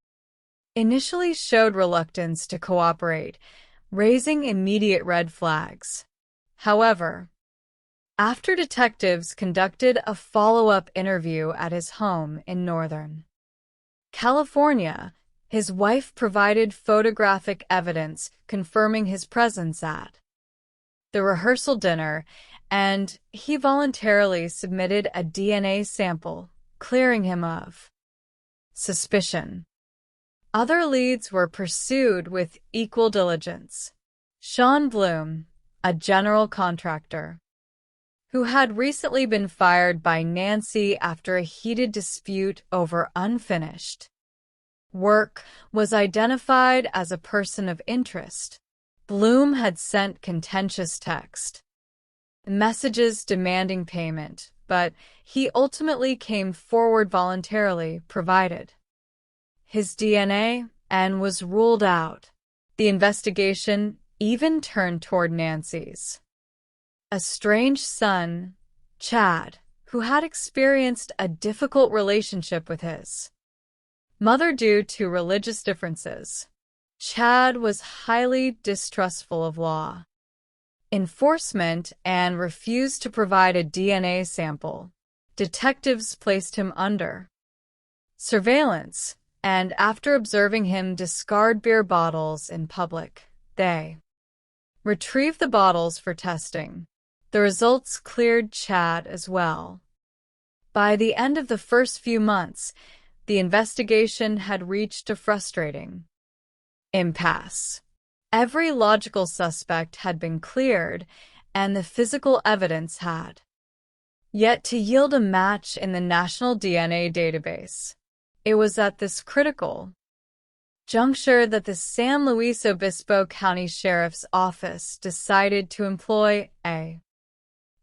S9: initially showed reluctance to cooperate, raising immediate red flags. However, after detectives conducted a follow-up interview at his home in Northern California, his wife provided photographic evidence confirming his presence at the rehearsal dinner, and he voluntarily submitted a DNA sample, clearing him of suspicion. Other leads were pursued with equal diligence. Sean Bloom, a general contractor, who had recently been fired by Nancy after a heated dispute over unfinished work, was identified as a person of interest. Bloom had sent contentious text messages demanding payment, but he ultimately came forward voluntarily, provided his DNA, and was ruled out. The investigation even turned toward Nancy's estranged son, Chad, who had experienced a difficult relationship with his Mother due to religious differences. Chad was highly distrustful of law enforcement and refused to provide a DNA sample. Detectives placed him under surveillance, and after observing him discard beer bottles in public, they retrieved the bottles for testing. The results cleared Chad as well. By the end of the first few months, the investigation had reached a frustrating impasse. Every logical suspect had been cleared, and the physical evidence had yet to yield a match in the national DNA database. It was at this critical juncture that the San Luis Obispo County Sheriff's Office decided to employ a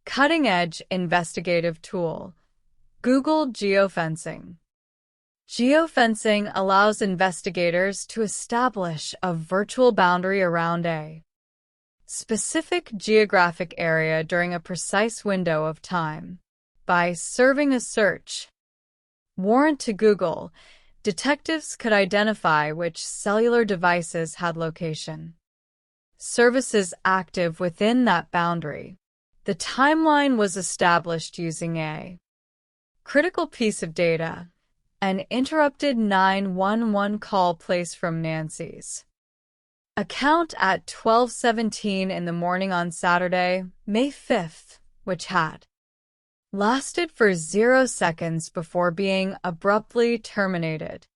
S9: cutting-edge investigative tool, Google geofencing. Geofencing allows investigators to establish a virtual boundary around a specific geographic area during a precise window of time. By serving a search warrant to Google, detectives could identify which cellular devices had location services active within that boundary. The timeline was established using a critical piece of data, an interrupted 911 call placed from Nancy's account at 12:17 in the morning on Saturday, May 5th, which had lasted for 0 seconds before being abruptly terminated.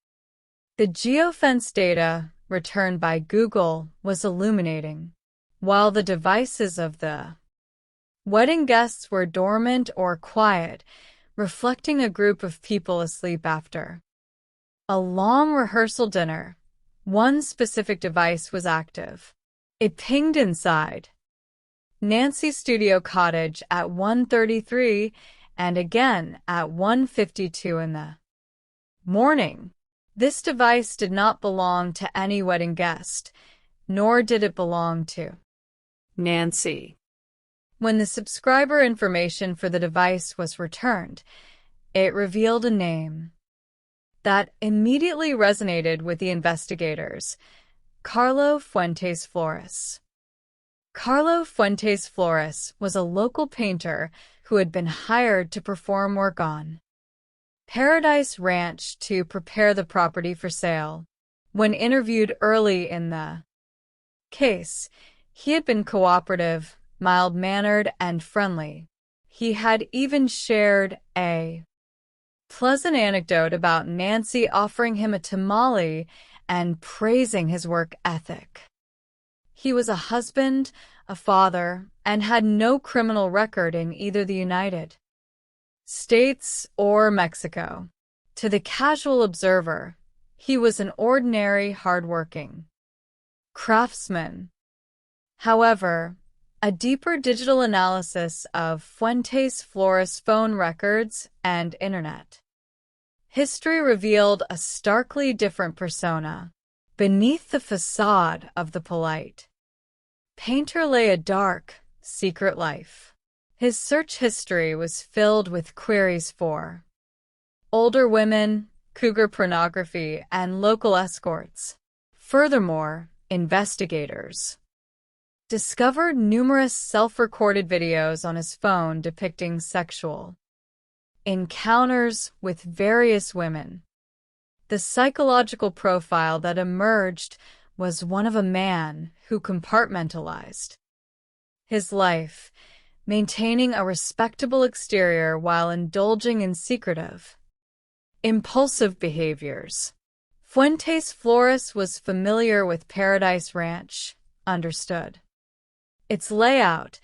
S9: The geofence data returned by Google was illuminating. While the devices of the wedding guests were dormant or quiet, reflecting a group of people asleep after a long rehearsal dinner, one specific device was active. It pinged inside Nancy's studio cottage at 1:33 and again at 1:52 in the morning. This device did not belong to any wedding guest, nor did it belong to Nancy. When the subscriber information for the device was returned, it revealed a name that immediately resonated with the investigators: Carlo Fuentes Flores. Carlo Fuentes Flores was a local painter who had been hired to perform work on Paradise Ranch to prepare the property for sale. When interviewed early in the case, he had been cooperative, mild-mannered, and friendly. He had even shared a pleasant anecdote about Nancy offering him a tamale and praising his work ethic. He was a husband, a father, and had no criminal record in either the United States or Mexico. To the casual observer, he was an ordinary, hard-working craftsman. However, a deeper digital analysis of Fuentes Flores' phone records and internet history revealed a starkly different persona. Beneath the facade of the polite painter lay a dark, secret life. His search history was filled with queries for older women, cougar pornography, and local escorts. Furthermore, investigators discovered numerous self-recorded videos on his phone depicting sexual encounters with various women. The psychological profile that emerged was one of a man who compartmentalized his life, maintaining a respectable exterior while indulging in secretive, impulsive behaviors. Fuentes Flores was familiar with Paradise Ranch, understood its layout,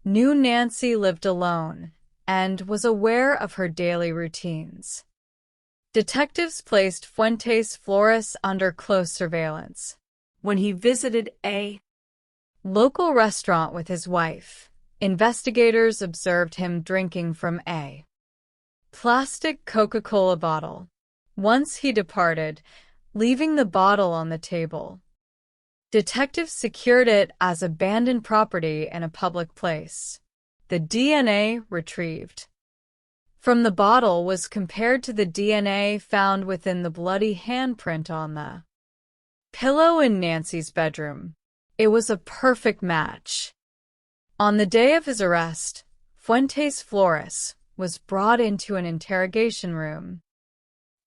S9: knew Nancy lived alone, and was aware of her daily routines. Detectives placed Fuentes Flores under close surveillance. When he visited a local restaurant with his wife, investigators observed him drinking from a plastic Coca-Cola bottle. Once he departed, leaving the bottle on the table. Detectives secured it as abandoned property in a public place. The DNA retrieved from the bottle was compared to the DNA found within the bloody handprint on the pillow in Nancy's bedroom. It was a perfect match. On the day of his arrest, Fuentes Flores was brought into an interrogation room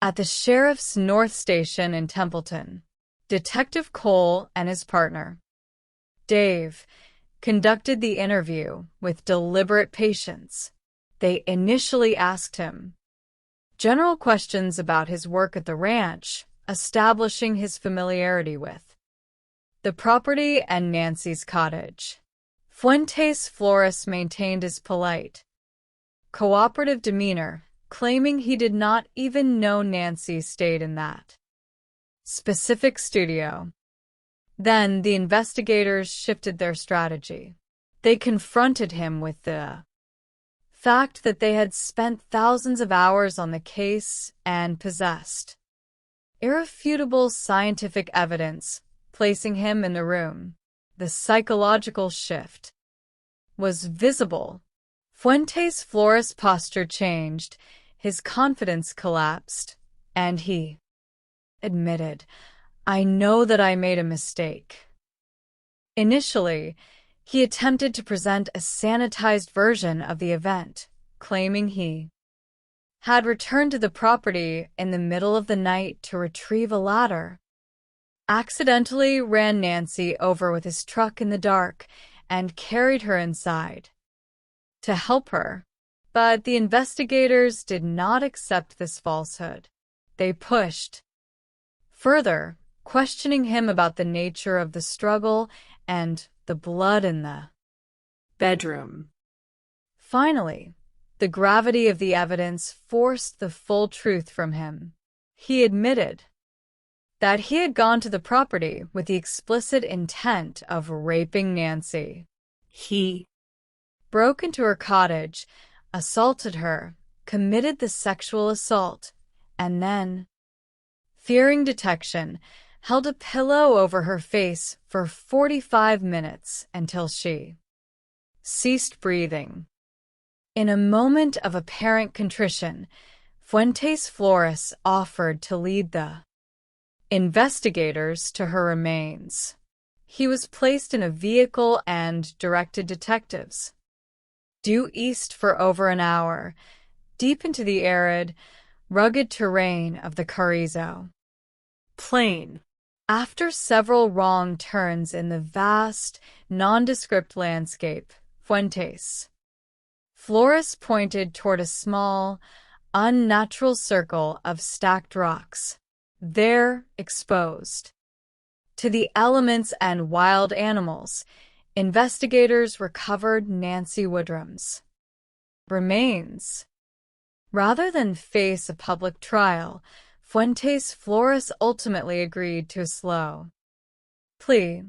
S9: at the sheriff's North Station in Templeton. Detective Cole and his partner, Dave, conducted the interview with deliberate patience. They initially asked him general questions about his work at the ranch, establishing his familiarity with the property and Nancy's cottage. Fuentes Flores maintained his polite, cooperative demeanor, claiming he did not even know Nancy stayed in that specific studio. Then the investigators shifted their strategy. They confronted him with the fact that they had spent thousands of hours on the case and possessed irrefutable scientific evidence, placing him in the room. The psychological shift was visible. Fuentes Flores' posture changed, his confidence collapsed, and he admitted, "I know that I made a mistake." Initially, he attempted to present a sanitized version of the event, claiming he had returned to the property in the middle of the night to retrieve a ladder, accidentally ran Nancy over with his truck in the dark, and carried her inside to help her. But the investigators did not accept this falsehood. They pushed further, questioning him about the nature of the struggle and the blood in the bedroom. Finally, the gravity of the evidence forced the full truth from him. He admitted that he had gone to the property with the explicit intent of raping Nancy. He broke into her cottage, assaulted her, committed the sexual assault, and then, fearing detection, held a pillow over her face for 45 minutes until she ceased breathing. In a moment of apparent contrition, Fuentes Flores offered to lead the investigators to her remains. He was placed in a vehicle and directed detectives due east for over an hour, deep into the arid, rugged terrain of the Carrizo Plain. After several wrong turns in the vast, nondescript landscape, Fuentes Flores pointed toward a small, unnatural circle of stacked rocks. There, exposed to the elements and wild animals, investigators recovered Nancy Woodrum's remains. Rather than face a public trial, Fuentes Flores ultimately agreed to a slow plea,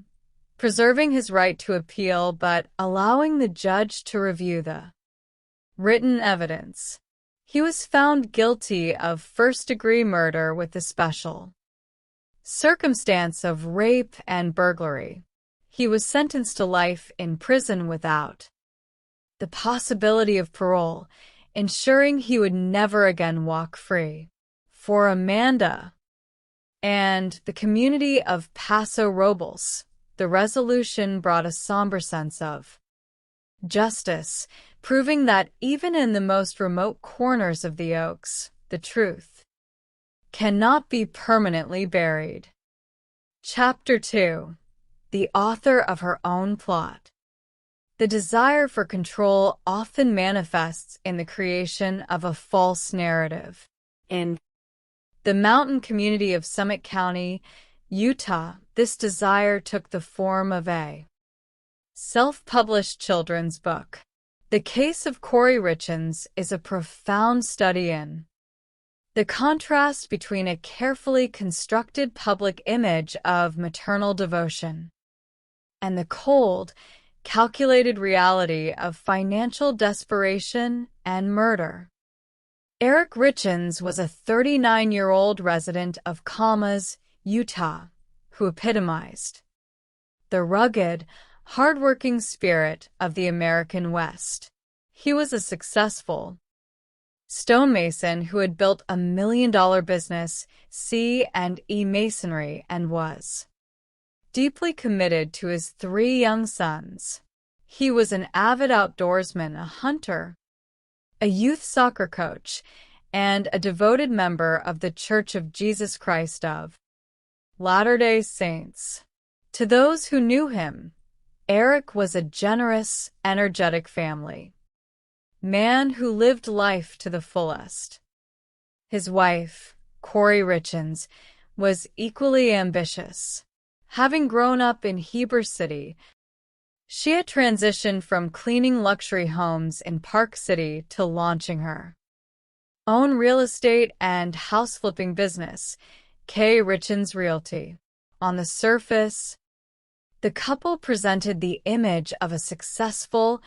S9: preserving his right to appeal but allowing the judge to review the written evidence. He was found guilty of first-degree murder with the special circumstance of rape and burglary. He was sentenced to life in prison without the possibility of parole, ensuring he would never again walk free. For Amanda and the community of Paso Robles, the resolution brought a somber sense of justice, proving that even in the most remote corners of the Oaks, the truth cannot be permanently buried. Chapter 2. The author of her own plot. The desire for control often manifests in the creation of a false narrative. In the mountain community of Summit County, Utah, this desire took the form of a self-published children's book. The case of Corey Richens is a profound study in the contrast between a carefully constructed public image of maternal devotion and the cold, calculated reality of financial desperation and murder. Eric Richens was a 39-year-old resident of Kamas, Utah, who epitomized the rugged, hard-working spirit of the American West. He was a successful stonemason who had built a $1 million business, C&E Masonry, and was deeply committed to his 3 young sons. He was an avid outdoorsman, a hunter, a youth soccer coach, and a devoted member of the Church of Jesus Christ of Latter-day Saints. To those who knew him, Eric was a generous, energetic family man who lived life to the fullest. His wife, Corey Richens, was equally ambitious. Having grown up in Heber City, she had transitioned from cleaning luxury homes in Park City to launching her own real estate and house flipping business, K. Richens Realty. On the surface, the couple presented the image of a successful,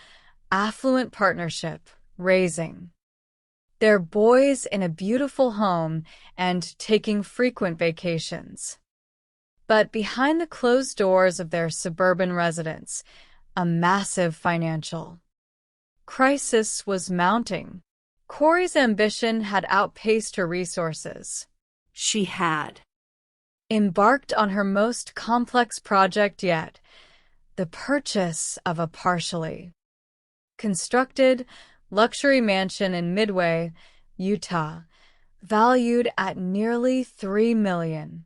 S9: affluent partnership, raising their boys in a beautiful home and taking frequent vacations. But behind the closed doors of their suburban residence, a massive financial crisis was mounting. Corey's ambition had outpaced her resources. She had embarked on her most complex project yet, the purchase of a partially constructed luxury mansion in Midway, Utah, valued at nearly $3 million.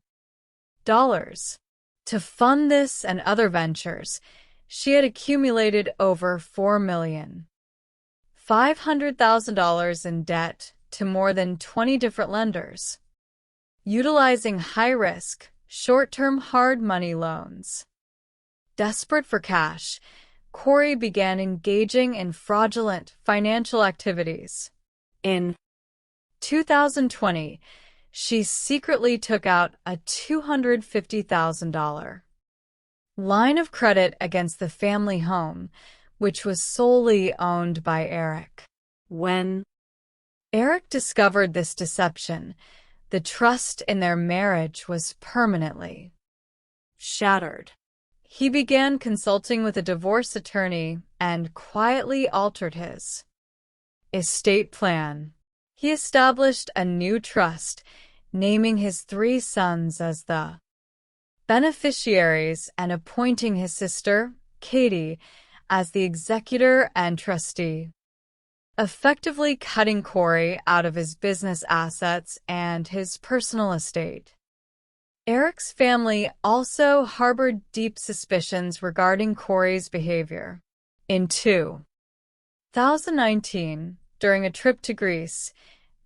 S9: To fund this and other ventures, she had accumulated over $4,500,000 in debt to more than 20 different lenders, utilizing high-risk, short-term hard money loans. Desperate for cash, Corey began engaging in fraudulent financial activities. In 2020, she secretly took out a $250,000 line of credit against the family home, which was solely owned by Eric. When Eric discovered this deception, the trust in their marriage was permanently shattered. He began consulting with a divorce attorney and quietly altered his estate plan. He established a new trust, naming his 3 sons as the beneficiaries and appointing his sister, Katie, as the executor and trustee, effectively cutting Corey out of his business assets and his personal estate. Eric's family also harbored deep suspicions regarding Corey's behavior. In 2019, during a trip to Greece,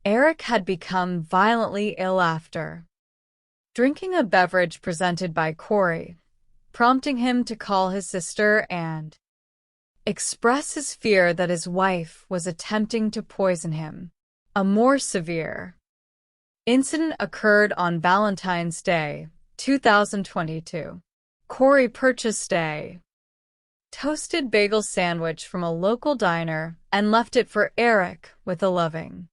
S9: Eric had become violently ill after drinking a beverage presented by Corey, prompting him to call his sister and express his fear that his wife was attempting to poison him. A more severe incident occurred on Valentine's Day, 2022. Corey purchased a toasted bagel sandwich from a local diner and left it for Eric with a loving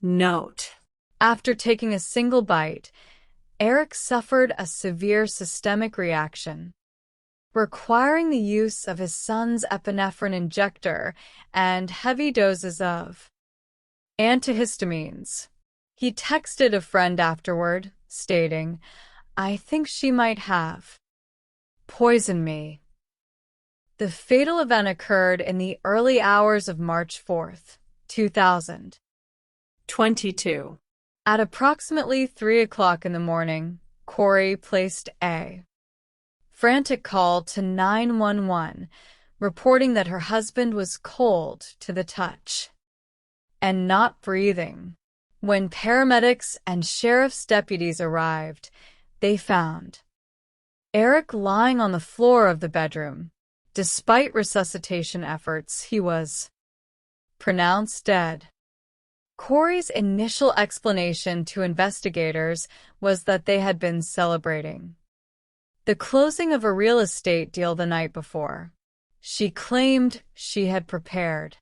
S9: note. After taking a single bite, Eric suffered a severe systemic reaction, requiring the use of his son's epinephrine injector and heavy doses of antihistamines. He texted a friend afterward, stating, "I think she might have poisoned me." The fatal event occurred in the early hours of March 4th, 2022. At approximately 3 o'clock in the morning, Corey placed a frantic call to 911, reporting that her husband was cold to the touch and not breathing. When paramedics and sheriff's deputies arrived, they found Eric lying on the floor of the bedroom. Despite resuscitation efforts, he was pronounced dead. Corey's initial explanation to investigators was that they had been celebrating the closing of a real estate deal the night before. She claimed she had prepared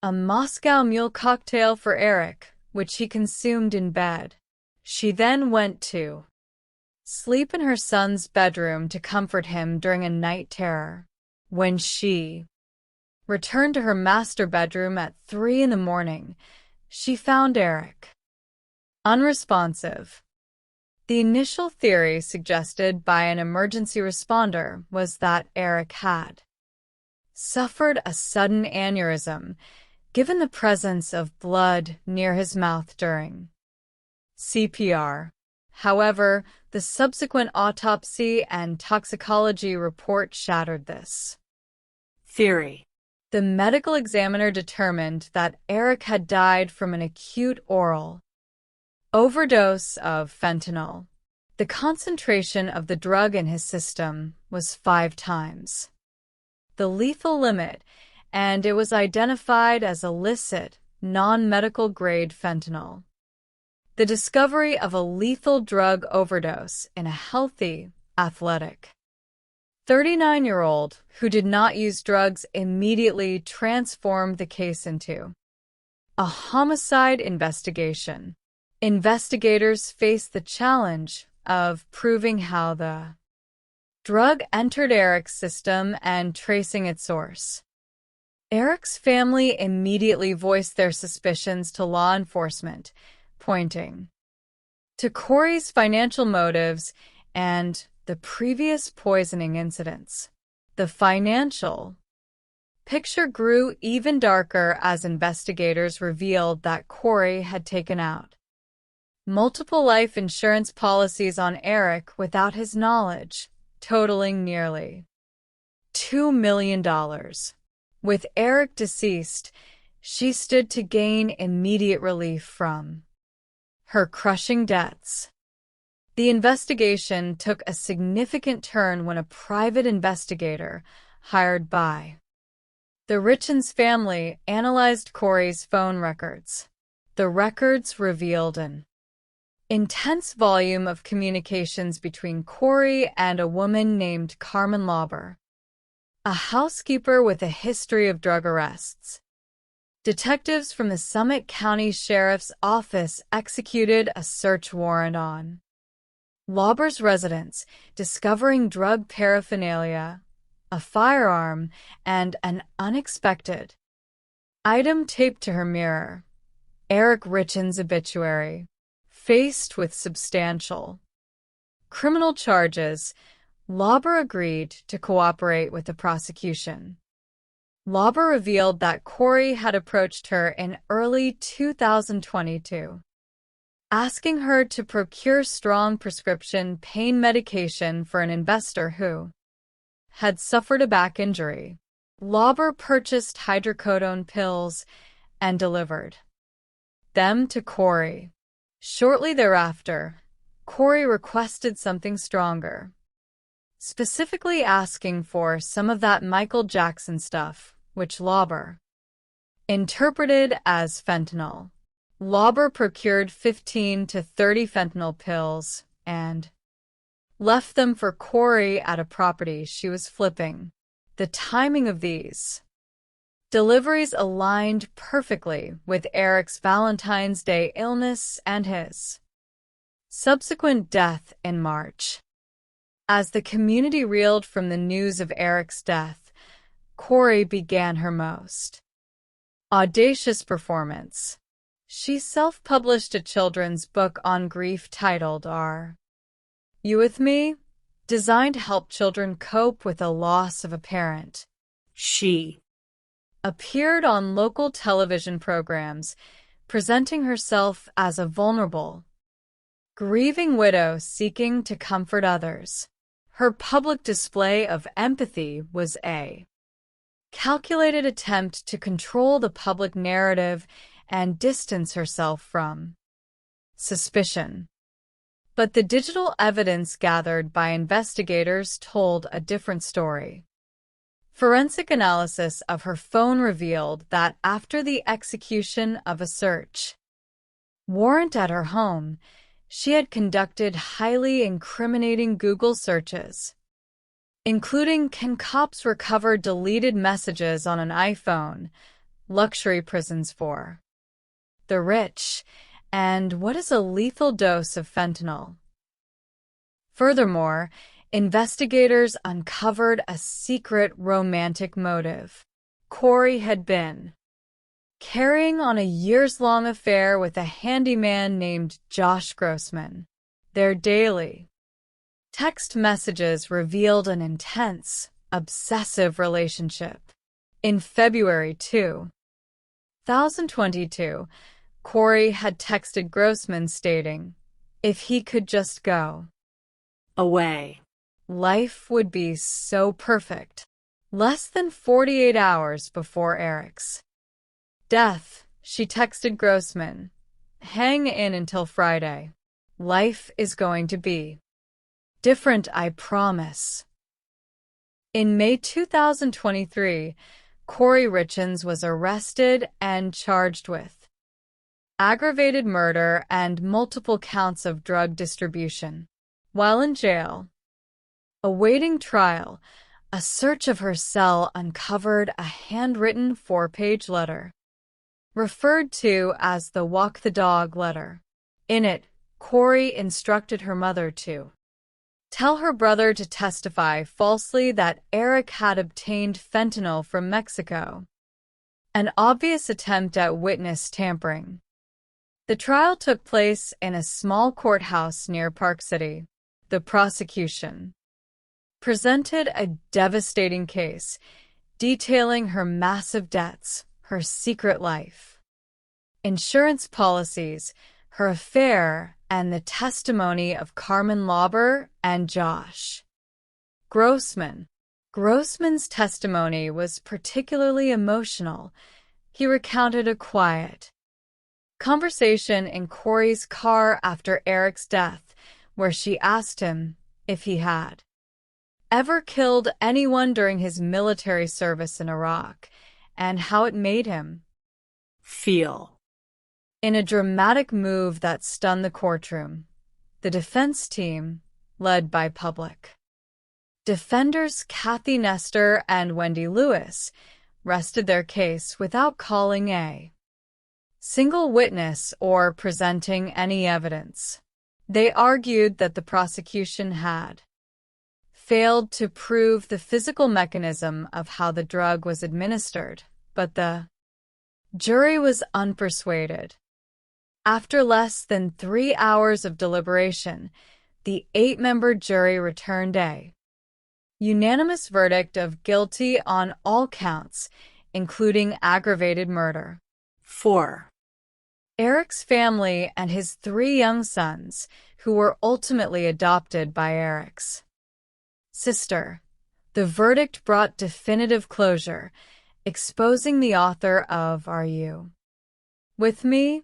S9: a Moscow Mule cocktail for Eric, which he consumed in bed. She then went to sleep in her son's bedroom to comfort him during a night terror. When she returned to her master bedroom at 3 in the morning, she found Eric unresponsive. The initial theory suggested by an emergency responder was that Eric had suffered a sudden aneurysm, given the presence of blood near his mouth during CPR. However, the subsequent autopsy and toxicology report shattered this theory. The medical examiner determined that Eric had died from an acute oral overdose of fentanyl. The concentration of the drug in his system was 5 times the lethal limit, and it was identified as illicit, non-medical grade fentanyl. The discovery of a lethal drug overdose in a healthy, athletic 39-year-old who did not use drugs immediately transformed the case into a homicide investigation. Investigators faced the challenge of proving how the drug entered Eric's system and tracing its source. Eric's family immediately voiced their suspicions to law enforcement, pointing to Corey's financial motives and the previous poisoning incidents. The financial picture grew even darker as investigators revealed that Corey had taken out multiple life insurance policies on Eric without his knowledge, totaling nearly $2 million. With Eric deceased, she stood to gain immediate relief from her crushing debts. The investigation took a significant turn when a private investigator hired by the Richens family analyzed Corey's phone records. The records revealed an intense volume of communications between Corey and a woman named Carmen Lauber, a housekeeper with a history of drug arrests. Detectives from the Summit County Sheriff's Office executed a search warrant on Lauber's residence, discovering drug paraphernalia, a firearm, and an unexpected item taped to her mirror: Eric Richens' obituary. Faced with substantial criminal charges, Lauber agreed to cooperate with the prosecution. Lauber revealed that Corey had approached her in early 2022, asking her to procure strong prescription pain medication for an investor who had suffered a back injury. Lauber purchased hydrocodone pills and delivered them to Corey. Shortly thereafter, Corey requested something stronger, specifically asking for some of that Michael Jackson stuff, which Lauber interpreted as fentanyl. Lauber procured 15 to 30 fentanyl pills and left them for Corey at a property she was flipping. The timing of these deliveries aligned perfectly with Eric's Valentine's Day illness and his subsequent death in March. As the community reeled from the news of Eric's death, Corey began her most audacious performance. She self-published a children's book on grief titled Are You With Me?, designed to help children cope with the loss of a parent. She appeared on local television programs, presenting herself as a vulnerable, grieving widow seeking to comfort others. Her public display of empathy was a calculated attempt to control the public narrative and distance herself from suspicion. But the digital evidence gathered by investigators told a different story. Forensic analysis of her phone revealed that after the execution of a search warrant at her home, she had conducted highly incriminating Google searches, including "Can cops recover deleted messages on an iPhone?", "Luxury prisons for the rich," and "What is a lethal dose of fentanyl?" Furthermore, investigators uncovered a secret romantic motive. Corey had been carrying on a years-long affair with a handyman named Josh Grossman. Their daily text messages revealed an intense, obsessive relationship. In February 2022, Corey had texted Grossman stating, if he could just go away, life would be so perfect. Less than 48 hours before Eric's death, she texted Grossman, hang in until Friday. Life is going to be different, I promise. In May 2023, Corey Richins was arrested and charged with aggravated murder and multiple counts of drug distribution. While in jail, awaiting trial, a search of her cell uncovered a handwritten 4-page letter, referred to as the Walk the Dog letter. In it, Corey instructed her mother to tell her brother to testify falsely that Eric had obtained fentanyl from Mexico, an obvious attempt at witness tampering. The trial took place in a small courthouse near Park City. The prosecution presented a devastating case detailing her massive debts, her secret life, insurance policies, her affair, and the testimony of Carmen Lauber and Josh Grossman. Grossman's testimony was particularly emotional. He recounted a quiet conversation in Corey's car after Eric's death, where she asked him if he had ever killed anyone during his military service in Iraq, and how it made him feel. In a dramatic move that stunned the courtroom, the defense team, led by public defenders Kathy Nestor and Wendy Lewis, rested their case without calling a single witness or presenting any evidence. They argued that the prosecution had failed to prove the physical mechanism of how the drug was administered, but the jury was unpersuaded. After less than 3 hours of deliberation, the 8-member jury returned a unanimous verdict of guilty on all counts, including aggravated murder. 4. Eric's family and his 3 young sons, who were ultimately adopted by Eric's sister. The verdict brought definitive closure, exposing the author of Are You With Me?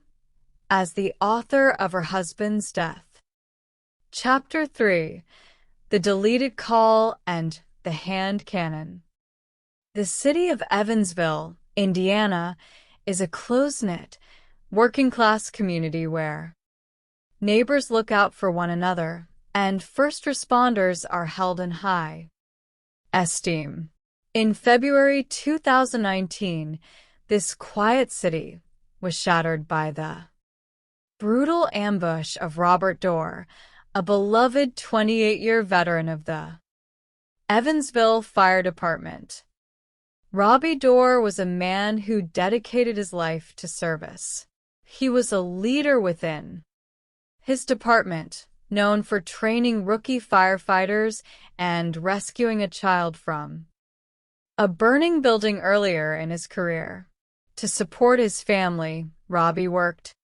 S9: As the author of her husband's death. Chapter 3: The Deleted Call and the Hand Cannon. The city of Evansville, Indiana, is a close-knit, working-class community where neighbors look out for one another, and first responders are held in high esteem. In February 2019, this quiet city was shattered by the brutal ambush of Robert Dorr, a beloved 28-year veteran of the Evansville Fire Department. Robbie Dorr was a man who dedicated his life to service. He was a leader within his department, known for training rookie firefighters and rescuing a child from a burning building earlier in his career. To support his family, Robbie worked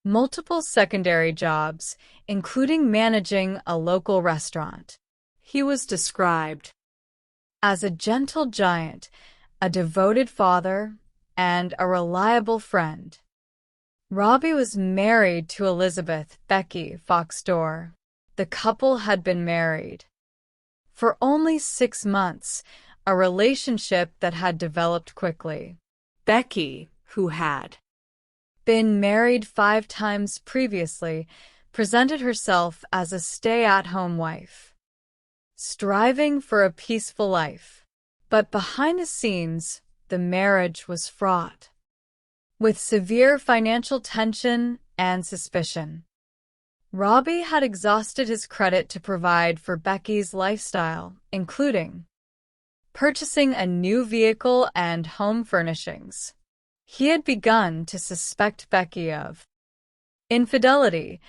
S9: multiple secondary jobs, including managing a local restaurant. He was described as a gentle giant, a devoted father, and a reliable friend. Robbie was married to Elizabeth Becky Fox Dorr. The couple had been married for only 6 months, a relationship that had developed quickly. Becky, who had been married 5 times previously, presented herself as a stay-at-home wife, striving for a peaceful life. But behind the scenes, the marriage was fraught with severe financial tension and suspicion. Robbie had exhausted his credit to provide for Becky's lifestyle, including purchasing a new vehicle and home furnishings. He had begun to suspect Becky of infidelity,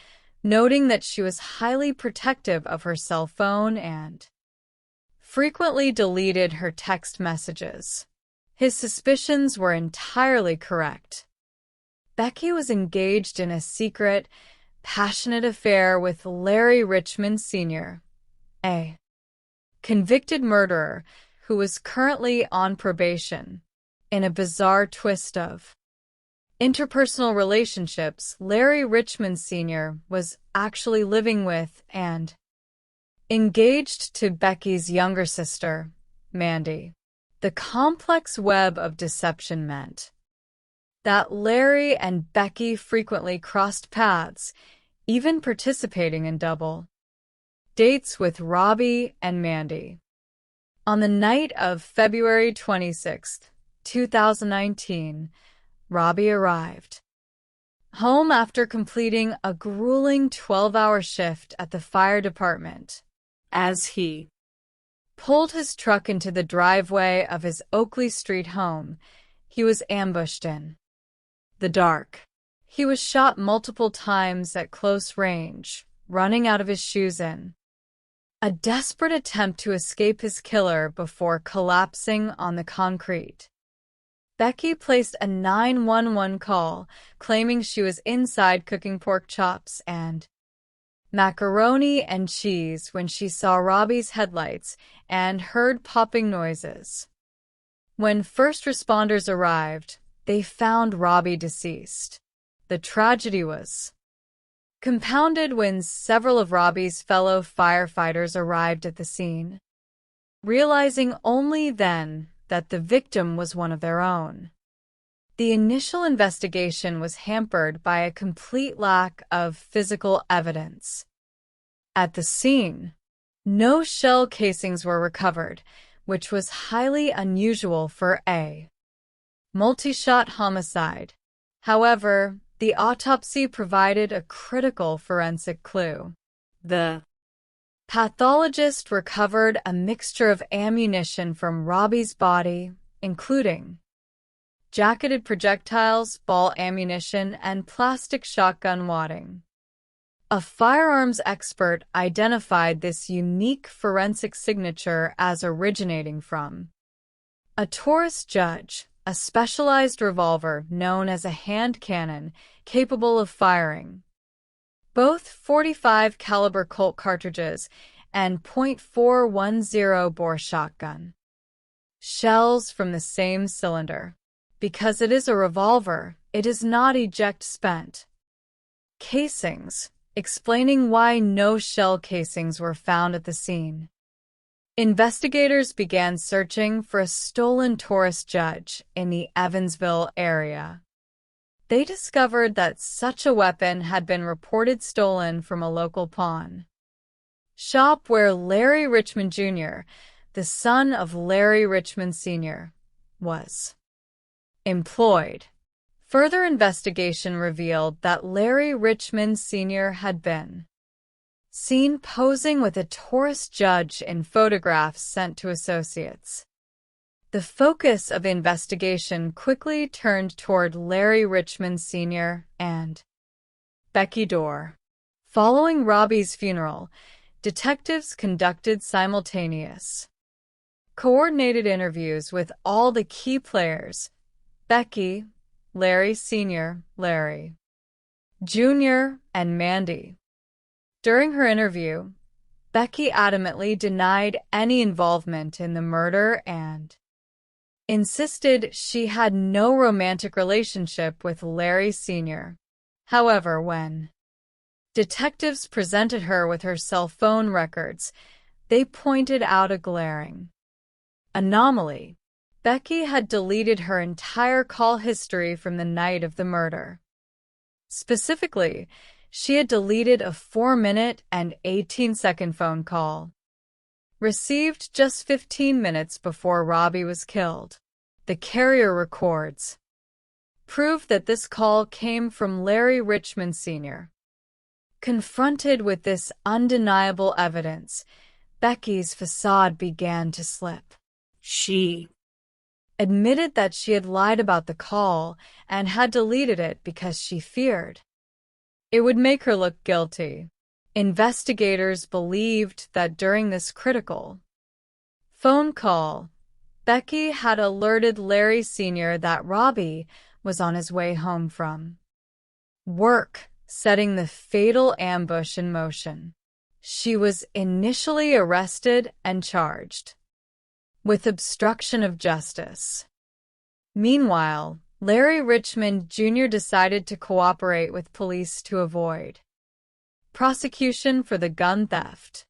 S9: noting that she was highly protective of her cell phone and frequently deleted her text messages. His suspicions were entirely correct. Becky was engaged in a secret, passionate affair with Larry Richmond Sr., a convicted murderer who was currently on probation. In a bizarre twist of interpersonal relationships, Larry Richmond Sr. was actually living with and engaged to Becky's younger sister, Mandy. The complex web of deception meant that Larry and Becky frequently crossed paths, even participating in double dates with Robbie and Mandy. On the night of February 26, 2019, Robbie arrived home after completing a grueling 12-hour shift at the fire department. As he pulled his truck into the driveway of his Oakley Street home, he was ambushed in the dark. He was shot multiple times at close range, running out of his shoes in a desperate attempt to escape his killer before collapsing on the concrete. Becky placed a 911 call, claiming she was inside cooking pork chops and macaroni and cheese when she saw Robbie's headlights and heard popping noises. When first responders arrived, they found Robbie deceased. The tragedy was compounded when several of Robbie's fellow firefighters arrived at the scene, realizing only then that the victim was one of their own. The initial investigation was hampered by a complete lack of physical evidence. At the scene, no shell casings were recovered, which was highly unusual for a multi-shot homicide. However, the autopsy provided a critical forensic clue. The pathologist recovered a mixture of ammunition from Robbie's body, including jacketed projectiles, ball ammunition, and plastic shotgun wadding. A firearms expert identified this unique forensic signature as originating from a Taurus Judge, a specialized revolver known as a hand cannon capable of firing both .45 caliber Colt cartridges and .410 bore shotgun shells from the same cylinder. Because it is a revolver, it does not eject spent casings, explaining why no shell casings were found at the scene. Investigators began searching for a stolen Taurus Judge in the Evansville area. They discovered that such a weapon had been reported stolen from a local pawn shop where Larry Richmond Jr., the son of Larry Richmond Sr., was employed. Further investigation revealed that Larry Richmond Sr. had been seen posing with a Taurus Judge in photographs sent to associates. The focus of investigation quickly turned toward Larry Richmond Sr. and Becky Dorr. Following Robbie's funeral, detectives conducted simultaneous, coordinated interviews with all the key players: Becky, Larry Sr., Larry Jr., and Mandy. During her interview, Becky adamantly denied any involvement in the murder and insisted she had no romantic relationship with Larry Sr. However, when detectives presented her with her cell phone records, they pointed out a glaring anomaly. Becky had deleted her entire call history from the night of the murder. Specifically, she had deleted a 4-minute and 18-second phone call, received just 15 minutes before Robbie was killed. The carrier records proved that this call came from Larry Richmond Sr. Confronted with this undeniable evidence, Becky's facade began to slip. She admitted that she had lied about the call and had deleted it because she feared it would make her look guilty. Investigators believed that during this critical phone call, Becky had alerted Larry Sr. that Robbie was on his way home from work, setting the fatal ambush in motion. She was initially arrested and charged with obstruction of justice. Meanwhile, Larry Richmond Jr. decided to cooperate with police to avoid prosecution for the gun theft.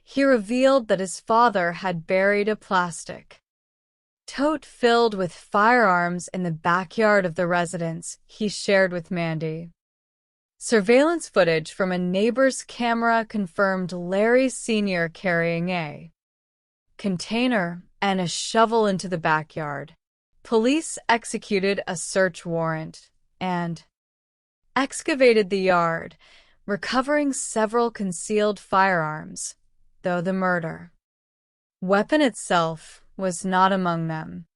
S9: He revealed that his father had buried a plastic tote filled with firearms in the backyard of the residence he shared with Mandy. Surveillance footage from a neighbor's camera confirmed Larry Sr. carrying a container and a shovel into the backyard. Police executed a search warrant and excavated the yard, recovering several concealed firearms, though the murder weapon itself was not among them.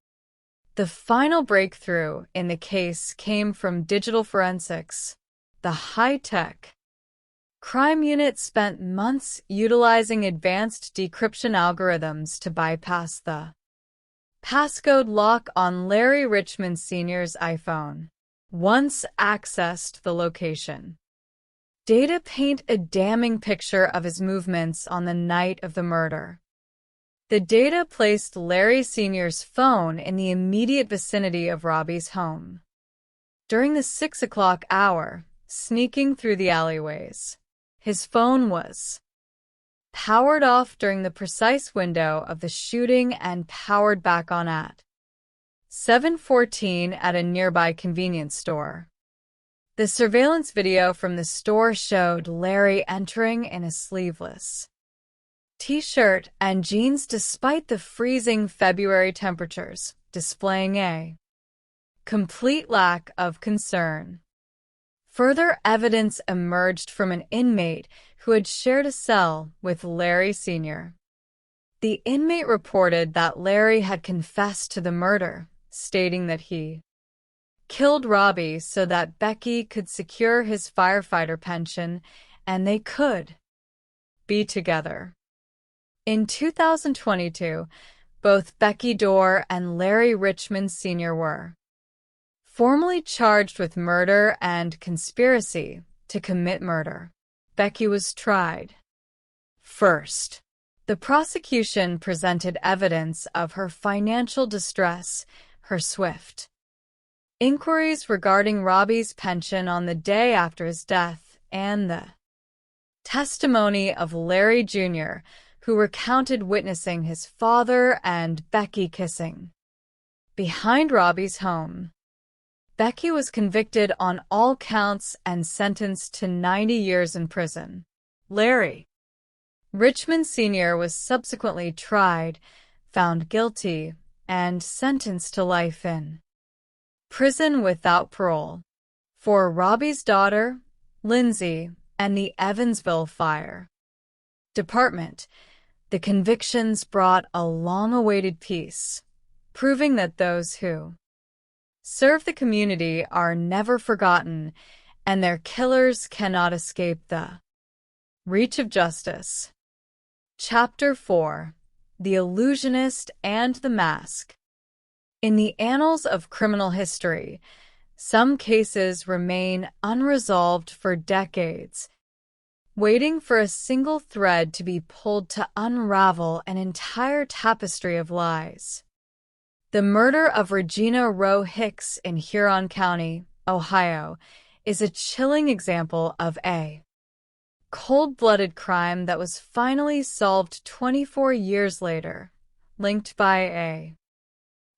S9: The final breakthrough in the case came from digital forensics. The high-tech crime unit spent months utilizing advanced decryption algorithms to bypass the passcode lock on Larry Richmond Sr.'s iPhone. Once accessed the location, data paint a damning picture of his movements on the night of the murder. The data placed Larry Sr.'s phone in the immediate vicinity of Robbie's home during the 6 o'clock hour, sneaking through the alleyways. His phone was powered off during the precise window of the shooting and powered back on at 7:14 at a nearby convenience store. The surveillance video from the store showed Larry entering in a sleeveless t-shirt and jeans despite the freezing February temperatures, displaying a complete lack of concern. Further evidence emerged from an inmate who had shared a cell with Larry Sr. The inmate reported that Larry had confessed to the murder, stating that he killed Robbie so that Becky could secure his firefighter pension and they could be together. In 2022, both Becky Dorr and Larry Richmond Sr. were formally charged with murder and conspiracy to commit murder. Becky was tried first. The prosecution presented evidence of her financial distress, her swift inquiries regarding Robbie's pension on the day after his death, and the testimony of Larry Jr., who recounted witnessing his father and Becky kissing behind Robbie's home. Becky was convicted on all counts and sentenced to 90 years in prison. Larry Richmond Sr. was subsequently tried, found guilty, and sentenced to life in prison without parole for Robbie's daughter, Lindsay, and the Evansville Fire Department. The convictions brought a long-awaited peace, proving that those who serve the community are never forgotten and their killers cannot escape the reach of justice. Chapter 4: The Illusionist and the Mask. In the annals of criminal history, some cases remain unresolved for decades, waiting for a single thread to be pulled to unravel an entire tapestry of lies. The murder of Regina Roe Hicks in Huron County, Ohio, is a chilling example of a cold-blooded crime that was finally solved 24 years later, linked by a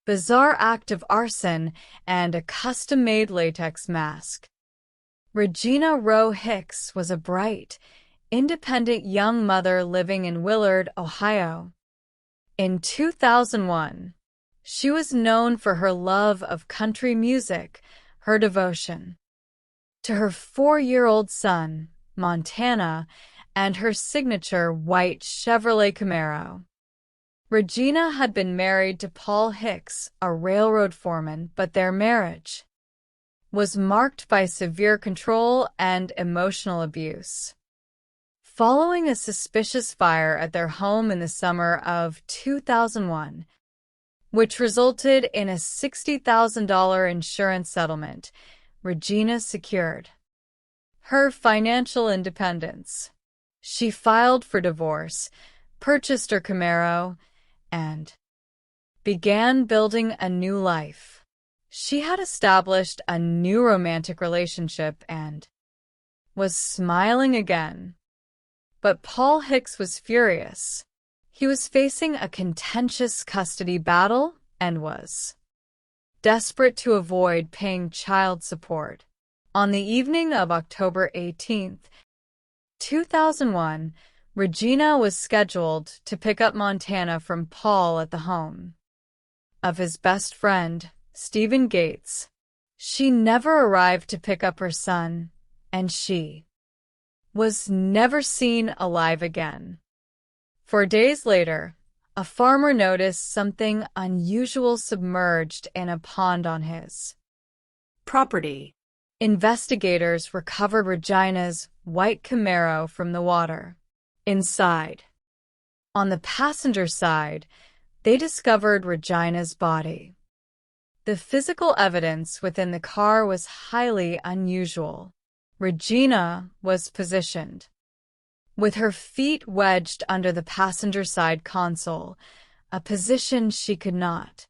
S9: bizarre act of arson and a custom-made latex mask. Regina Roe Hicks was a bright, independent young mother living in Willard, Ohio. In 2001, she was known for her love of country music, her devotion to her 4-year-old son, Montana, and her signature white Chevrolet Camaro. Regina had been married to Paul Hicks, a railroad foreman, but their marriage was marked by severe control and emotional abuse. Following a suspicious fire at their home in the summer of 2001, which resulted in a $60,000 insurance settlement, Regina secured her financial independence. She filed for divorce, purchased her Camaro, and began building a new life. She had established a new romantic relationship and was smiling again. But Paul Hicks was furious. He was facing a contentious custody battle and was desperate to avoid paying child support. On the evening of October 18, 2001, Regina was scheduled to pick up Montana from Paul at the home of his best friend, Stephen Gates. She never arrived to pick up her son, and she was never seen alive again. 4 days later, a farmer noticed something unusual submerged in a pond on his property. Investigators recovered Regina's white Camaro from the water. Inside, on the passenger side, they discovered Regina's body. The physical evidence within the car was highly unusual. Regina was positioned with her feet wedged under the passenger side console, a position she could not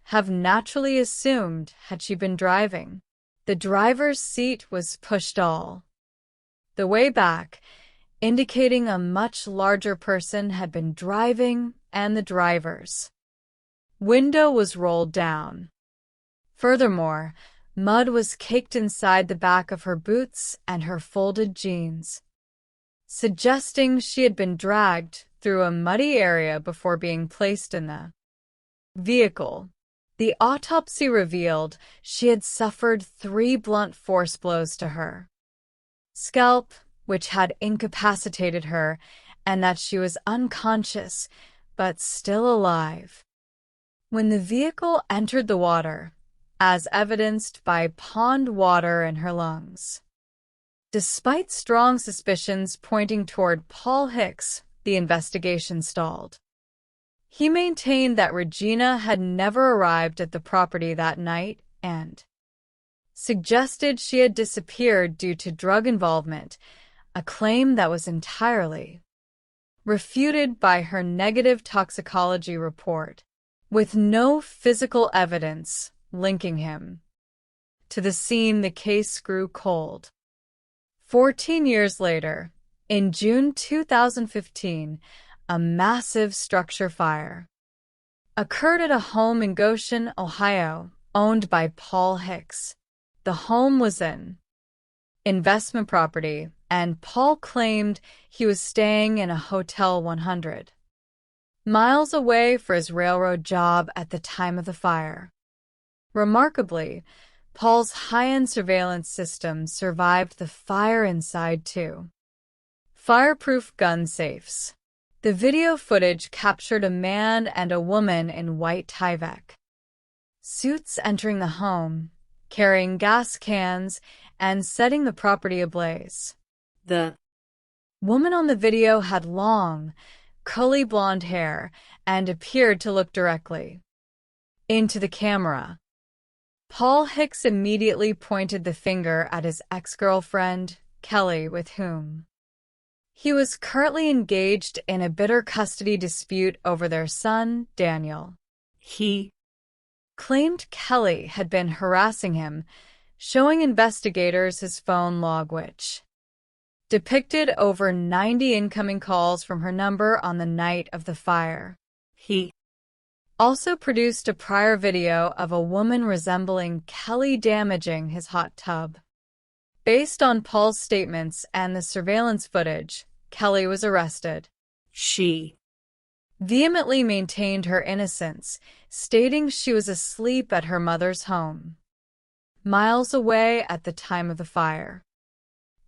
S9: have naturally assumed had she been driving. The driver's seat was pushed all the way back, indicating a much larger person had been driving, and the driver's window was rolled down. Furthermore, mud was caked inside the back of her boots and her folded jeans, suggesting she had been dragged through a muddy area before being placed in the vehicle. The autopsy revealed she had suffered 3 blunt force blows to her scalp, which had incapacitated her, and that she was unconscious but still alive when the vehicle entered the water, as evidenced by pond water in her lungs. Despite strong suspicions pointing toward Paul Hicks, the investigation stalled. He maintained that Regina had never arrived at the property that night and suggested she had disappeared due to drug involvement, a claim that was entirely refuted by her negative toxicology report, with no physical evidence linking him to the scene. The case grew cold. 14 years later, in June 2015, a massive structure fire occurred at a home in Goshen, Ohio, owned by Paul Hicks. The home was an investment property, and Paul claimed he was staying in a Hotel 100 miles away for his railroad job at the time of the fire. Remarkably, Paul's high-end surveillance system survived the fire inside too. Fireproof gun safes. The video footage captured a man and a woman in white Tyvek suits entering the home, carrying gas cans, and setting the property ablaze. The woman on the video had long, curly blonde hair and appeared to look directly into the camera. Paul Hicks immediately pointed the finger at his ex-girlfriend, Kelly, with whom he was currently engaged in a bitter custody dispute over their son, Daniel. He claimed Kelly had been harassing him, showing investigators his phone log, which depicted over 90 incoming calls from her number on the night of the fire. He also produced a prior video of a woman resembling Kelly damaging his hot tub. Based on Paul's statements and the surveillance footage, Kelly was arrested. She vehemently maintained her innocence, stating she was asleep at her mother's home, miles away at the time of the fire.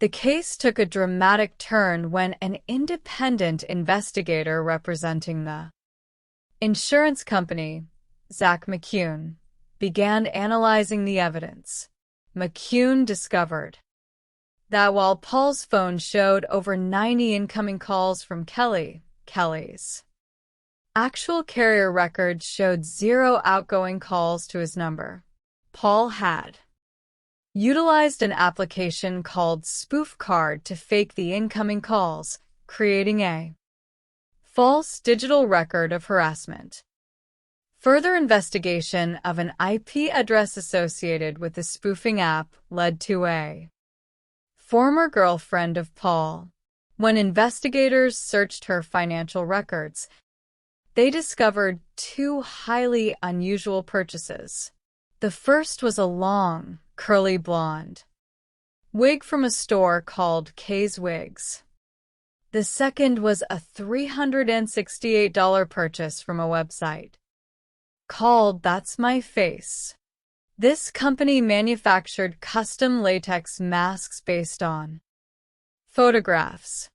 S9: The case took a dramatic turn when an independent investigator representing the Insurance company Zach McCune began analyzing the evidence. McCune discovered that while Paul's phone showed over 90 incoming calls from Kelly's actual carrier records showed 0 outgoing calls to his number. Paul had utilized an application called Spoof Card to fake the incoming calls, creating a false digital record of harassment. Further investigation of an IP address associated with the spoofing app led to a former girlfriend of Paul. When investigators searched her financial records, they discovered 2 highly unusual purchases. The first was a long, curly blonde wig from a store called Kay's Wigs. The second was a $368 purchase from a website called That's My Face. This company manufactured custom latex masks based on photographs.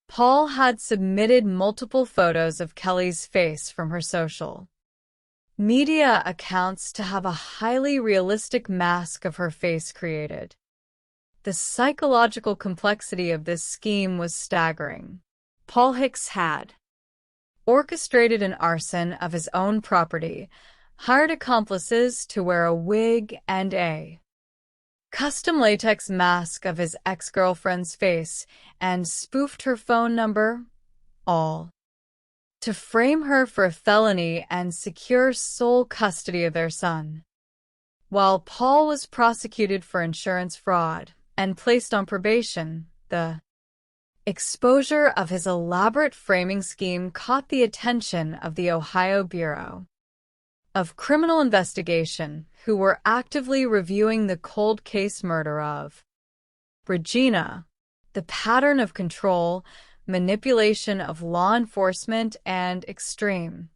S9: Paul had submitted multiple photos of Kelly's face from her social media accounts to have a highly realistic mask of her face created. The psychological complexity of this scheme was staggering. Paul Hicks had orchestrated an arson of his own property, hired accomplices to wear a wig and a custom latex mask of his ex-girlfriend's face, and spoofed her phone number, all to frame her for a felony and secure sole custody of their son. While Paul was prosecuted for insurance fraud and placed on probation, the exposure of his elaborate framing scheme caught the attention of the Ohio Bureau of Criminal Investigation, who were actively reviewing the cold case murder of Regina. The pattern of control, manipulation of law enforcement, and extreme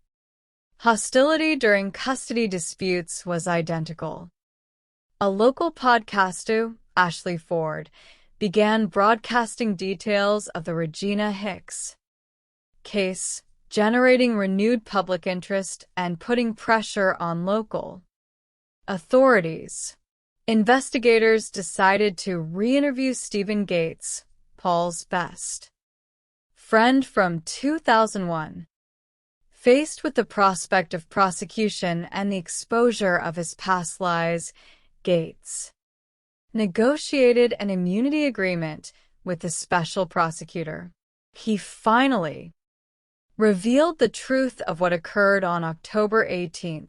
S9: hostility during custody disputes was identical. A local podcaster, Ashley Ford, began broadcasting details of the Regina Hicks case, generating renewed public interest and putting pressure on local authorities. Investigators decided to re-interview Stephen Gates, Paul's best friend from 2001. Faced with the prospect of prosecution and the exposure of his past lies, Gates negotiated an immunity agreement with the special prosecutor. He finally revealed the truth of what occurred on October 18,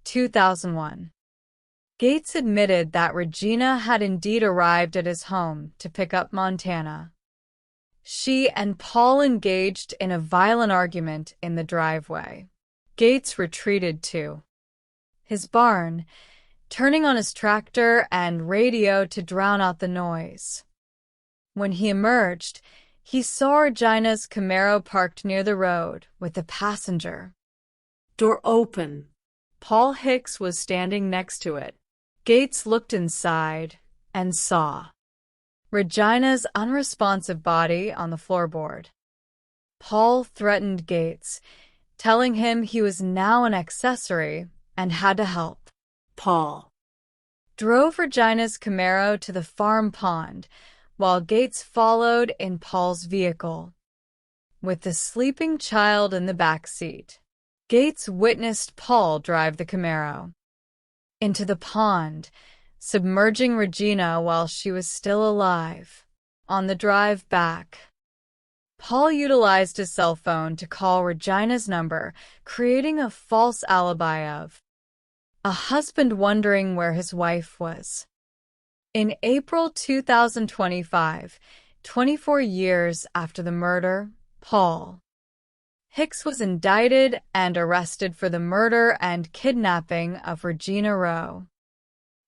S9: 2001. Gates admitted that Regina had indeed arrived at his home to pick up Montana. She and Paul engaged in a violent argument in the driveway. Gates retreated to his barn, turning on his tractor and radio to drown out the noise. When he emerged, he saw Regina's Camaro parked near the road with the passenger door open. Paul Hicks was standing next to it. Gates looked inside and saw Regina's unresponsive body on the floorboard. Paul threatened Gates, telling him he was now an accessory and had to help. Paul drove Regina's Camaro to the farm pond, while Gates followed in Paul's vehicle, with the sleeping child in the back seat. Gates witnessed Paul drive the Camaro into the pond, submerging Regina while she was still alive. On the drive back, Paul utilized his cell phone to call Regina's number, creating a false alibi of a husband wondering where his wife was. In April 2025, 24 years after the murder, Paul Hicks was indicted and arrested for the murder and kidnapping of Regina Rowe.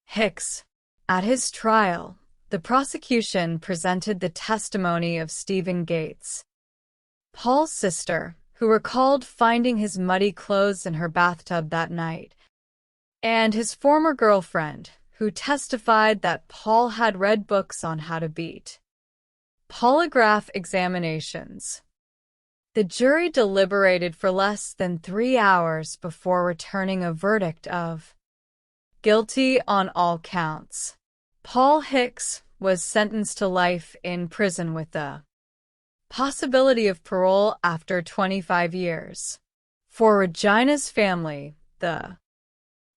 S9: Hicks. At his trial, the prosecution presented the testimony of Stephen Gates, Paul's sister, who recalled finding his muddy clothes in her bathtub that night, and his former girlfriend, who testified that Paul had read books on how to beat. Polygraph examinations. The jury deliberated for less than 3 hours before returning a verdict of guilty on all counts. Paul Hicks was sentenced to life in prison with the possibility of parole after 25 years. For Regina's family, the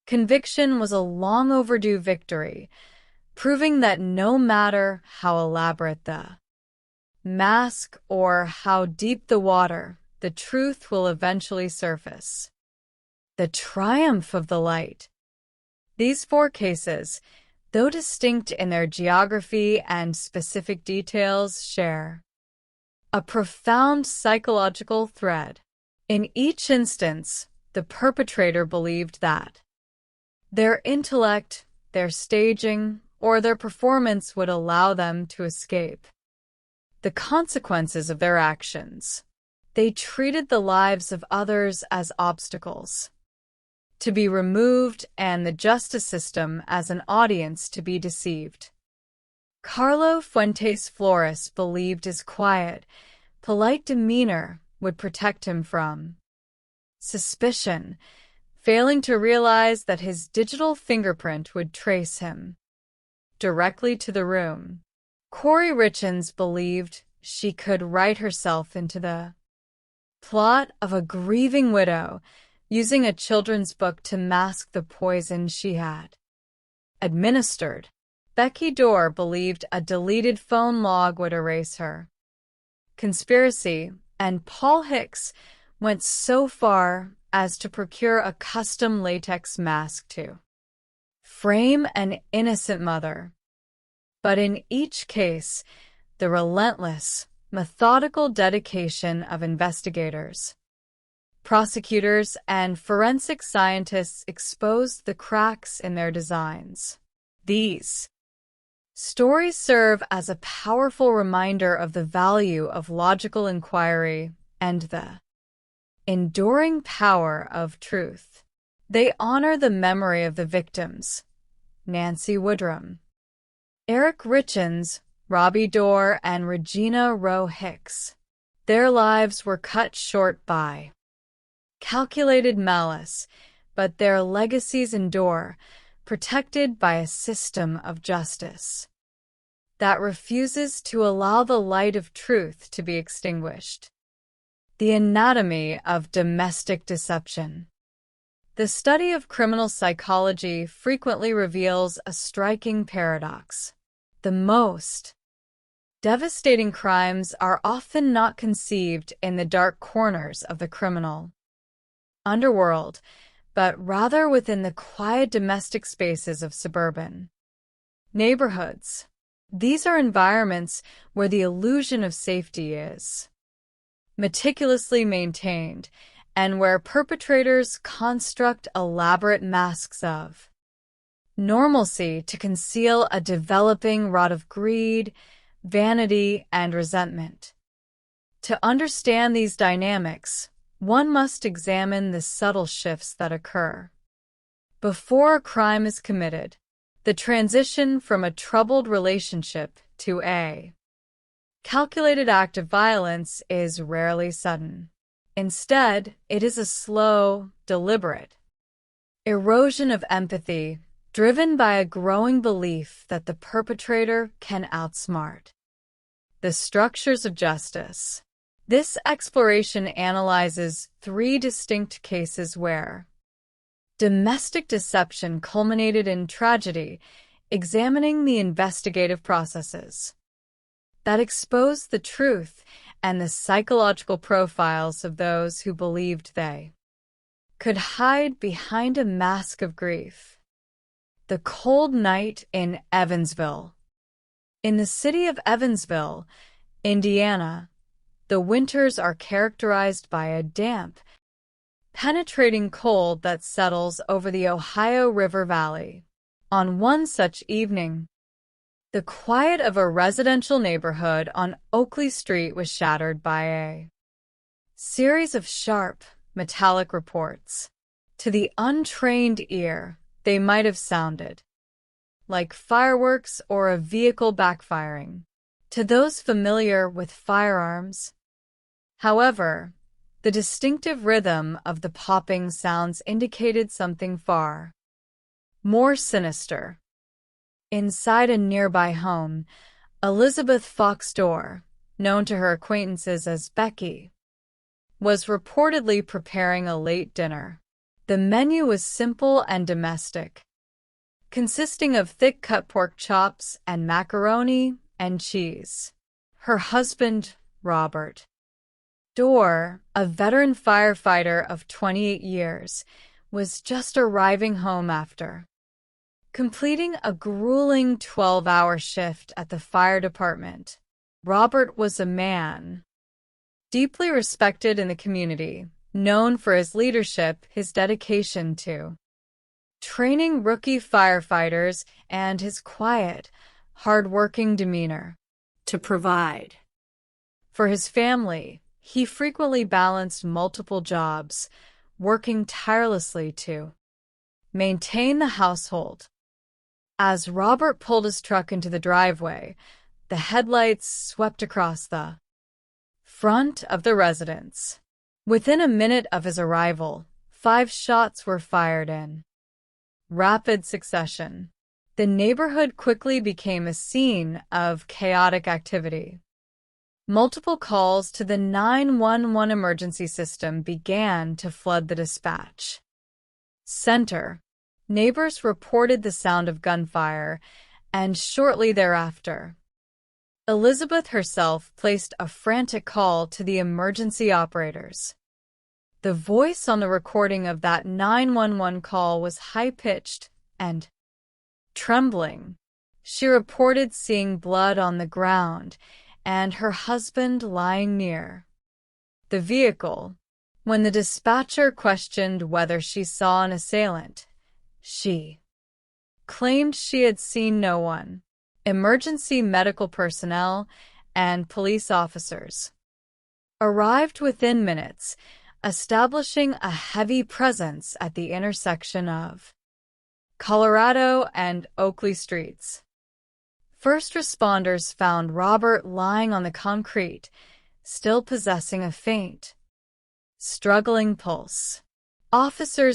S9: conviction was a long overdue victory, proving that no matter how elaborate the mask or how deep the water, the truth will eventually surface. The triumph of the light. These 4 cases, though distinct in their geography and specific details, share a profound psychological thread. In each instance, the perpetrator believed that their intellect, their staging, or their performance would allow them to escape the consequences of their actions. They treated the lives of others as obstacles to be removed and the justice system as an audience to be deceived. Carlo Fuentes Flores believed his quiet, polite demeanor would protect him from suspicion, failing to realize that his digital fingerprint would trace him directly to the room. Corey Richens believed she could write herself into the plot of a grieving widow, using a children's book to mask the poison she had administered. Becky Dorr believed a deleted phone log would erase her conspiracy, and Paul Hicks went so far as to procure a custom latex mask to frame an innocent mother. But in each case, the relentless, methodical dedication of investigators, prosecutors, and forensic scientists exposed the cracks in their designs. These stories serve as a powerful reminder of the value of logical inquiry and the enduring power of truth. They honor the memory of the victims, Nancy Woodrum, Eric Richens, Robbie Dorr, and Regina Rowe Hicks. Their lives were cut short by calculated malice, but their legacies endure, protected by a system of justice that refuses to allow the light of truth to be extinguished. The anatomy of domestic deception. The study of criminal psychology frequently reveals a striking paradox. The most devastating crimes are often not conceived in the dark corners of the criminal underworld, but rather within the quiet domestic spaces of suburban neighborhoods. These are environments where the illusion of safety is meticulously maintained, and where perpetrators construct elaborate masks of normalcy to conceal a developing rot of greed, vanity, and resentment. To understand these dynamics, one must examine the subtle shifts that occur before a crime is committed. The transition from a troubled relationship to a calculated act of violence is rarely sudden. Instead, it is a slow, deliberate erosion of empathy driven by a growing belief that the perpetrator can outsmart the structures of justice. This exploration analyzes 3 distinct cases where domestic deception culminated in tragedy, examining the investigative processes that expose the truth and the psychological profiles of those who believed they could hide behind a mask of grief. The cold night in Evansville. In the city of Evansville, Indiana, the winters are characterized by a damp, penetrating cold that settles over the Ohio River Valley. On one such evening, the quiet of a residential neighborhood on Oakley Street was shattered by a series of sharp, metallic reports. To the untrained ear, they might have sounded like fireworks or a vehicle backfiring. To those familiar with firearms, However, the distinctive rhythm of the popping sounds indicated something far more sinister. Inside a nearby home, Elizabeth Fox Dorr, known to her acquaintances as Becky, was reportedly preparing a late dinner. The menu was simple and domestic, consisting of thick-cut pork chops and macaroni and cheese. Her husband, Robert Dorr, a veteran firefighter of 28 years, was just arriving home after completing a grueling 12-hour shift at the fire department. Robert was a man deeply respected in the community, known for his leadership, his dedication to training rookie firefighters, and his quiet, hard-working demeanor. To provide for his family, he frequently balanced multiple jobs, working tirelessly to maintain the household. As Robert pulled his truck into the driveway, the headlights swept across the front of the residence. Within a minute of his arrival, 5 shots were fired in rapid succession. The neighborhood quickly became a scene of chaotic activity. Multiple calls to the 911 emergency system began to flood the dispatch center. Neighbors reported the sound of gunfire, and shortly thereafter, Elizabeth herself placed a frantic call to the emergency operators. The voice on the recording of that 911 call was high-pitched and trembling. She reported seeing blood on the ground and her husband lying near the vehicle. When the dispatcher questioned whether she saw an assailant, she claimed she had seen no one. Emergency medical personnel and police officers arrived within minutes, establishing a heavy presence at the intersection of Colorado and Oakley Streets. First responders found Robert lying on the concrete, still possessing a faint, struggling pulse. Officers